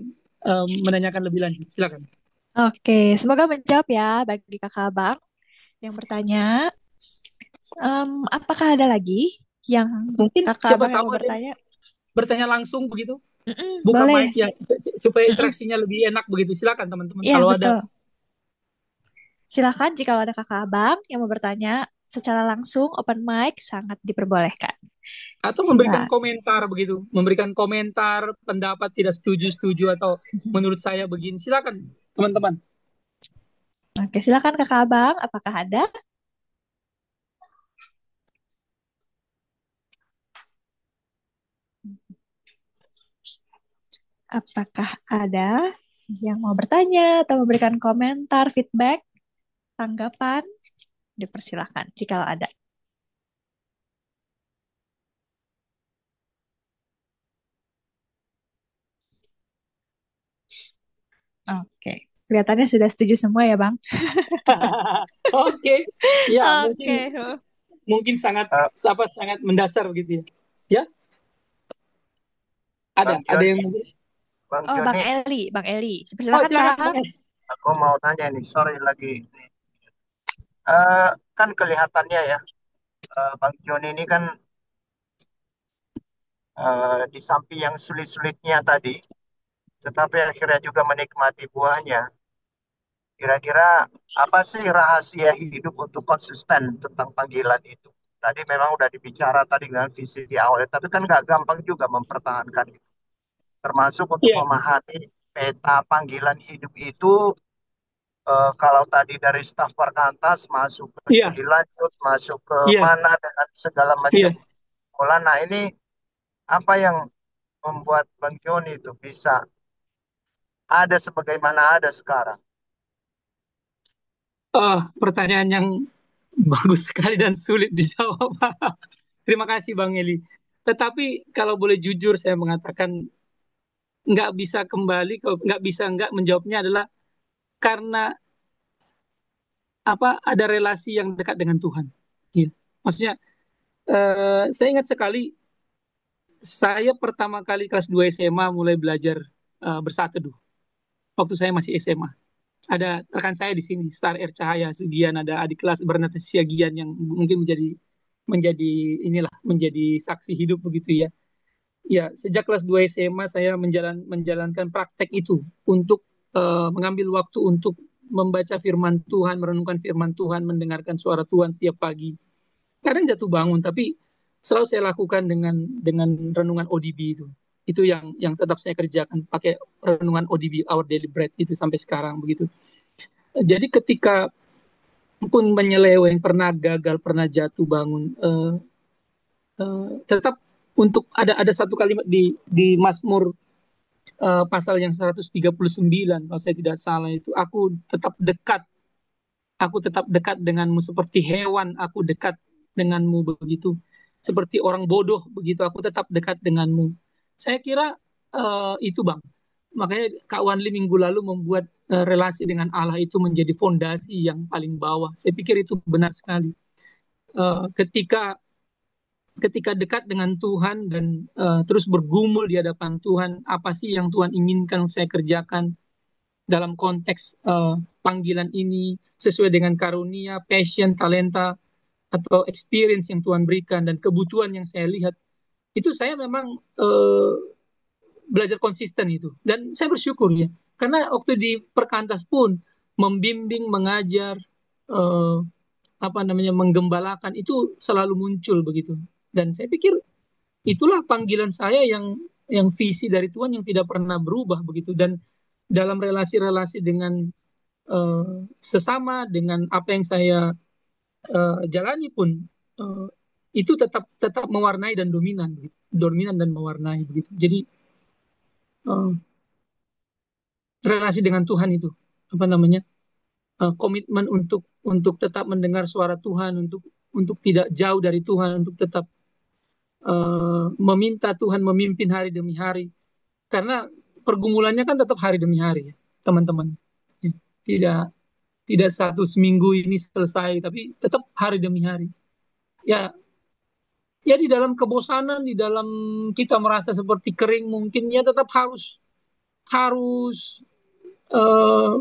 menanyakan lebih lanjut. Silakan. Oke, semoga menjawab ya bagi kakak abang yang bertanya. Apakah ada lagi yang Mungkin kakak siapa abang yang tahu mau ada bertanya? bertanya langsung begitu. Buka Boleh. mic ya supaya interaksinya lebih enak begitu. Silakan teman-teman Iya, kalau betul. ada. Silakan jika ada kakak abang yang mau bertanya secara langsung, open mic sangat diperbolehkan. Atau memberikan komentar begitu, memberikan komentar, pendapat tidak setuju atau menurut saya begini. Silakan teman-teman. Oke, silakan kakak abang, apakah ada? Apakah ada yang mau bertanya atau memberikan komentar, feedback, tanggapan? Dipersilahkan jika ada. Oke, kelihatannya sudah setuju semua ya, Bang. Oke. Ya, Oke. mungkin sangat mendasar begitu ya. Ya? Ada yang Bang Eli. silakan Bang. Bang Eli. Aku mau tanya nih, sorry lagi. Kan kelihatannya ya, Bang Joni ini kan di samping yang sulit-sulitnya tadi, tetapi akhirnya juga menikmati buahnya. Kira-kira apa sih rahasia hidup untuk konsisten tentang panggilan itu? Tadi memang udah dibicara tadi dengan visi di awal, tapi kan nggak gampang juga mempertahankan itu. Termasuk untuk memahami peta panggilan hidup itu. Kalau tadi dari staf Perkantas masuk ke studi lanjut, masuk ke mana dengan segala macam pola. Nah ini apa yang membuat Bang Joni itu bisa ada sebagaimana ada sekarang? Pertanyaan yang bagus sekali dan sulit dijawab. Terima kasih Bang Eli. Tetapi kalau boleh jujur saya mengatakan nggak bisa nggak menjawabnya adalah karena ada relasi yang dekat dengan Tuhan. Ya. Maksudnya saya ingat sekali saya pertama kali kelas 2 SMA mulai belajar bersaat teduh. Waktu saya masih SMA. Ada rekan saya di sini, Star Air Cahaya Sugian, ada adik kelas Bernata Siagian yang mungkin menjadi saksi hidup begitu ya. Ya, sejak kelas 2 SMA saya menjalankan praktek itu untuk mengambil waktu untuk membaca firman Tuhan, merenungkan firman Tuhan, mendengarkan suara Tuhan setiap pagi. Kadang jatuh bangun, tapi selalu saya lakukan dengan renungan ODB itu. Itu yang tetap saya kerjakan, pakai renungan ODB, Our Daily Bread itu sampai sekarang begitu. Jadi ketika pun menyeleweng, pernah gagal, pernah jatuh bangun, tetap untuk ada satu kalimat di Mazmur pasal yang 139 kalau saya tidak salah itu, aku tetap dekat aku tetap dekat denganmu, seperti hewan aku dekat denganmu begitu, seperti orang bodoh begitu aku tetap dekat denganmu. Saya kira itu Bang. Makanya Kak Wanli minggu lalu membuat relasi dengan Allah itu menjadi fondasi yang paling bawah. Saya pikir itu benar sekali. Ketika ketika dekat dengan Tuhan dan terus bergumul di hadapan Tuhan, apa sih yang Tuhan inginkan saya kerjakan dalam konteks panggilan ini sesuai dengan karunia, passion, talenta atau experience yang Tuhan berikan dan kebutuhan yang saya lihat, itu saya memang belajar konsisten itu. Dan saya bersyukur ya, karena waktu di perkantas pun membimbing, mengajar, eh, apa namanya, menggembalakan itu selalu muncul begitu. Dan saya pikir itulah panggilan saya yang visi dari Tuhan yang tidak pernah berubah begitu. Dan dalam relasi-relasi dengan sesama, dengan apa yang saya jalani pun uh, itu tetap tetap mewarnai dan dominan, gitu. Dominan dan mewarnai begitu. Jadi uh, relasi dengan Tuhan itu apa namanya, komitmen untuk tetap mendengar suara Tuhan, untuk tidak jauh dari Tuhan, untuk tetap meminta Tuhan memimpin hari demi hari. Karena pergumulannya kan tetap hari demi hari ya, teman-teman. Ya, tidak tidak satu seminggu ini selesai, tapi tetap hari demi hari. Ya, ya di dalam kebosanan, di dalam kita merasa seperti kering mungkin ya tetap harus harus eh,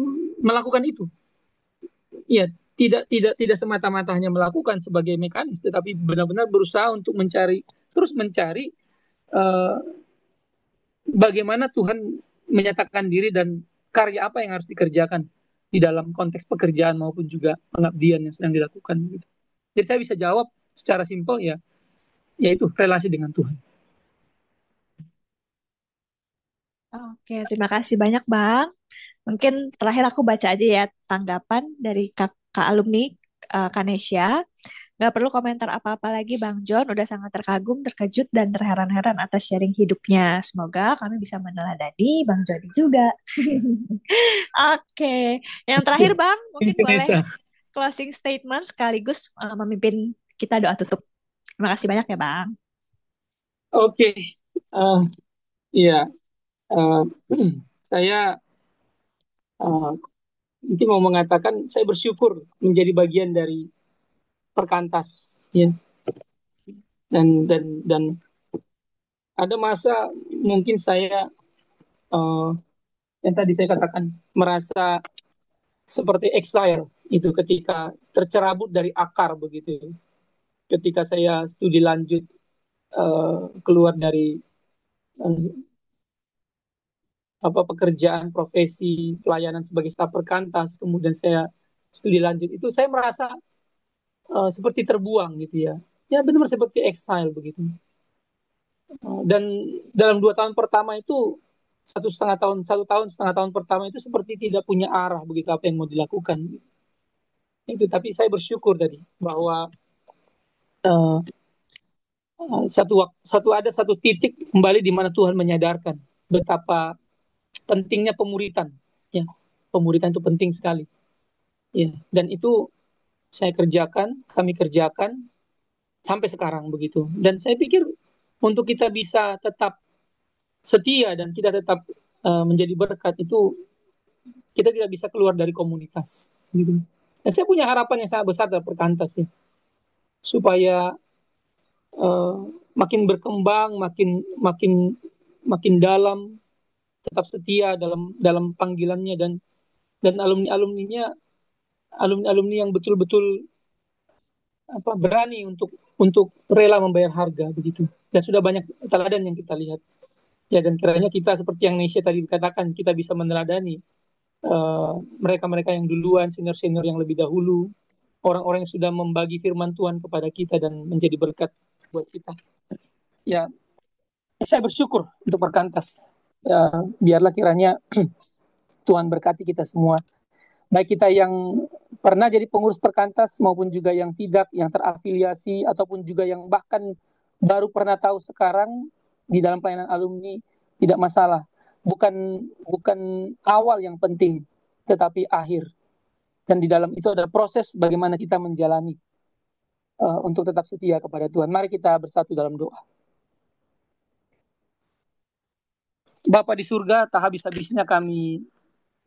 melakukan itu. Ya, tidak semata-mata hanya melakukan sebagai mekanis, tetapi benar-benar berusaha untuk terus mencari eh, bagaimana Tuhan menyatakan diri dan karya apa yang harus dikerjakan di dalam konteks pekerjaan maupun juga pengabdian yang sedang dilakukan. Gitu. Jadi saya bisa jawab secara simpel ya, yaitu relasi dengan Tuhan. Oke, terima kasih banyak Bang. Mungkin terakhir aku baca aja ya tanggapan dari kakak alumni Kanesha. Gak perlu komentar apa-apa lagi Bang John, udah sangat terkagum, terkejut, dan terheran-heran atas sharing hidupnya. Semoga kami bisa meneladani Bang Jody juga. Oke, yang terakhir Bang, mungkin Thank you, boleh Nesa. closing statement sekaligus memimpin kita doa tutup. Terima kasih banyak ya Bang. Oke, eh, iya, eh, saya eh, mungkin mau mengatakan saya bersyukur menjadi bagian dari perkantas, ya, dan ada masa mungkin saya eh, yang tadi saya katakan merasa seperti exile itu ketika tercerabut dari akar begitu. Ketika saya studi lanjut keluar dari eh, apa pekerjaan profesi pelayanan sebagai staf perkantas, kemudian saya studi lanjut itu saya merasa seperti terbuang gitu ya. Ya benar-benar seperti exile begitu. Dan dalam 2 tahun pertama itu 1,5 tahun, 1 tahun setengah tahun pertama itu seperti tidak punya arah begitu apa yang mau dilakukan itu. Tapi saya bersyukur tadi bahwa uh, ada satu titik kembali di mana Tuhan menyadarkan betapa pentingnya pemuritan. Ya, pemuritan itu penting sekali. Ya, dan itu kami kerjakan sampai sekarang begitu. Dan saya pikir untuk kita bisa tetap setia dan kita tetap menjadi berkat itu kita tidak bisa keluar dari komunitas. Gitu. Dan saya punya harapan yang sangat besar dalam perkantas ya, supaya uh, makin berkembang, makin makin makin dalam, tetap setia dalam dalam panggilannya dan alumni yang betul-betul apa berani untuk rela membayar harga begitu. Dan sudah banyak teladan yang kita lihat. Ya dan kiranya kita seperti yang Nesya tadi katakan kita bisa meneladani mereka-mereka yang duluan, senior-senior yang lebih dahulu, orang-orang yang sudah membagi firman Tuhan kepada kita dan menjadi berkat buat kita. Ya, saya bersyukur untuk perkantas. Ya, biarlah kiranya Tuhan berkati kita semua. Baik kita yang pernah jadi pengurus perkantas maupun juga yang tidak, yang terafiliasi ataupun juga yang bahkan baru pernah tahu sekarang di dalam pelayanan alumni, tidak masalah. Bukan bukan awal yang penting, tetapi akhir. Dan di dalam itu ada proses bagaimana kita menjalani untuk tetap setia kepada Tuhan. Mari kita bersatu dalam doa. Bapa di surga, tak habis-habisnya kami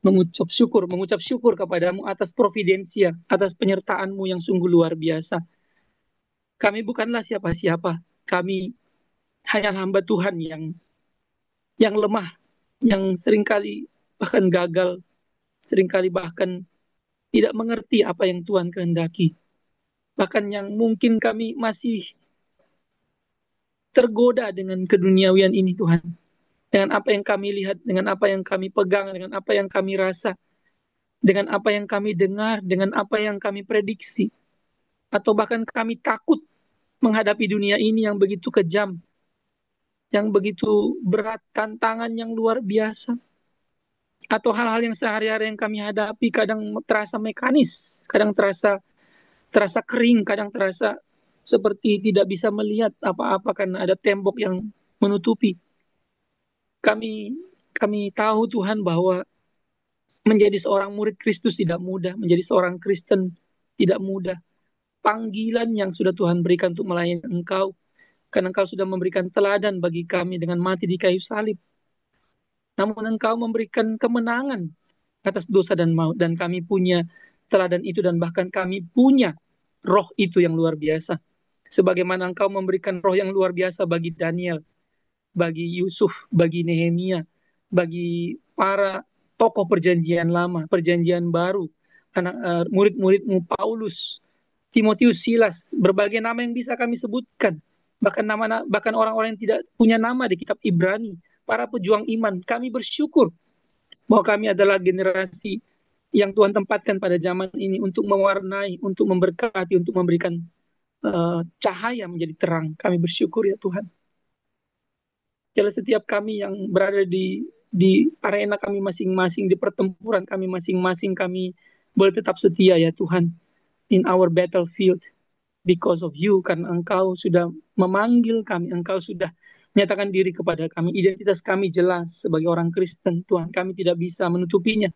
mengucap syukur kepadamu atas providensia, atas penyertaan-Mu yang sungguh luar biasa. Kami bukanlah siapa-siapa, kami hanya hamba Tuhan yang lemah, yang seringkali bahkan gagal, seringkali bahkan tidak mengerti apa yang Tuhan kehendaki. Bahkan yang mungkin kami masih tergoda dengan keduniawian ini, Tuhan. Dengan apa yang kami lihat, dengan apa yang kami pegang, dengan apa yang kami rasa, dengan apa yang kami dengar, dengan apa yang kami prediksi. Atau bahkan kami takut menghadapi dunia ini yang begitu kejam, yang begitu berat, tantangan yang luar biasa. Atau hal-hal yang sehari-hari yang kami hadapi kadang terasa mekanis, kadang terasa kering, kadang terasa seperti tidak bisa melihat apa-apa karena ada tembok yang menutupi. Kami tahu Tuhan bahwa menjadi seorang murid Kristus tidak mudah, menjadi seorang Kristen tidak mudah. Panggilan yang sudah Tuhan berikan untuk melayani Engkau, karena Engkau sudah memberikan teladan bagi kami dengan mati di kayu salib. Namun Engkau memberikan kemenangan atas dosa dan maut, dan kami punya teladan itu, dan bahkan kami punya roh itu yang luar biasa. Sebagaimana Engkau memberikan roh yang luar biasa bagi Daniel, bagi Yusuf, bagi Nehemia, bagi para tokoh perjanjian lama, perjanjian baru, murid-muridmu Paulus, Timotius, Silas, berbagai nama yang bisa kami sebutkan. Bahkan orang-orang yang tidak punya nama di kitab Ibrani, para pejuang iman. Kami bersyukur bahwa kami adalah generasi yang Tuhan tempatkan pada zaman ini untuk mewarnai, untuk memberkati, untuk memberikan cahaya menjadi terang. Kami bersyukur ya Tuhan. Kalau setiap kami yang berada di arena kami masing-masing, di pertempuran kami masing-masing, kami boleh tetap setia ya Tuhan. In our battlefield, because of you, karena Engkau sudah memanggil kami, Engkau sudah menyatakan diri kepada kami, identitas kami jelas sebagai orang Kristen, Tuhan, kami tidak bisa menutupinya,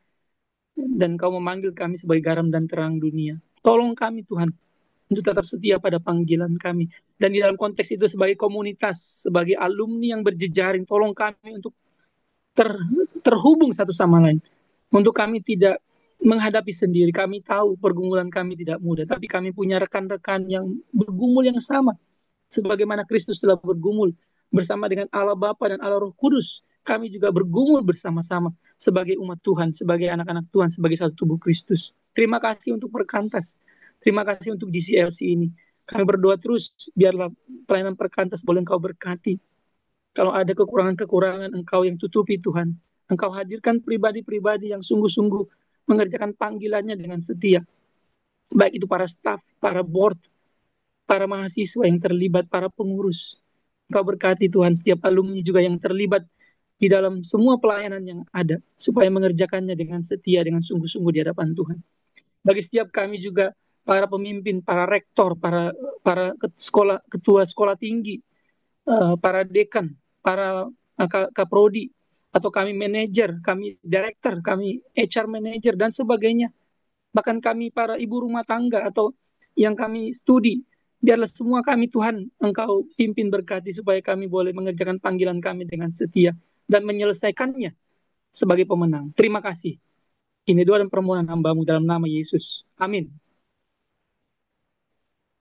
dan Engkau memanggil kami sebagai garam dan terang dunia. Tolong kami Tuhan, untuk tetap setia pada panggilan kami, dan di dalam konteks itu sebagai komunitas, sebagai alumni yang berjejaring, tolong kami untuk terhubung satu sama lain, untuk kami tidak menghadapi sendiri. Kami tahu pergumulan kami tidak mudah, tapi kami punya rekan-rekan yang bergumul yang sama. Sebagaimana Kristus telah bergumul bersama dengan Allah Bapa dan Allah Roh Kudus, kami juga bergumul bersama-sama sebagai umat Tuhan, sebagai anak-anak Tuhan, sebagai satu tubuh Kristus. Terima kasih untuk Perkantas. Terima kasih untuk GCLC ini. Kami berdoa terus, biarlah pelayanan Perkantas boleh Engkau berkati. Kalau ada kekurangan-kekurangan, Engkau yang tutupi Tuhan. Engkau hadirkan pribadi-pribadi yang sungguh-sungguh mengerjakan panggilannya dengan setia. Baik itu para staf, para board, para mahasiswa yang terlibat, para pengurus. Engkau berkati Tuhan setiap alumni juga yang terlibat di dalam semua pelayanan yang ada, supaya mengerjakannya dengan setia, dengan sungguh-sungguh di hadapan Tuhan. Bagi setiap kami juga, para pemimpin, para rektor, para ketua sekolah tinggi, para dekan, para kaprodi, atau kami manajer, kami director, kami HR manager, dan sebagainya. Bahkan kami para ibu rumah tangga atau yang kami studi, biarlah semua kami Tuhan Engkau pimpin berkati supaya kami boleh mengerjakan panggilan kami dengan setia dan menyelesaikannya sebagai pemenang. Terima kasih. Ini doa dan permohonan hamba-Mu dalam nama Yesus. Amin.